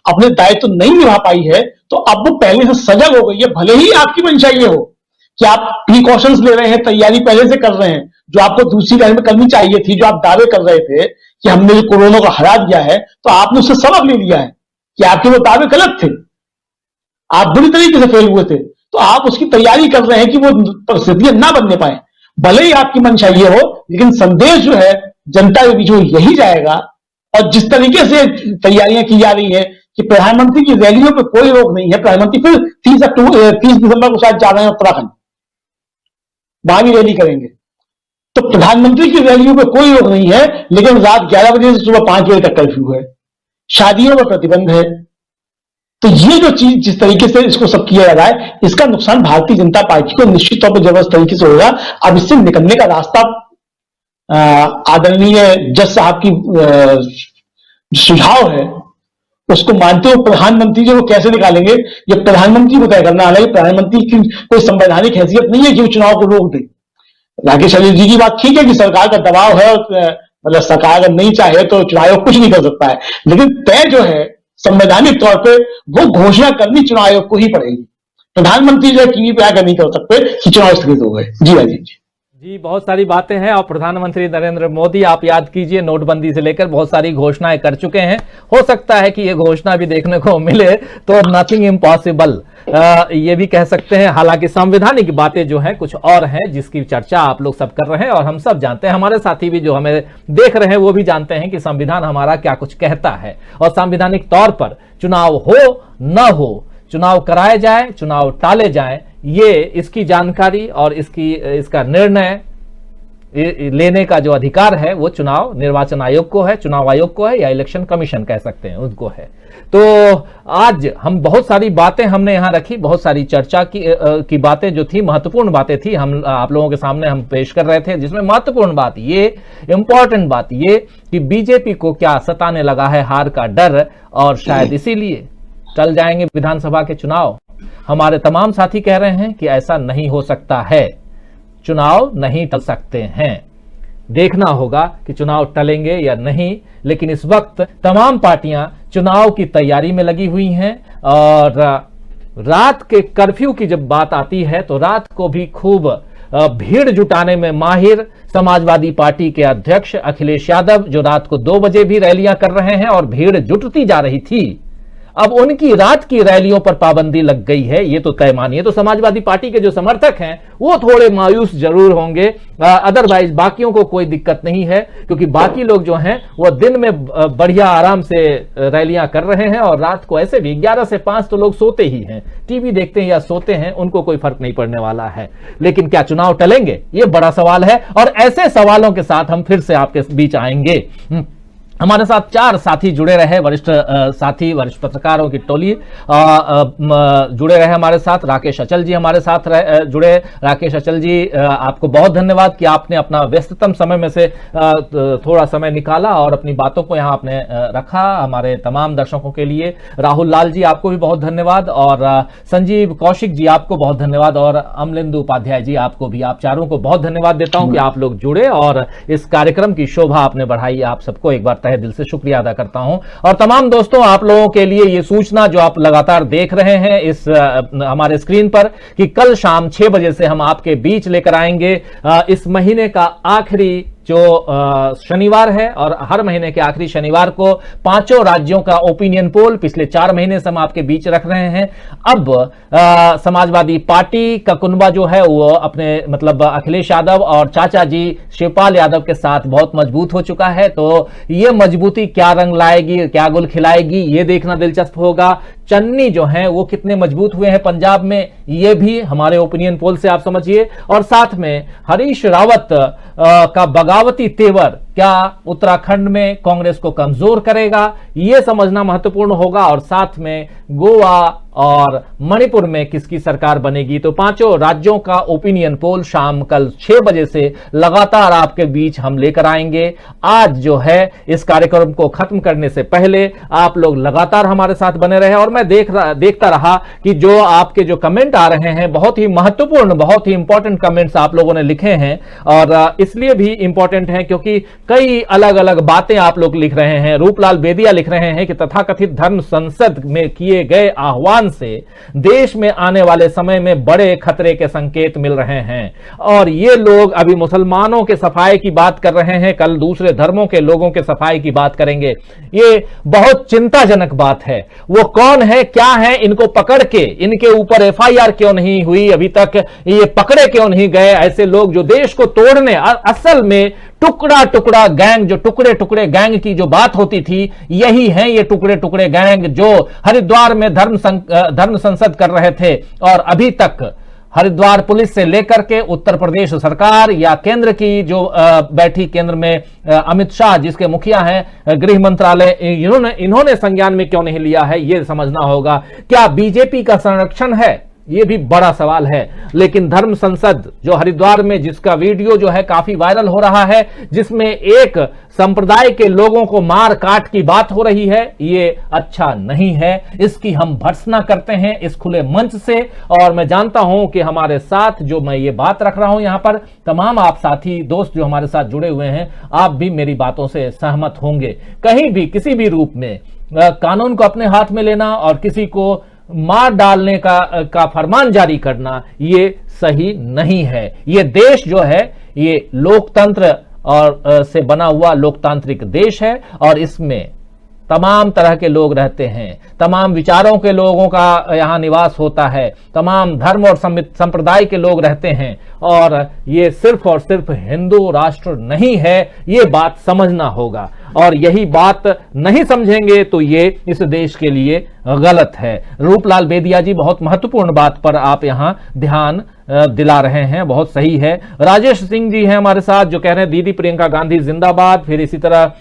अपने दायित्व तो नहीं निभा पाई है, तो अब वो पहले से सजग हो गई है। भले ही आपकी मंशा ये हो कि आप प्रिकॉशंस ले रहे हैं, तैयारी पहले से कर रहे हैं, जो आपको दूसरी लहर में करनी चाहिए थी, जो आप दावे कर रहे थे कि हमने जो कोरोना को हरा दिया है, तो आपने उससे सबक ले लिया है कि आपके वो दावे गलत थे, आप बुरी तरीके से फेल हुए थे। तो आप उसकी तैयारी कर रहे हैं कि वो परिस्थितियां ना बनने पाए। भले ही आपकी मंशा ये हो, लेकिन संदेश जो है जनता के बीच में यही जाएगा। और जिस तरीके से तैयारियां की जा रही है कि प्रधानमंत्री की रैलियों पे कोई रोक नहीं है, प्रधानमंत्री फिर 30 दिसंबर को शायद जा रहे हैं उत्तराखंड, वहां भी रैली करेंगे, तो प्रधानमंत्री की रैलियों पे कोई रोक नहीं है, लेकिन रात 11 बजे से सुबह 5 बजे तक कर्फ्यू है, शादियों में प्रतिबंध है। तो ये जो चीज जिस तरीके से इसको सब किया जा रहा है, इसका नुकसान भारतीय जनता पार्टी को निश्चित तौर पर जबरदस्त तरीके से होगा। अब इससे निकलने का रास्ता आदरणीय जज साहब की सुझाव है, उसको मानते हुए प्रधानमंत्री जो वो कैसे निकालेंगे, ये प्रधानमंत्री को तय करना। हालांकि प्रधानमंत्री की कोई संवैधानिक हैसियत नहीं है कि वो चुनाव को रोक दे। राकेश अली जी की बात ठीक है कि सरकार का दबाव है, मतलब सरकार अगर नहीं चाहे तो चुनाव आयोग कुछ नहीं कर सकता है, लेकिन तय जो है संवैधानिक तौर पे वो घोषणा करनी चुनाव आयोग को ही पड़ेगी। प्रधानमंत्री जो टीवी पे आकर नहीं कर सकते कि चुनाव स्थगित हो गए। जी राजीव जी, बहुत सारी बातें हैं। और प्रधानमंत्री नरेंद्र मोदी, आप याद कीजिए, नोटबंदी से लेकर बहुत सारी घोषणाएं कर चुके हैं। हो सकता है कि ये घोषणा भी देखने को मिले, तो नथिंग इम्पॉसिबल ये भी कह सकते हैं। हालांकि संवैधानिक बातें जो हैं कुछ और हैं, जिसकी चर्चा आप लोग सब कर रहे हैं और हम सब जानते हैं, हमारे साथी भी जो हमें देख रहे हैं वो भी जानते हैं कि संविधान हमारा क्या कुछ कहता है। और संवैधानिक तौर पर चुनाव हो न हो, चुनाव कराए जाए, चुनाव टाले जाए, ये इसकी जानकारी और इसका निर्णय लेने का जो अधिकार है वो चुनाव निर्वाचन आयोग को है, चुनाव आयोग को है, या इलेक्शन कमीशन कह सकते हैं उनको है। तो आज हम बहुत सारी बातें हमने यहां रखी, बहुत सारी चर्चा की बातें जो थी, महत्वपूर्ण बातें थी, हम आप लोगों के सामने हम पेश कर रहे थे, जिसमें महत्वपूर्ण बात ये, इंपॉर्टेंट बात ये कि बीजेपी को क्या सताने लगा है हार का डर, और शायद इसीलिए टल जाएंगे विधानसभा के चुनाव। हमारे तमाम साथी कह रहे हैं कि ऐसा नहीं हो सकता है, चुनाव नहीं टल सकते हैं। देखना होगा कि चुनाव टलेंगे या नहीं, लेकिन इस वक्त तमाम पार्टियां चुनाव की तैयारी में लगी हुई हैं। और रात के कर्फ्यू की जब बात आती है तो रात को भी खूब भीड़ जुटाने में माहिर समाजवादी पार्टी के अध्यक्ष अखिलेश यादव, जो रात को 2 बजे भी रैलियां कर रहे हैं और भीड़ जुटती जा रही थी, अब उनकी रात की रैलियों पर पाबंदी लग गई है, ये तो तय मानिए। तो समाजवादी पार्टी के जो समर्थक हैं वो थोड़े मायूस जरूर होंगे, अदरवाइज बाकियों को कोई दिक्कत नहीं है, क्योंकि बाकी लोग जो हैं वो दिन में बढ़िया आराम से रैलियां कर रहे हैं, और रात को ऐसे भी 11 से 5 तो लोग सोते ही हैं, टीवी देखते हैं या सोते हैं, उनको कोई फर्क नहीं पड़ने वाला है। लेकिन क्या चुनाव टलेंगे, ये बड़ा सवाल है, और ऐसे सवालों के साथ हम फिर से आपके बीच आएंगे। हमारे साथ 4 साथी जुड़े रहे, वरिष्ठ साथी, वरिष्ठ पत्रकारों की टोली जुड़े रहे हमारे साथ। राकेश अचल जी हमारे साथ जुड़े। राकेश अचल जी, आपको बहुत धन्यवाद कि आपने अपना व्यस्ततम समय में से थोड़ा समय निकाला और अपनी बातों को यहाँ आपने रखा हमारे तमाम दर्शकों के लिए। राहुल लाल जी, आपको भी बहुत धन्यवाद, और संजीव कौशिक जी, आपको बहुत धन्यवाद, और अमलेंदु उपाध्याय जी, आपको भी, आप चारों को बहुत धन्यवाद देता हूं कि आप लोग जुड़े और इस कार्यक्रम की शोभा आपने बढ़ाई। आप सबको एक बार दिल से शुक्रिया अदा करता हूं। और तमाम दोस्तों, आप लोगों के लिए ये सूचना जो आप लगातार देख रहे हैं इस हमारे स्क्रीन पर, कि कल शाम 6 बजे से हम आपके बीच लेकर आएंगे इस महीने का आखिरी जो शनिवार है, और हर महीने के आखिरी शनिवार को 5 राज्यों का ओपिनियन पोल पिछले 4 महीने से हम आपके बीच रख रहे हैं। अब समाजवादी पार्टी का कुनबा जो है वो अपने मतलब अखिलेश यादव और चाचा जी शिवपाल यादव के साथ बहुत मजबूत हो चुका है। तो ये मजबूती क्या रंग लाएगी, क्या गुल खिलाएगी, ये देखना दिलचस्प होगा। चन्नी जो है वो कितने मजबूत हुए हैं पंजाब में, ये भी हमारे ओपिनियन पोल से आप समझिए। और साथ में हरीश रावत का बगावती तेवर क्या उत्तराखंड में कांग्रेस को कमजोर करेगा, यह समझना महत्वपूर्ण होगा। और साथ में गोवा और मणिपुर में किसकी सरकार बनेगी। तो 5 राज्यों का ओपिनियन पोल शाम कल 6 बजे से लगातार आपके बीच हम लेकर आएंगे। आज जो है इस कार्यक्रम को खत्म करने से पहले आप लोग लगातार हमारे साथ बने रहे, और मैं देखता रहा कि जो आपके जो कमेंट आ रहे हैं बहुत ही महत्वपूर्ण, बहुत ही इंपॉर्टेंट कमेंट्स आप लोगों ने लिखे हैं, और इसलिए भी इंपॉर्टेंट है क्योंकि कई अलग अलग बातें आप लोग लिख रहे हैं। रूपलाल बेदिया लिख रहे हैं कि तथाकथित धर्म संसद में किए गए आह्वान से देश में आने वाले समय में बड़े खतरे के संकेत मिल रहे हैं, और ये लोग अभी मुसलमानों के सफाई की बात कर रहे हैं, कल दूसरे धर्मों के लोगों के सफाई की बात करेंगे। ये बहुत चिंताजनक बात है। वो कौन है, क्या है, इनको पकड़ के इनके ऊपर FIR क्यों नहीं हुई अभी तक, ये पकड़े क्यों नहीं गए ऐसे लोग जो देश को तोड़ने, असल में टुकड़ा टुकड़ा गैंग, जो टुकड़े टुकड़े गैंग की जो बात होती थी, यही है ये टुकड़े टुकड़े गैंग जो हरिद्वार में धर्म संसद कर रहे थे, और अभी तक हरिद्वार पुलिस से लेकर के उत्तर प्रदेश सरकार या केंद्र की जो बैठी केंद्र में अमित शाह जिसके मुखिया हैं गृह मंत्रालय, इन्होंने संज्ञान में क्यों नहीं लिया है, यह समझना होगा। क्या बीजेपी का संरक्षण है, ये भी बड़ा सवाल है। लेकिन धर्म संसद जो हरिद्वार में, जिसका वीडियो जो है काफी वायरल हो रहा है, जिसमें एक संप्रदाय के लोगों को मार काट की बात हो रही है, ये अच्छा नहीं है। इसकी हम भर्त्सना करते हैं इस खुले मंच से, और मैं जानता हूं कि हमारे साथ जो मैं ये बात रख रहा हूं यहां पर, तमाम आप साथी दोस्त जो हमारे साथ जुड़े हुए हैं, आप भी मेरी बातों से सहमत होंगे। कहीं भी किसी भी रूप में कानून को अपने हाथ में लेना और किसी को मार डालने का फरमान जारी करना, ये सही नहीं है। ये देश जो है ये लोकतंत्र और से बना हुआ लोकतांत्रिक देश है, और इसमें तमाम तरह के लोग रहते हैं, तमाम विचारों के लोगों का यहाँ निवास होता है, तमाम धर्म और संप्रदाय के लोग रहते हैं, और ये सिर्फ और सिर्फ हिंदू राष्ट्र नहीं है, ये बात समझना होगा। और यही बात नहीं समझेंगे तो ये इस देश के लिए गलत है। रूपलाल बेदिया जी, बहुत महत्वपूर्ण बात पर आप यहां ध्यान दिला रहे हैं, बहुत सही है। राजेश सिंह जी हैं हमारे साथ जो कह रहे हैं दीदी प्रियंका गांधी जिंदाबाद। फिर इसी तरह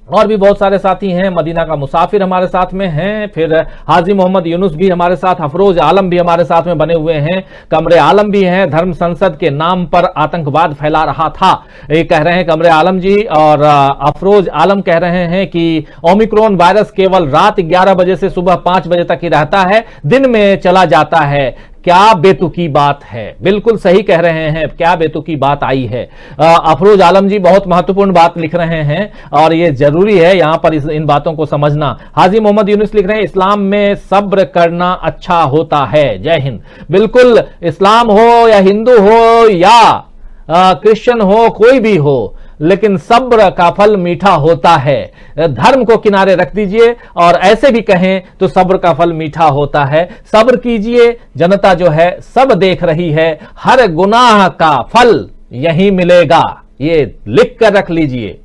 और भी बहुत सारे साथी हैं। मदीना का मुसाफिर हमारे साथ में हैं। फिर हाजी मोहम्मद यूनुस भी हमारे साथ, अफरोज आलम भी हमारे साथ में बने हुए हैं, कमरे आलम भी हैं। धर्म संसद के नाम पर आतंकवाद फैला रहा था, ये कह रहे हैं कमरे आलम जी। और अफरोज आलम कह रहे हैं कि ओमिक्रॉन वायरस केवल रात 11 बजे से सुबह 5 बजे तक ही रहता है, दिन में चला जाता है। क्या बेतुकी बात है, बिल्कुल सही कह रहे हैं, क्या बेतुकी बात आई है। अफरोज आलम जी बहुत महत्वपूर्ण बात लिख रहे हैं और ये जरूरी है यहां पर इन बातों को समझना। हाजी मोहम्मद यूनुस लिख रहे हैं इस्लाम में सब्र करना अच्छा होता है। जय हिंद। बिल्कुल, इस्लाम हो या हिंदू हो या क्रिश्चियन हो, कोई भी हो, लेकिन सब्र का फल मीठा होता है। धर्म को किनारे रख दीजिए और ऐसे भी कहें तो सब्र का फल मीठा होता है। सब्र कीजिए, जनता जो है सब देख रही है, हर गुनाह का फल यही मिलेगा। ये लिख कर रख लीजिए,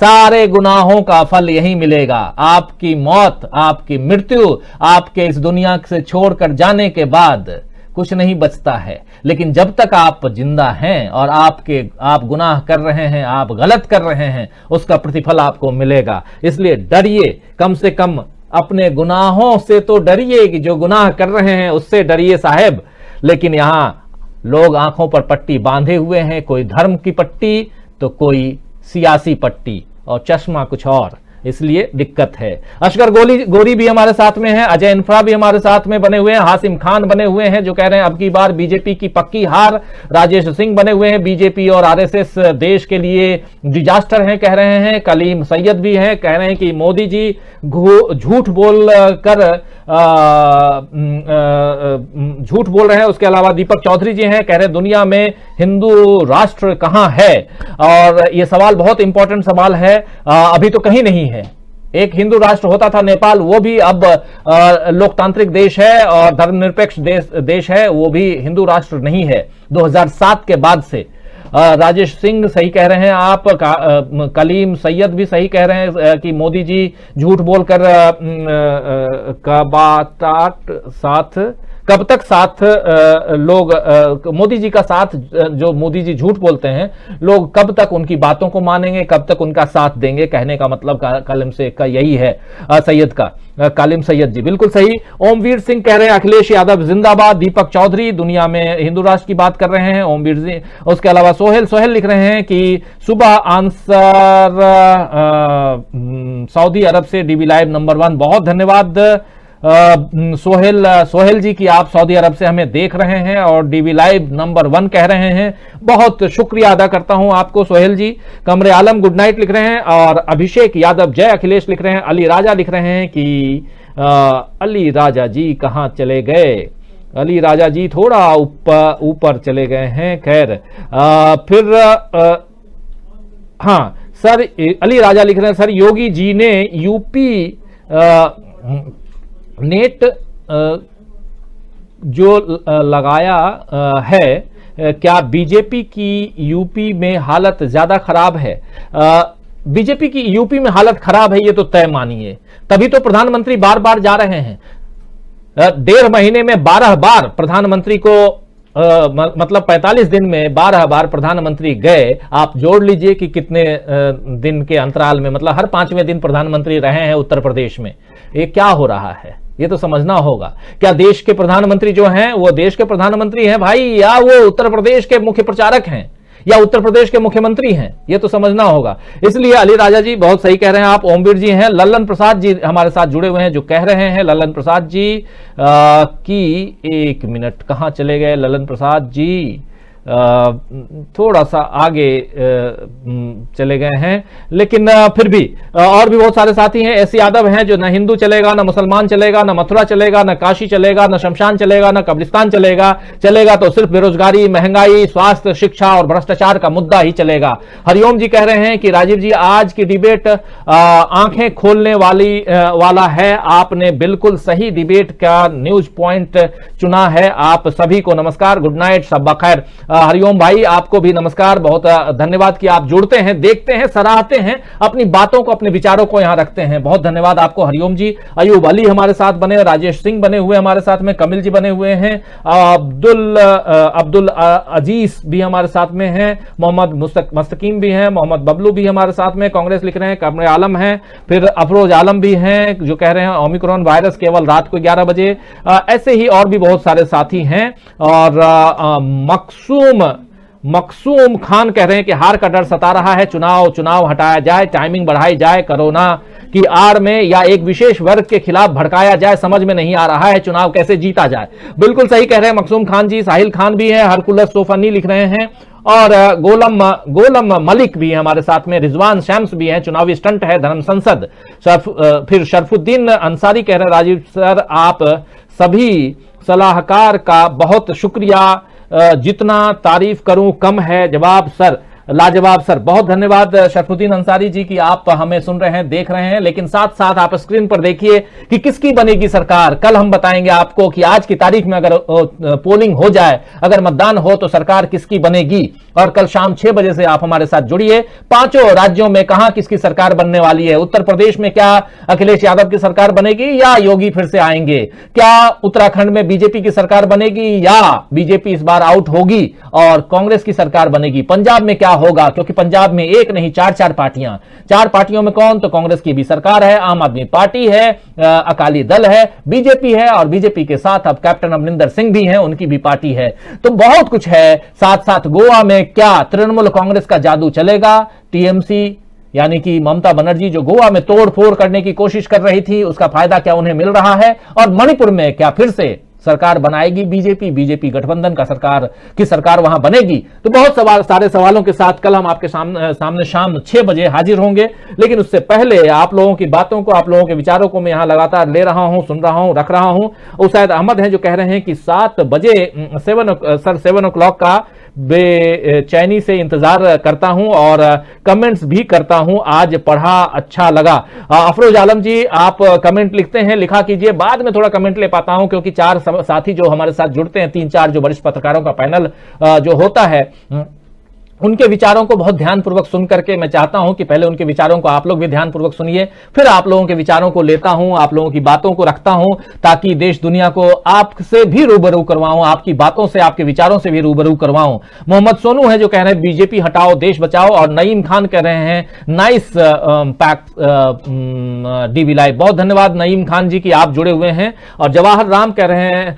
सारे गुनाहों का फल यही मिलेगा। आपकी मौत, आपकी मृत्यु, आपके इस दुनिया से छोड़कर जाने के बाद कुछ नहीं बचता है, लेकिन जब तक आप जिंदा हैं और आप गुनाह कर रहे हैं, आप गलत कर रहे हैं, उसका प्रतिफल आपको मिलेगा। इसलिए डरिए, कम से कम अपने गुनाहों से तो डरिए, कि जो गुनाह कर रहे हैं उससे डरिए साहब। लेकिन यहां लोग आंखों पर पट्टी बांधे हुए हैं, कोई धर्म की पट्टी तो कोई सियासी पट्टी, और चश्मा कुछ और, इसलिए दिक्कत है। अशकर गोरी भी हमारे साथ में है, अजय इंफ्रा भी हमारे साथ में बने हुए हैं, हासिम खान बने हुए हैं जो कह रहे हैं अब की बार बीजेपी की पक्की हार, राजेश सिंह बने हुए हैं बीजेपी और आरएसएस देश के लिए डिजास्टर हैं कह रहे हैं, कलीम सैयद भी हैं, कह रहे हैं कि मोदी जी झूठ बोल रहे हैं। उसके अलावा दीपक चौधरी जी हैं, कह रहे हैं दुनिया में हिंदू राष्ट्र कहां है, और यह सवाल बहुत इंपॉर्टेंट सवाल है। अभी तो कहीं नहीं है। एक हिंदू राष्ट्र होता था नेपाल, वो भी अब लोकतांत्रिक देश है और धर्मनिरपेक्ष देश है, वो भी हिंदू राष्ट्र नहीं है 2007 के बाद से। राजेश सिंह सही कह रहे हैं आप, कलीम सैयद भी सही कह रहे हैं कि मोदी जी झूठ बोलकर कब तक साथ लोग मोदी जी का साथ, जो मोदी जी झूठ बोलते हैं, लोग कब तक उनकी बातों को मानेंगे, कब तक उनका साथ देंगे। कहने का मतलब कालिम से का यही है, सैयद का, कालिम सैयद जी बिल्कुल सही। ओमवीर सिंह कह रहे हैं अखिलेश यादव जिंदाबाद। दीपक चौधरी दुनिया में हिंदू राष्ट्र की बात कर रहे हैं, ओमवीर जी। उसके अलावा सोहेल लिख रहे हैं कि सुबह आंसर सऊदी अरब से डीबी लाइव नंबर 1। बहुत धन्यवाद सोहेल जी की आप सऊदी अरब से हमें देख रहे हैं और डीवी लाइव नंबर 1 कह रहे हैं। बहुत शुक्रिया अदा करता हूं आपको सोहेल जी। कमरे आलम गुड नाइट लिख रहे हैं और अभिषेक यादव जय अखिलेश लिख रहे हैं। अली राजा लिख रहे हैं कि अली राजा जी कहां चले गए। अली राजा जी थोड़ा ऊपर चले गए हैं। खैर फिर हाँ सर, अली राजा लिख रहे हैं सर योगी जी ने यूपी नेट जो लगाया है, क्या बीजेपी की यूपी में हालत ज्यादा खराब है? बीजेपी की यूपी में हालत खराब है ये तो तय मानिए, तभी तो प्रधानमंत्री बार बार जा रहे हैं। 1.5 महीने में 12 बार प्रधानमंत्री को मतलब 45 दिन में 12 बार प्रधानमंत्री गए। आप जोड़ लीजिए कि कितने दिन के अंतराल में, मतलब हर 5वें दिन प्रधानमंत्री रहे हैं उत्तर प्रदेश में। ये क्या हो रहा है ये तो समझना होगा। क्या देश के प्रधानमंत्री जो हैं वो देश के प्रधानमंत्री हैं भाई, या वो उत्तर प्रदेश के मुख्य प्रचारक हैं, या उत्तर प्रदेश के मुख्यमंत्री हैं? ये तो समझना होगा। इसलिए अली राजा जी बहुत सही कह रहे हैं आप। ओमवीर जी हैं, लल्लन प्रसाद जी हमारे साथ जुड़े हुए हैं जो कह रहे हैं, लल्लन प्रसाद जी की 1 मिनट कहां चले गए लल्लन प्रसाद जी, थोड़ा सा आगे चले गए हैं, लेकिन फिर भी और भी बहुत सारे साथी हैं। एस यादव हैं जो न हिंदू चलेगा, न मुसलमान चलेगा, न मथुरा चलेगा, न काशी चलेगा, न शमशान चलेगा, न कब्रिस्तान चलेगा तो सिर्फ बेरोजगारी, महंगाई, स्वास्थ्य, शिक्षा और भ्रष्टाचार का मुद्दा ही चलेगा। हरिओम जी कह रहे हैं कि राजीव जी आज की डिबेट आंखें खोलने वाला है। आपने बिल्कुल सही डिबेट का न्यूज पॉइंट चुना है। आप सभी को नमस्कार, गुड नाइट, शब्बा खैर। हरिओम भाई, आपको भी नमस्कार, बहुत धन्यवाद कि आप जुड़ते हैं, देखते हैं, सराहते हैं, अपनी बातों को, अपने विचारों को यहां रखते हैं। बहुत धन्यवाद आपको हरिओम जी। अयूब अली हमारे साथ बने, राजेश सिंह बने हुए हमारे साथ में, कमिल जी बने हुए हैं, अब्दुल अजीज भी हमारे साथ में हैं, मोहम्मद मुस्तकीम भी हैं, मोहम्मद बबलू भी हमारे साथ में कांग्रेस लिख रहे हैं, कमरे आलम हैं, फिर अफरोज आलम भी हैं जो कह रहे हैं ओमिक्रॉन वायरस केवल रात को 11 बजे। ऐसे ही और भी बहुत सारे साथी हैं। और मकसूम खान कह रहे हैं कि हार का डर सता रहा है, चुनाव हटाया जाए, टाइमिंग बढ़ाई जाए, कोरोना की आड़ में या एक विशेष वर्ग के खिलाफ भड़काया जाए, समझ में नहीं आ रहा है चुनाव कैसे जीता जाए। बिल्कुल सही कह रहे हैं मकसूम खान जी। साहिल खान भी है, हरकुलस सोफनी लिख रहे हैं, और गोलम मलिक भी हमारे साथ में, रिजवान शम्स भी हैं, चुनावी स्टंट है धर्म संसद। फिर शरफुद्दीन अंसारी कह रहे हैं राजीव सर आप सभी सलाहकार का बहुत शुक्रिया, जितना तारीफ करूं कम है, जवाब सर लाजवाब सर। बहुत धन्यवाद शरफुद्दीन अंसारी जी की आप हमें सुन रहे हैं, देख रहे हैं, लेकिन साथ साथ आप स्क्रीन पर देखिए कि किसकी बनेगी सरकार। कल हम बताएंगे आपको कि आज की तारीख में अगर पोलिंग हो जाए, अगर मतदान हो तो सरकार किसकी बनेगी। और कल शाम 6 बजे से आप हमारे साथ जुड़िए। 5 राज्यों में कहां किसकी सरकार बनने वाली है। उत्तर प्रदेश में क्या अखिलेश यादव की सरकार बनेगी या योगी फिर से आएंगे? क्या उत्तराखंड में बीजेपी की सरकार बनेगी या बीजेपी इस बार आउट होगी और कांग्रेस की सरकार बनेगी? पंजाब में क्या होगा, क्योंकि पंजाब में एक नहीं 4 पार्टियां, 4 पार्टियों में कौन, तो कांग्रेस की भी सरकार है, आम आदमी पार्टी है, अकाली दल है, बीजेपी है, और बीजेपी के साथ अब कैप्टन अमरिंदर सिंह भी हैं, उनकी भी पार्टी है। तो बहुत कुछ है। साथ साथ गोवा में क्या तृणमूल कांग्रेस का जादू चलेगा? टीएमसी यानी कि ममता बनर्जी जो गोवा में तोड़फोड़ करने की कोशिश कर रही थी, उसका फायदा क्या उन्हें मिल रहा है? और मणिपुर में क्या फिर से सरकार बनाएगी बीजेपी गठबंधन का सरकार वहां बनेगी? तो बहुत सारे सवालों के साथ कल हम आपके सामने शाम 6 बजे हाजिर होंगे। लेकिन उससे पहले आप लोगों की बातों को, आप लोगों के विचारों को मैं यहां लगातार ले रहा हूं, सुन रहा हूं, रख रहा हूं। उसैद अहमद हैं जो कह रहे हैं कि 7 बजे 7 o'clock का बेचैनी से इंतजार करता हूं और कमेंट्स भी करता हूं, आज पढ़ा अच्छा लगा। अफरोज आलम जी आप कमेंट लिखते हैं, लिखा कीजिए, बाद में थोड़ा कमेंट ले पाता हूं क्योंकि 4 साथी जो हमारे साथ जुड़ते हैं, 3-4 जो वरिष्ठ पत्रकारों का पैनल जो होता है, उनके विचारों को बहुत ध्यानपूर्वक सुन करके मैं चाहता हूं कि पहले उनके विचारों को आप लोग भी ध्यानपूर्वक सुनिए, फिर आप लोगों के विचारों को लेता हूं, आप लोगों की बातों को रखता हूं, ताकि देश दुनिया को आपसे भी रूबरू करवाऊं, आपकी बातों से, आपके विचारों से भी रूबरू करवाऊं। मोहम्मद सोनू है जो कह रहे हैं बीजेपी हटाओ देश बचाओ, और नईम खान कह रहे हैं नाइस पैक डीवी लाइव। बहुत धन्यवाद नईम खान जी की आप जुड़े हुए हैं। और जवाहर राम कह रहे हैं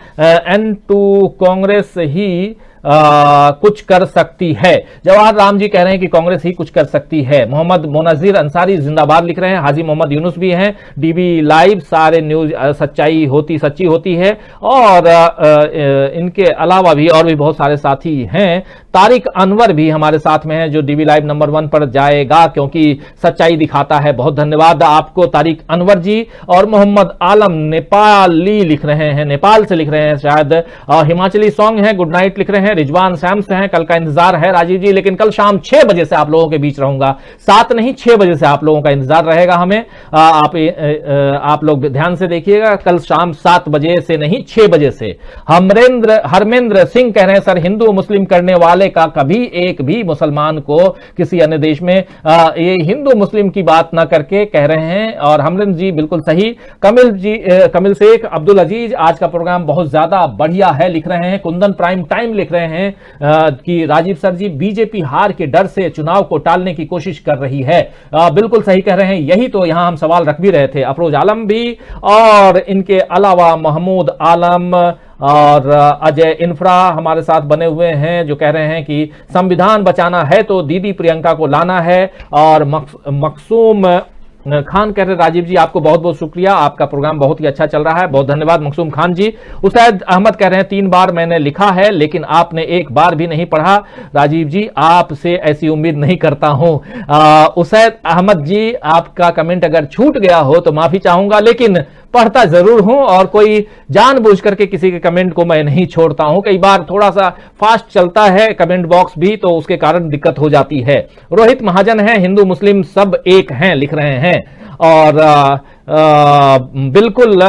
N2 कांग्रेस ही कुछ कर सकती है। जवाहर राम जी कह रहे हैं कि कांग्रेस ही कुछ कर सकती है। मोहम्मद मोनजीर अंसारी जिंदाबाद लिख रहे हैं। हाजी मोहम्मद यूनुस भी हैं। डीबी लाइव सारे न्यूज सच्ची होती है। और इनके अलावा भी और भी बहुत सारे साथी हैं। तारिक अनवर भी हमारे साथ में है जो डीबी लाइव नंबर 1 पर जाएगा क्योंकि सच्चाई दिखाता है। बहुत धन्यवाद आपको तारिक अनवर जी। और मोहम्मद आलम नेपाली लिख रहे हैं, नेपाल से लिख रहे हैं शायद, हिमाचली सॉन्ग है, गुड नाइट लिख रहे हैं। रिजवान सैम्स हैं, कल का इंतजार है राजीव जी, लेकिन कल शाम 6 बजे से आप लोगों के बीच रहूंगा। 7 नहीं 6 बजे से आप लोगों का इंतजार रहेगा हमें। आप लोग ध्यान से देखिएगा, कल शाम 7 बजे से नहीं 6 बजे से। हरमेंद्र सिंह कह रहे हैं सर हिंदू मुस्लिम करने वाले का कभी एक भी मुसलमान को किसी अन्य देश में ये हिंदू मुस्लिम की बात ना करके कह रहे हैं। और हमरिंद जी बिल्कुल सही। कमिल शेख अब्दुल अजीज आज का प्रोग्राम बहुत ज्यादा बढ़िया है लिख रहे हैं। कुंदन प्राइम टाइम लिख रहे हैं कि राजीव सर जी बीजेपी हार के डर से चुनाव को टालने की कोशिश कर रही है। बिल्कुल सही कह रहे हैं, यही तो यहां हम सवाल रख भी रहे थे। अफरोज आलम भी, और इनके अलावा महमूद आलम और अजय इन्फ्रा हमारे साथ बने हुए हैं जो कह रहे हैं कि संविधान बचाना है तो दीदी प्रियंका को लाना है। और मकसूम खान कह रहे राजीव जी आपको बहुत बहुत शुक्रिया, आपका प्रोग्राम बहुत ही अच्छा चल रहा है। बहुत धन्यवाद मकसूम खान जी। उसैद अहमद कह रहे हैं 3 बार मैंने लिखा है लेकिन आपने 1 बार भी नहीं पढ़ा। राजीव जी आपसे ऐसी उम्मीद नहीं करता हूं। उसैद अहमद जी आपका कमेंट अगर छूट गया हो तो माफी चाहूंगा, लेकिन पढ़ता जरूर हूं और कोई जानबूझ करके किसी के कमेंट को मैं नहीं छोड़ता हूं। कई बार थोड़ा सा फास्ट चलता है कमेंट बॉक्स भी, तो उसके कारण दिक्कत हो जाती है। रोहित महाजन है, हिंदू मुस्लिम सब एक हैं लिख रहे हैं। और बिल्कुल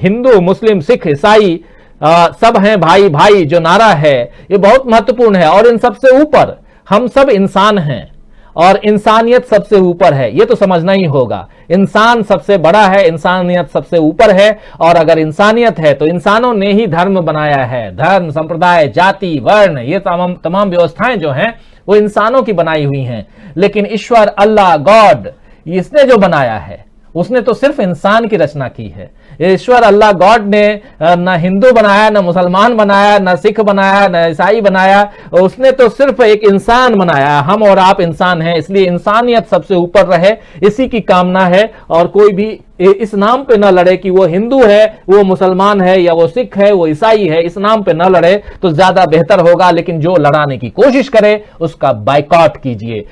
हिंदू मुस्लिम सिख ईसाई सब हैं भाई भाई जो नारा है ये बहुत महत्वपूर्ण है। और इन सबसे ऊपर हम सब इंसान हैं और इंसानियत सबसे ऊपर है, ये तो समझना ही होगा। इंसान सबसे बड़ा है, इंसानियत सबसे ऊपर है। और अगर इंसानियत है तो इंसानों ने ही धर्म बनाया है। धर्म, संप्रदाय, जाति, वर्ण, ये तमाम व्यवस्थाएं जो हैं वो इंसानों की बनाई हुई हैं। लेकिन ईश्वर, अल्लाह, गॉड, इसने जो बनाया है उसने तो सिर्फ इंसान की रचना की है। ईश्वर, अल्लाह, गॉड ने न हिंदू बनाया, न मुसलमान बनाया, न सिख बनाया, न ईसाई बनाया, उसने तो सिर्फ एक इंसान बनाया। हम और आप इंसान हैं, इसलिए इंसानियत सबसे ऊपर रहे, इसी की कामना है। और कोई भी इस नाम पे न लड़े कि वो हिंदू है, वो मुसलमान है, या वो सिख है, वो ईसाई है, इस नाम पे न लड़े तो ज्यादा बेहतर होगा। लेकिन जो लड़ाने की कोशिश करे उसका बाइकआउट कीजिए,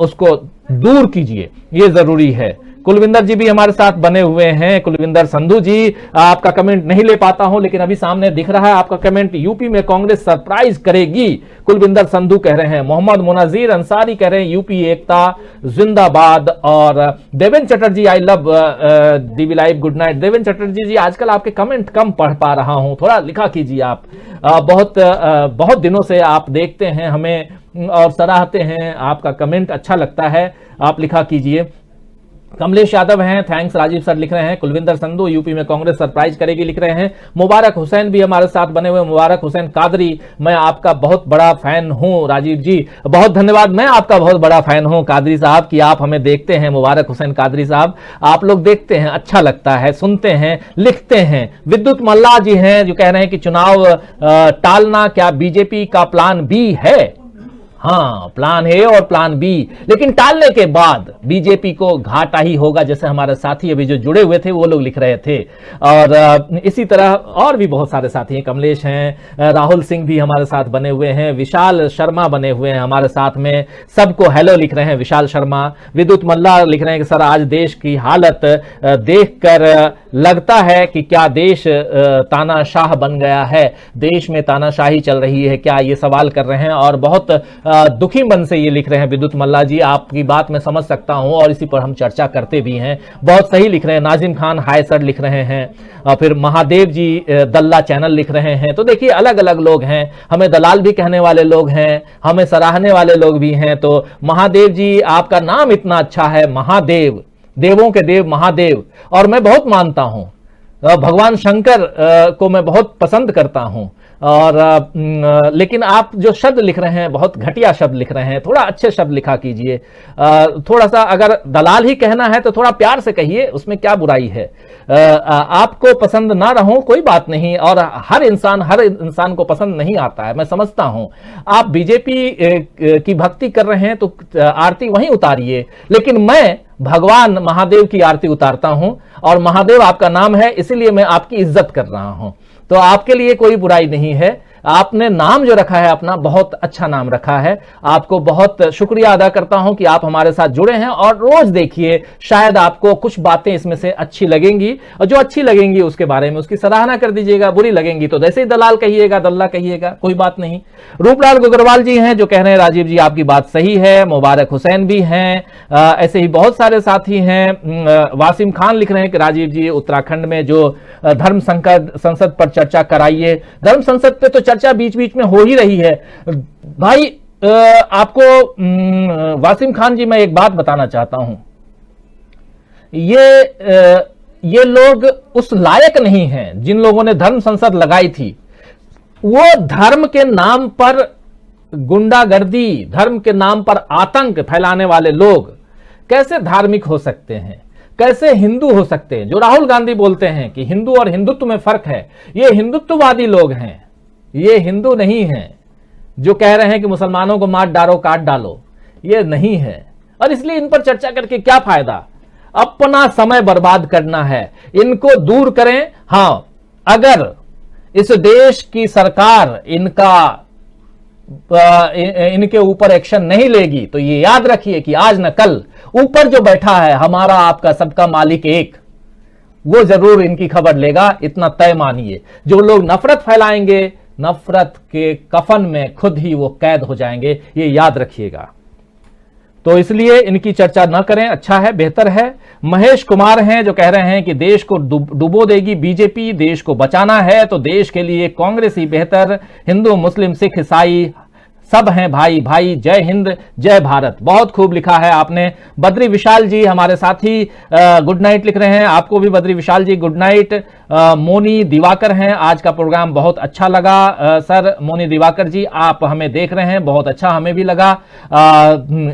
उसको दूर कीजिए, ये जरूरी है। कुलविंदर जी भी हमारे साथ बने हुए हैं। कुलविंदर संधू जी, आपका कमेंट नहीं ले पाता हूं लेकिन अभी सामने दिख रहा है आपका कमेंट। यूपी में कांग्रेस सरप्राइज करेगी, कुलविंदर संधू कह रहे हैं। मोहम्मद मुनाजिर अंसारी कह रहे हैं यूपी एकता जिंदाबाद। और Devendra Chatterjee, I love DV live, good night. Devendra Chatterjee ji, आजकल आपके कमेंट कम पढ़ पा रहा हूं, थोड़ा लिखा कीजिए आप। बहुत दिनों से आप देखते हैं हमें और सराहते हैं, आपका कमेंट अच्छा लगता है, आप लिखा कीजिए। कमलेश यादव हैं, थैंक्स राजीव सर लिख रहे हैं। कुलविंदर संधू, यूपी में कांग्रेस सरप्राइज करेगी लिख रहे हैं। मुबारक हुसैन भी हमारे साथ बने हुए। मुबारक हुसैन कादरी, मैं आपका बहुत बड़ा फैन हूं। राजीव जी बहुत धन्यवाद, मैं आपका बहुत बड़ा फैन हूं कादरी साहब कि आप हमें देखते हैं। मुबारक हुसैन कादरी साहब, आप लोग देखते हैं, अच्छा लगता है, सुनते हैं, लिखते हैं। विद्युत मल्ला जी हैं जो कह रहे हैं कि चुनाव टालना क्या बीजेपी का प्लान बी है? हाँ, प्लान ए और प्लान बी, लेकिन टालने के बाद बीजेपी को घाटा ही होगा, जैसे हमारे साथी अभी जो जुड़े हुए थे वो लोग लिख रहे थे। और इसी तरह और भी बहुत सारे साथी हैं, कमलेश हैं, राहुल सिंह भी हमारे साथ बने हुए हैं, विशाल शर्मा बने हुए हैं हमारे साथ में, सबको हेलो लिख रहे हैं विशाल शर्मा। विद्युत मल्ला लिख रहे हैं कि सर आज देश की हालत देखकर लगता है कि क्या देश तानाशाह बन गया है, देश में तानाशाही चल रही है क्या, ये सवाल कर रहे हैं। और बहुत दुखी मन से ये लिख रहे हैं विद्युत मल्ला जी, आपकी बात मैं समझ सकता हूं और इसी पर हम चर्चा करते भी हैं। बहुत सही लिख रहे हैं। नाजिम खान हाय सर लिख रहे हैं। और फिर महादेव जी दल्ला चैनल लिख रहे हैं। तो देखिए अलग अलग लोग हैं, हमें दलाल भी कहने वाले लोग हैं, हमें सराहने वाले लोग भी हैं। तो महादेव जी, आपका नाम इतना अच्छा है, महादेव, देवों के देव महादेव, और मैं बहुत मानता हूं, भगवान शंकर को मैं बहुत पसंद करता हूं। और लेकिन आप जो शब्द लिख रहे हैं बहुत घटिया शब्द लिख रहे हैं, थोड़ा अच्छे शब्द लिखा कीजिए। थोड़ा सा अगर दलाल ही कहना है तो थोड़ा प्यार से कहिए, उसमें क्या बुराई है। आपको पसंद ना रहो कोई बात नहीं, और हर इंसान को पसंद नहीं आता है, मैं समझता हूं। आप बीजेपी की भक्ति कर रहे हैं तो आरती वहीं उतारिए, लेकिन मैं भगवान महादेव की आरती उतारता हूं और महादेव आपका नाम है, इसीलिए मैं आपकी इज्जत कर रहा हूं। तो आपके लिए कोई बुराई नहीं है। आपने नाम जो रखा है अपना, बहुत अच्छा नाम रखा है। आपको बहुत शुक्रिया अदा करता हूं कि आप हमारे साथ जुड़े हैं। और रोज देखिए, शायद आपको कुछ बातें इसमें से अच्छी लगेंगी, और जो अच्छी लगेंगी उसके बारे में उसकी सराहना कर दीजिएगा, बुरी लगेंगी तो जैसे ही दलाल कहिएगा, दल्ला कहिएगा, कोई बात नहीं। रूपलाल गुगरवाल जी हैं जो कह रहे हैं राजीव जी आपकी बात सही है। मुबारक हुसैन भी हैं, ऐसे ही बहुत सारे साथी हैं। वासिम खान लिख रहे हैं कि राजीव जी उत्तराखंड में जो धर्म संसद पर चर्चा कराइए। धर्म संसद पे तो चर्चा बीच बीच में हो ही रही है भाई। आपको वासिम खान जी मैं एक बात बताना चाहता हूं, ये लोग उस लायक नहीं हैं जिन लोगों ने धर्म संसद लगाई थी। वो धर्म के नाम पर गुंडागर्दी, धर्म के नाम पर आतंक फैलाने वाले लोग कैसे धार्मिक हो सकते हैं, कैसे हिंदू हो सकते हैं। जो राहुल गांधी बोलते हैं कि हिंदू और हिंदुत्व में फर्क है, ये हिंदुत्ववादी लोग हैं, ये हिंदू नहीं हैं। जो कह रहे हैं कि मुसलमानों को मार डालो, काट डालो, ये नहीं है। और इसलिए इन पर चर्चा करके क्या फायदा, अपना समय बर्बाद करना है। इनको दूर करें। हां, अगर इस देश की सरकार इनके ऊपर एक्शन नहीं लेगी तो ये याद रखिए कि आज न कल ऊपर जो बैठा है, हमारा आपका सबका मालिक एक, वो जरूर इनकी खबर लेगा, इतना तय मानिए। जो लोग नफरत फैलाएंगे, नफरत के कफन में खुद ही वो कैद हो जाएंगे, ये याद रखिएगा। तो इसलिए इनकी चर्चा न करें, अच्छा है, बेहतर है। महेश कुमार हैं जो कह रहे हैं कि देश को डुबो देगी बीजेपी, देश को बचाना है तो देश के लिए कांग्रेस ही बेहतर, हिंदू मुस्लिम सिख ईसाई सब हैं भाई भाई, जय हिंद जय भारत। बहुत खूब लिखा है आपने। बद्री विशाल जी हमारे साथी गुड नाइट लिख रहे हैं, आपको भी बद्री विशाल जी गुड नाइट। मोनी दिवाकर हैं, आज का प्रोग्राम बहुत अच्छा लगा सर। मोनी दिवाकर जी आप हमें देख रहे हैं, बहुत अच्छा हमें भी लगा,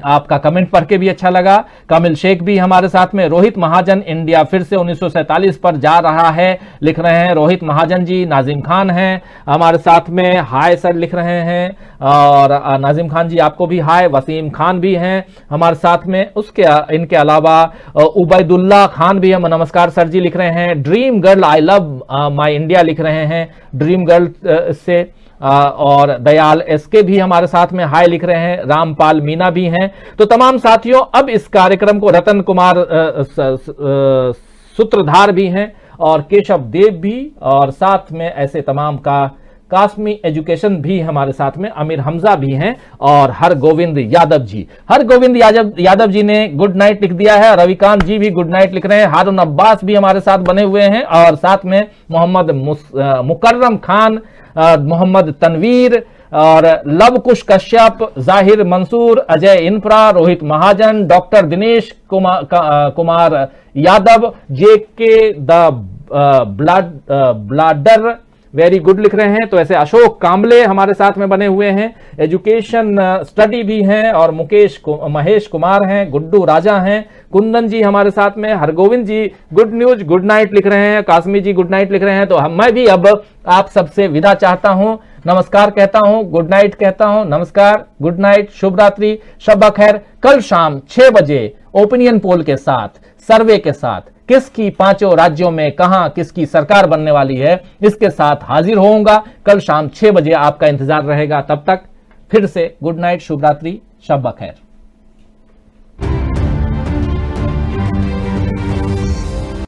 आपका कमेंट पढ़ के भी अच्छा लगा। कामिल शेख भी हमारे साथ में। रोहित महाजन, इंडिया फिर से 1947 पर जा रहा है लिख रहे हैं रोहित महाजन जी। नाजिम खान हैं हमारे साथ में, हाय सर लिख रहे हैं। और नाजिम खान जी आपको भी हाय। वसीम खान भी हैं हमारे साथ में। उसके इनके अलावा उबैदुल्ला खान भी हम नमस्कार सर जी लिख रहे हैं। Dream girl I love my India लिख रहे हैं ड्रीम गर्ल से। और दयाल एसके भी हमारे साथ में हाय लिख रहे हैं। रामपाल मीना भी हैं। तो तमाम साथियों, अब इस कार्यक्रम को रतन कुमार सूत्रधार भी हैं और केशव देव भी, और साथ में ऐसे तमाम का कास्मी एजुकेशन भी हमारे साथ में, अमीर हमजा भी हैं और हर गोविंद यादव जी। हर गोविंद यादव जी ने गुड नाइट लिख दिया है। रविकांत जी भी गुड नाइट लिख रहे हैं। हारून अब्बास भी हमारे साथ बने हुए हैं और साथ में मोहम्मद मुकर्रम खान, मोहम्मद तनवीर और लवकुश कश्यप, जाहिर मंसूर, अजय इनफ्रा, रोहित महाजन, डॉक्टर दिनेश कुमार यादव, जेके द ब्लाडर वेरी गुड लिख रहे हैं। तो ऐसे अशोक कांबले हमारे साथ में बने हुए हैं। एजुकेशन स्टडी भी हैं और महेश कुमार हैं, गुड्डू राजा हैं, कुंदन जी हमारे साथ में, हरगोविंद जी गुड न्यूज गुड नाइट लिख रहे हैं, कासमी जी गुड नाइट लिख रहे हैं। तो मैं भी अब आप सबसे विदा चाहता हूं, नमस्कार कहता हूं, गुड नाइट कहता हूं, नमस्कार, गुड नाइट, शुभ रात्रि, शब खैर। कल शाम 6 बजे ओपिनियन पोल के साथ, सर्वे के साथ, किसकी 5 राज्यों में कहां किसकी सरकार बनने वाली है, इसके साथ हाजिर होऊंगा। कल शाम 6 बजे आपका इंतजार रहेगा। तब तक फिर से गुड नाइट, शुभ रात्रि, शब खैर।